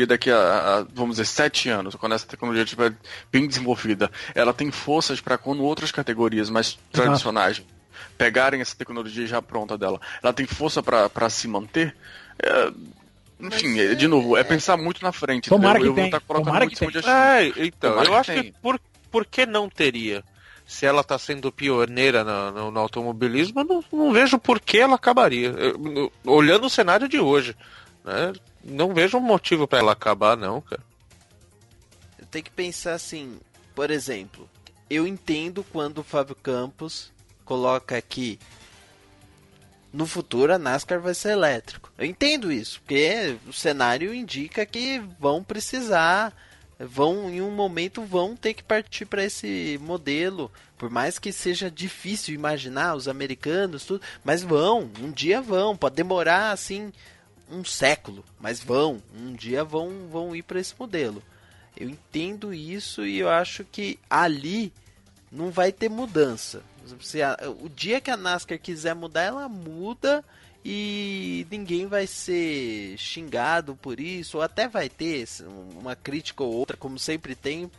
daqui a vamos dizer, 7 anos, quando essa tecnologia estiver bem desenvolvida, ela tem forças para quando outras categorias mais tradicionais pegarem essa tecnologia já pronta dela, ela tem força para se manter? Enfim, de novo, é pensar muito na frente. Tomara que tenha. Então, eu acho que por que não teria? Se ela está sendo pioneira no automobilismo, eu não vejo por que ela acabaria. Olhando o cenário de hoje, né? Não vejo um motivo para ela acabar, não, cara. Tem que pensar assim, por exemplo, eu entendo quando o Fábio Campos coloca aqui, no futuro a NASCAR vai ser elétrico. Eu entendo isso, porque o cenário indica que vão precisar, em um momento vão ter que partir para esse modelo, por mais que seja difícil imaginar os americanos, tudo, mas um dia vão, pode demorar assim um século, mas um dia vão ir para esse modelo. Eu entendo isso e eu acho que ali não vai ter mudança. O dia que a NASCAR quiser mudar, ela muda e ninguém vai ser xingado por isso, ou até vai ter uma crítica ou outra, como sempre tem,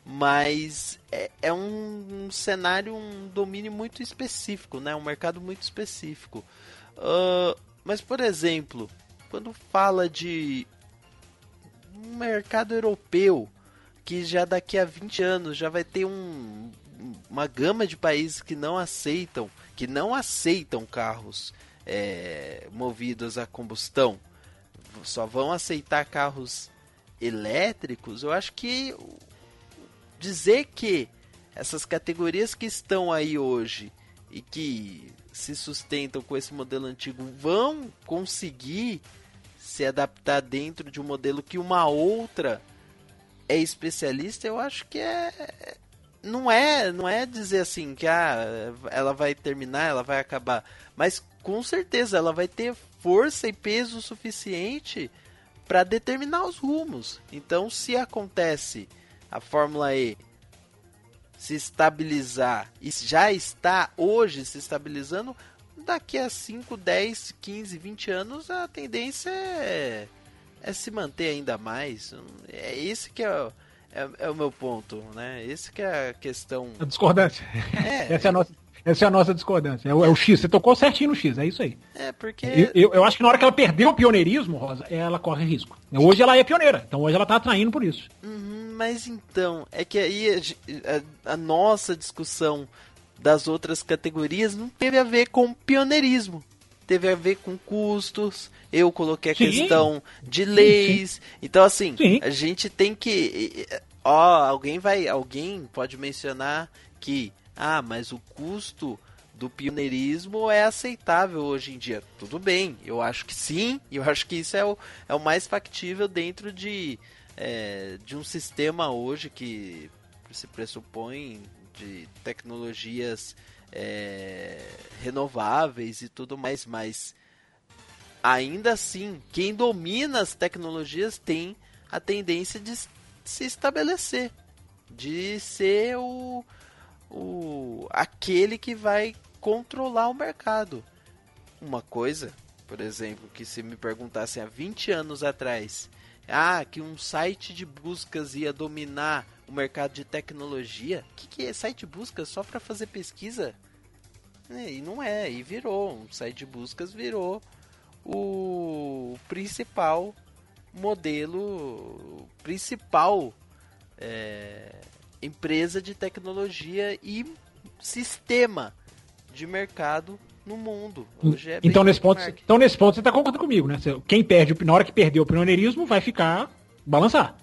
mas é um cenário, um domínio muito específico, né? Um mercado muito específico. Mas, por exemplo, quando fala de um mercado europeu, que já daqui a 20 anos já vai ter uma gama de países que não aceitam carros movidos a combustão, só vão aceitar carros elétricos. Eu acho que dizer que essas categorias que estão aí hoje e que se sustentam com esse modelo antigo vão conseguir se adaptar dentro de um modelo que uma outra é especialista, eu acho que não é dizer assim que ela vai terminar, ela vai acabar, mas com certeza ela vai ter força e peso suficiente para determinar os rumos. Então, se acontece a Fórmula E se estabilizar, e já está hoje se estabilizando, daqui a 5, 10, 15, 20 anos a tendência é se manter ainda mais. É esse que é o meu ponto, né? Esse que é a questão. A discordância. Essa é a nossa discordância. É o X. Você tocou certinho no X, é isso aí. Porque... Eu acho que na hora que ela perdeu o pioneirismo, Rosa, ela corre risco. Hoje ela é pioneira, então hoje ela tá atraindo por isso. Mas então, é que aí a nossa discussão das outras categorias não teve a ver com pioneirismo. Teve a ver com custos. Eu coloquei a questão de leis. Sim. Então, assim, a gente tem que... alguém pode mencionar que mas o custo do pioneirismo é aceitável hoje em dia. Tudo bem, eu acho que sim. Eu acho que isso é o mais factível dentro de um sistema hoje que se pressupõe de tecnologias renováveis e tudo mais, mas ainda assim, quem domina as tecnologias tem a tendência de se estabelecer, de ser aquele que vai controlar o mercado. Uma coisa, por exemplo, que se me perguntassem há 20 anos atrás, que um site de buscas ia dominar o mercado de tecnologia, que é site de buscas só para fazer pesquisa? E não é, e virou, um site de buscas virou o principal modelo, principal empresa de tecnologia e sistema de mercado no mundo. Hoje então, nesse ponto você está concordando comigo, né? Na hora que perder o pioneirismo, vai balançar.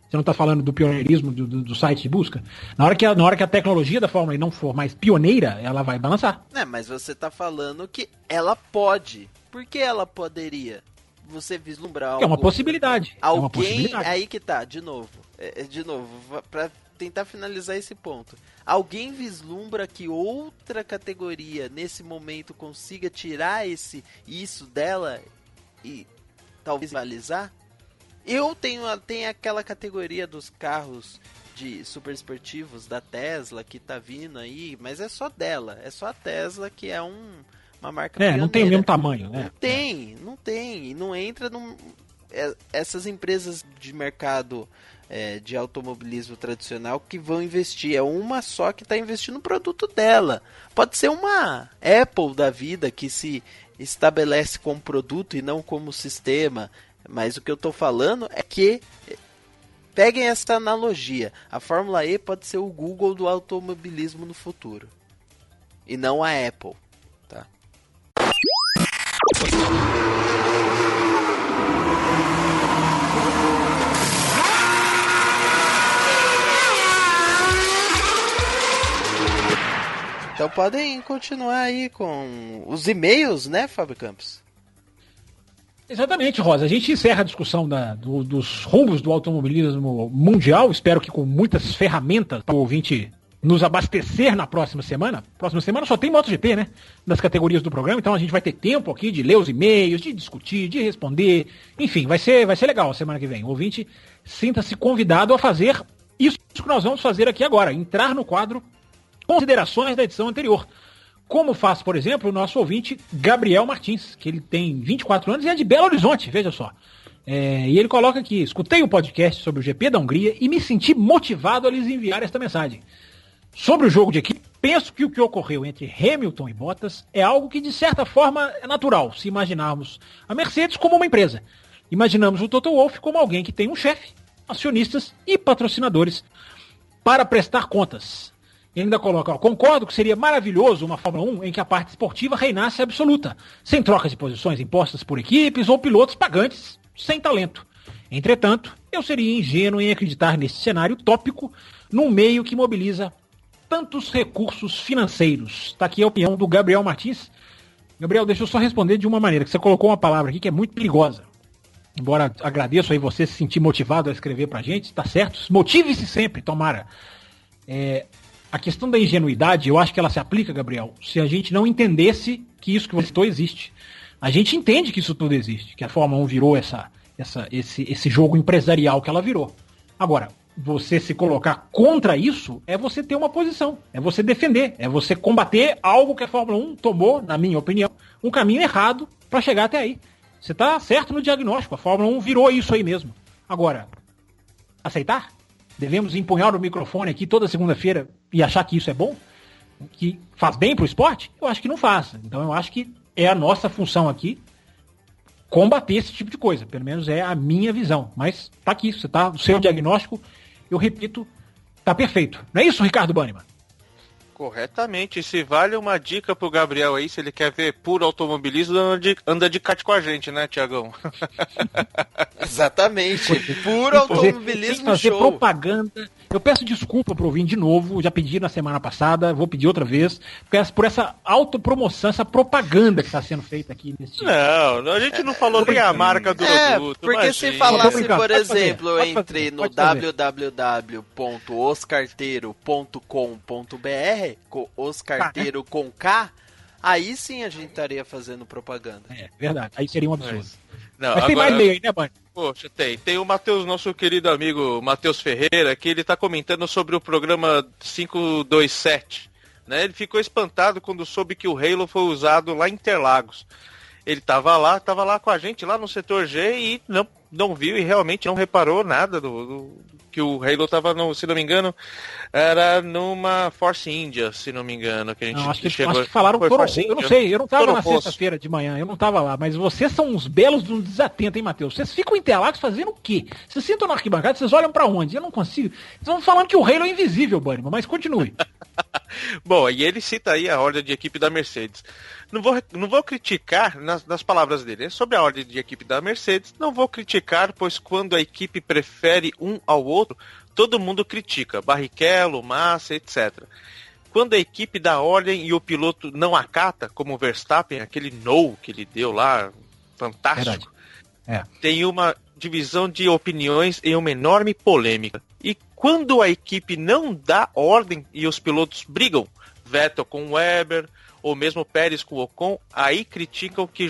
Você não está falando do pioneirismo do site de busca? Na hora que a tecnologia da Fórmula E não for mais pioneira, ela vai balançar. Mas você está falando que ela pode. Por que ela poderia? Você vislumbrar algo... É uma possibilidade. Aí que tá, de novo, para tentar finalizar esse ponto. Alguém vislumbra que outra categoria nesse momento consiga tirar isso dela e talvez rivalizar? Eu tenho aquela categoria dos carros de super esportivos da Tesla que tá vindo aí, mas é só dela. É só a Tesla que é uma marca pioneira. Não tem o mesmo tamanho, né? Não tem. E não entra essas empresas de mercado de automobilismo tradicional que vão investir. É uma só que está investindo no produto dela. Pode ser uma Apple da vida que se estabelece como produto e não como sistema. Mas o que eu estou falando é que peguem essa analogia. A Fórmula E pode ser o Google do automobilismo no futuro. E não a Apple. Tá? Então podem continuar aí com os e-mails, né, Fábio Campos? Exatamente, Rosa. A gente encerra a discussão dos rumos do automobilismo mundial. Espero que com muitas ferramentas para o ouvinte nos abastecer na próxima semana. Próxima semana só tem MotoGP, né? Das categorias do programa. Então a gente vai ter tempo aqui de ler os e-mails, de discutir, de responder. Enfim, vai ser legal a semana que vem. O ouvinte sinta-se convidado a fazer isso que nós vamos fazer aqui agora. Entrar no quadro Considerações da edição anterior. Como faz, por exemplo, o nosso ouvinte Gabriel Martins, que ele tem 24 anos e é de Belo Horizonte, veja só. E ele coloca aqui: escutei o podcast sobre o GP da Hungria e me senti motivado a lhes enviar esta mensagem. Sobre o jogo de equipe, penso que o que ocorreu entre Hamilton e Bottas é algo que, de certa forma, é natural, se imaginarmos a Mercedes como uma empresa. Imaginamos o Toto Wolff como alguém que tem um chefe, acionistas e patrocinadores para prestar contas. E ainda coloca: concordo que seria maravilhoso uma Fórmula 1 em que a parte esportiva reinasse absoluta, sem troca de posições impostas por equipes ou pilotos pagantes sem talento. Entretanto, eu seria ingênuo em acreditar nesse cenário utópico num meio que mobiliza tantos recursos financeiros. Está aqui a opinião do Gabriel Martins. Gabriel, deixa eu só responder de uma maneira, que você colocou uma palavra aqui que é muito perigosa. Embora agradeço aí você se sentir motivado a escrever pra gente, tá certo? Motive-se sempre, tomara. A questão da ingenuidade, eu acho que ela se aplica, Gabriel, se a gente não entendesse que isso que você citou existe. A gente entende que isso tudo existe, que a Fórmula 1 virou esse jogo empresarial que ela virou. Agora, você se colocar contra isso é você ter uma posição, é você defender, é você combater algo que a Fórmula 1 tomou, na minha opinião, um caminho errado para chegar até aí. Você tá certo no diagnóstico, a Fórmula 1 virou isso aí mesmo. Agora, aceitar? Devemos empunhar o microfone aqui toda segunda-feira e achar que isso é bom? Que faz bem pro esporte? Eu acho que não faz. Então eu acho que é a nossa função aqui combater esse tipo de coisa. Pelo menos é a minha visão. Mas tá aqui, o seu diagnóstico, eu repito, tá perfeito. Não é isso, Ricardo Banniman? Corretamente. Se vale uma dica pro Gabriel aí, se ele quer ver puro automobilismo, anda de kart com a gente, né, Tiagão? Exatamente. Puro automobilismo fazer show. Propaganda. Eu peço desculpa pro ouvinte de novo, já pedi na semana passada, vou pedir outra vez, por essa autopromoção, essa propaganda que está sendo feita aqui nesse. Não, a gente não falou nem a marca do produto. Porque imagina. se falasse, por pode exemplo, fazer, entre no pode fazer. www.oscarteiro.com.br, Oscarteiro com K, aí sim a gente estaria fazendo propaganda. É, verdade. Aí seria um absurdo. Não, Mas tem agora, mais meio aí, né, Bani? Poxa, tem o Matheus, nosso querido amigo Matheus Ferreira, que ele tá comentando sobre o programa 527, né? Ele ficou espantado quando soube que o Halo foi usado lá em Interlagos. Ele tava lá com a gente, lá no setor G, e não viu e realmente não reparou nada que o Halo tava, se não me engano, era numa Force India, se não me engano, que a gente Não, acho que chegou. falaram Toro Rosso. Eu não sei, eu não tava na Toro Rosso. sexta-feira de manhã, eu não tava lá, mas vocês são uns belos de um desatento, hein, Matheus? Vocês ficam em Interlagos fazendo o quê? Vocês sentam na arquibancada, vocês olham pra onde? Eu não consigo. Vocês vão falando que o Halo é invisível, Banniman, mas continue. Bom, e ele cita aí a ordem de equipe da Mercedes. Não vou criticar nas palavras dele. É sobre a ordem de equipe da Mercedes, não vou criticar, pois quando a equipe prefere um ao outro, todo mundo critica. Barrichello, Massa, etc. Quando a equipe dá ordem e o piloto não acata, como o Verstappen, aquele no que ele deu lá, fantástico, tem uma divisão de opiniões e uma enorme polêmica. E quando a equipe não dá ordem e os pilotos brigam, Vettel com Weber, ou mesmo Pérez com Ocon, aí criticam que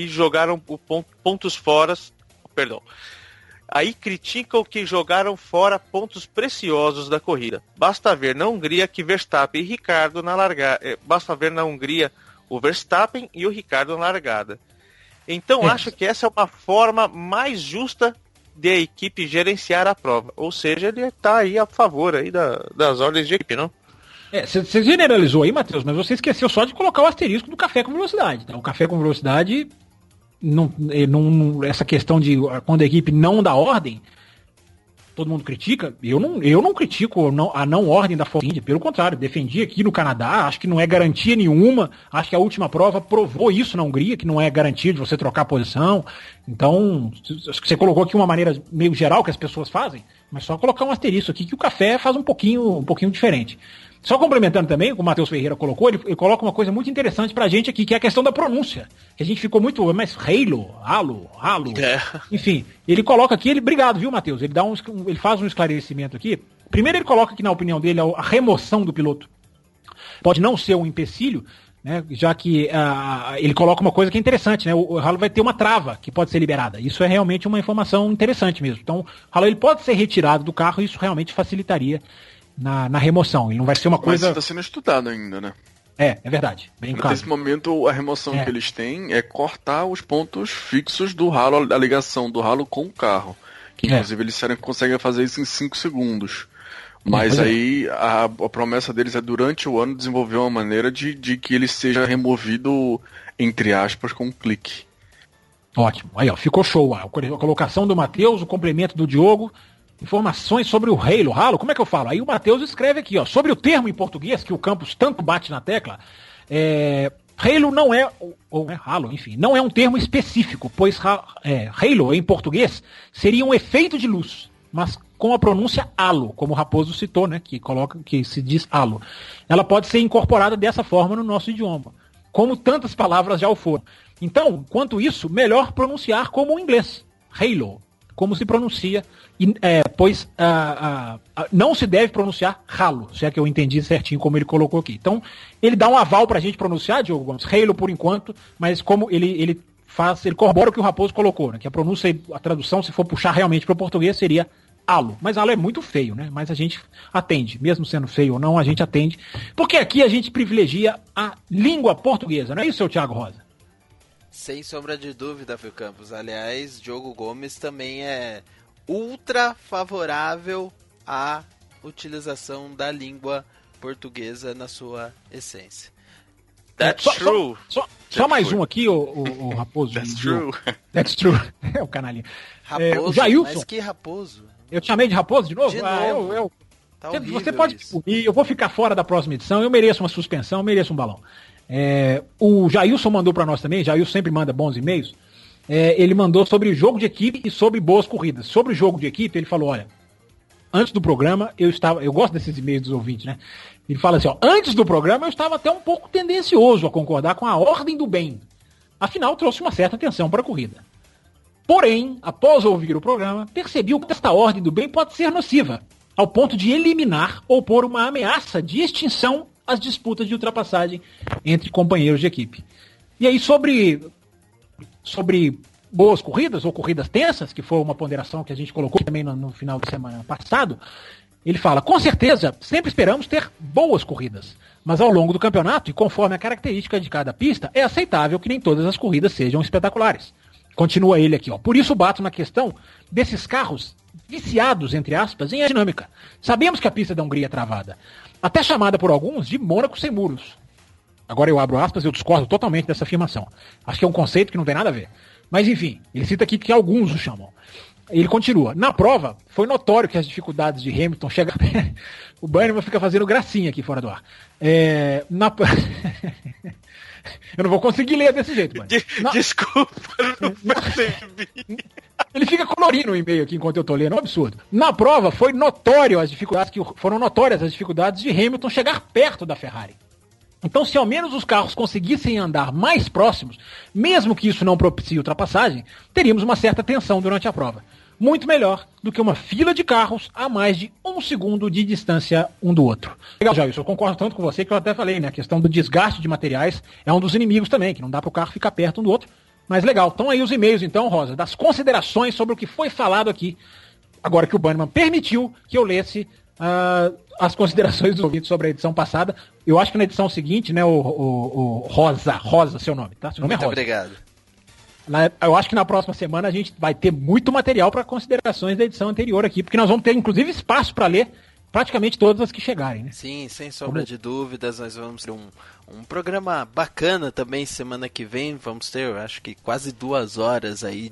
jogaram pontos fora, perdão. Aí criticam que jogaram fora pontos preciosos da corrida. Basta ver na Hungria que Verstappen e Ricardo na largada. Basta ver na Hungria o Verstappen e o Ricardo na largada. Então acho que essa é uma forma mais justa de a equipe gerenciar a prova. Ou seja, ele está aí a favor aí das ordens de equipe, não? Você generalizou aí, Matheus, mas você esqueceu só de colocar o asterisco do café com velocidade. Tá? O café com velocidade, essa questão de quando a equipe não dá ordem, todo mundo critica. Eu não critico a não ordem da Force India, pelo contrário, defendi aqui no Canadá, acho que não é garantia nenhuma, acho que a última prova provou isso na Hungria, que não é garantia de você trocar a posição. Então, acho que você colocou aqui uma maneira meio geral que as pessoas fazem, mas só colocar um asterisco aqui que o café faz um pouquinho diferente. Só complementando também, como o Matheus Ferreira colocou, ele coloca uma coisa muito interessante pra gente aqui, que é a questão da pronúncia. Que a gente ficou muito, mas Halo, enfim, ele coloca aqui, obrigado, viu, Matheus? Ele faz um esclarecimento aqui. Primeiro ele coloca que, na opinião dele, a remoção do piloto pode não ser um empecilho, né, já que ele coloca uma coisa que é interessante, né? O Halo vai ter uma trava que pode ser liberada. Isso é realmente uma informação interessante mesmo. Então, o Halo ele pode ser retirado do carro e isso realmente facilitaria na remoção. Ele não vai ser uma coisa... Mas está sendo estudado ainda, né? É verdade. Bem claro. Nesse momento, a remoção que eles têm é cortar os pontos fixos do Halo, a ligação do Halo com o carro. Que, inclusive, eles disseram que conseguem fazer isso em 5 segundos. Mas aí, a promessa deles é, durante o ano, desenvolver uma maneira de que ele seja removido, entre aspas, com um clique. Ótimo. Aí, ó, ficou show. A colocação do Matheus, o complemento do Diogo. Informações sobre o Halo, como é que eu falo? Aí o Matheus escreve aqui, ó, sobre o termo em português, que o Campos tanto bate na tecla, Halo não é, ou Halo, enfim, não é um termo específico, pois Halo em português seria um efeito de luz, mas com a pronúncia halo, como o Raposo citou, né, que se diz halo. Ela pode ser incorporada dessa forma no nosso idioma, como tantas palavras já o foram. Então, quanto isso, melhor pronunciar como o inglês, Halo, como se pronuncia, pois não se deve pronunciar Halo, se é que eu entendi certinho como ele colocou aqui. Então, ele dá um aval pra gente pronunciar, Diogo Gomes, Halo por enquanto, mas como ele corrobora o que o Raposo colocou, né, que a pronúncia, a tradução, se for puxar realmente para o português, seria halo. Mas halo é muito feio, né? Mas a gente atende, mesmo sendo feio ou não, a gente atende, porque aqui a gente privilegia a língua portuguesa, não é isso, seu Thiago Rosa? Sem sombra de dúvida, Fio Campos. Aliás, Diogo Gomes também é ultra favorável à utilização da língua portuguesa na sua essência. That's true. Só mais um aqui, o Raposo. That's true. That's true. É o canalinho. Raposo, o Jailson. mas que Raposo? Eu te chamei de Raposo de novo? De novo. Tá você pode punir, eu vou ficar fora da próxima edição, eu mereço uma suspensão, eu mereço um balão. O Jailson mandou para nós também, Jailson sempre manda bons e-mails, ele mandou sobre jogo de equipe e sobre boas corridas. Sobre o jogo de equipe, ele falou, olha, antes do programa, eu gosto desses e-mails dos ouvintes, né? Ele fala assim, ó, antes do programa eu estava até um pouco tendencioso a concordar com a ordem do bem. Afinal, trouxe uma certa atenção para a corrida. Porém, após ouvir o programa, percebi que esta ordem do bem pode ser nociva, ao ponto de eliminar ou pôr uma ameaça de extinção às disputas de ultrapassagem entre companheiros de equipe. E aí, sobre boas corridas ou corridas tensas, que foi uma ponderação que a gente colocou também no final de semana passado, ele fala, com certeza, sempre esperamos ter boas corridas, mas ao longo do campeonato e conforme a característica de cada pista, é aceitável que nem todas as corridas sejam espetaculares. Continua ele aqui, ó. Por isso bato na questão desses carros viciados, entre aspas, em aerodinâmica. Sabemos que a pista da Hungria é travada, até chamada por alguns de Mônaco sem muros. Agora eu abro aspas e eu discordo totalmente dessa afirmação. Acho que é um conceito que não tem nada a ver. Mas enfim, ele cita aqui que alguns o chamam. Ele continua. Na prova, foi notório que as dificuldades de Hamilton chegam... O Bannerman fica fazendo gracinha aqui fora do ar. Eu não vou conseguir ler desse jeito, mano. Desculpa, não percebi. Ele fica colorindo o e-mail aqui enquanto eu tô lendo, é um absurdo. Na prova, foram notórias as dificuldades de Hamilton chegar perto da Ferrari. Então, se ao menos os carros conseguissem andar mais próximos, mesmo que isso não propicie ultrapassagem, teríamos uma certa tensão durante a prova. Muito melhor do que uma fila de carros a mais de 1 segundo de distância um do outro. Legal, Jair, eu concordo tanto com você que eu até falei, né? A questão do desgaste de materiais é um dos inimigos também, que não dá para o carro ficar perto um do outro. Mas legal, estão aí os e-mails então, Rosa, das considerações sobre o que foi falado aqui, agora que o Bannerman permitiu que eu lesse as considerações dos ouvintes sobre a edição passada. Eu acho que na edição seguinte, né, o Rosa, seu nome, tá? Seu nome Muito é Rosa. obrigado. Eu acho que na próxima semana a gente vai ter muito material para considerações da edição anterior aqui, porque nós vamos ter inclusive espaço para ler praticamente todas as que chegarem, né? Sim, sem sombra de dúvidas, nós vamos ter um programa bacana também semana que vem. Vamos ter, eu acho que quase 2 horas aí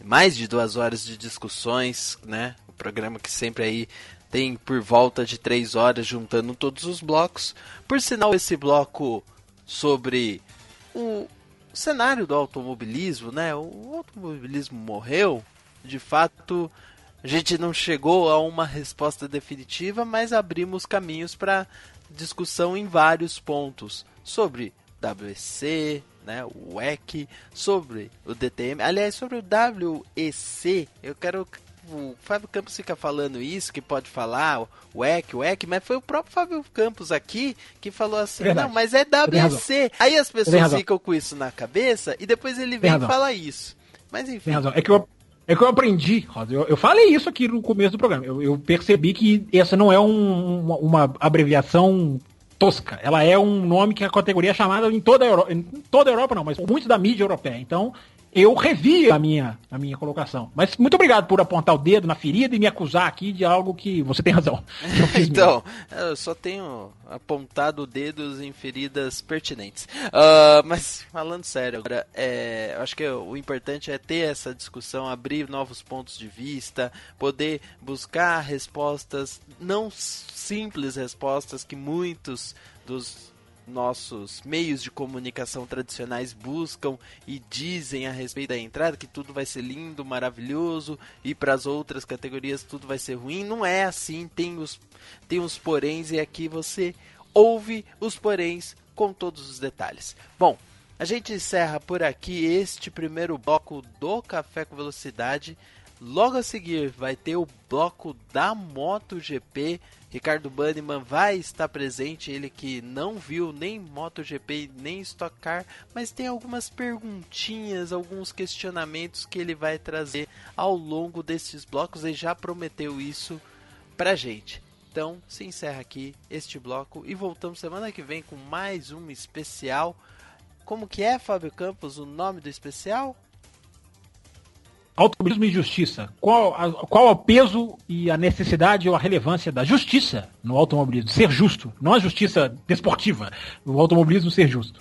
mais de 2 horas de discussões, né? O programa que sempre aí tem por volta de 3 horas, juntando todos os blocos. Por sinal, esse bloco sobre o cenário do automobilismo, né? O automobilismo morreu, de fato. A gente não chegou a uma resposta definitiva, mas abrimos caminhos para discussão em vários pontos sobre WEC, né, o WEC, sobre o DTM, aliás, sobre o WEC. Eu quero o Fábio Campos fica falando isso, que pode falar o WEC, mas foi o próprio Fábio Campos aqui que falou assim, Verdade. não, mas é WEC. Aí as pessoas ficam com isso na cabeça e depois ele vem e fala isso. Mas enfim. Tem razão. É que eu aprendi, Rosa, eu falei isso aqui no começo do programa. Eu percebi que essa não é uma abreviação tosca. Ela é um nome que a categoria é chamada em toda a Europa não, mas muito da mídia europeia. Então, eu revi a minha colocação. Mas muito obrigado por apontar o dedo na ferida e me acusar aqui de algo que você tem razão. Então, eu só tenho apontado dedos em feridas pertinentes. Mas falando sério agora, eu acho que o importante é ter essa discussão, abrir novos pontos de vista, poder buscar respostas, não simples respostas que muitos dos nossos meios de comunicação tradicionais buscam e dizem a respeito da entrada, que tudo vai ser lindo, maravilhoso, e para as outras categorias tudo vai ser ruim. Não é assim, tem os poréns, e aqui você ouve os poréns com todos os detalhes. Bom, a gente encerra por aqui este primeiro bloco do Café com Velocidade. Logo a seguir vai ter o bloco da MotoGP. Ricardo Bannerman vai estar presente, ele que não viu nem MotoGP nem Stock Car, mas tem algumas perguntinhas, alguns questionamentos que ele vai trazer ao longo desses blocos e já prometeu isso pra gente. Então se encerra aqui este bloco e voltamos semana que vem com mais um especial. Como que é, Fábio Campos, o nome do especial? Automobilismo e justiça. Qual é o peso e a necessidade ou a relevância da justiça no automobilismo? Ser justo, não a justiça desportiva, o automobilismo ser justo.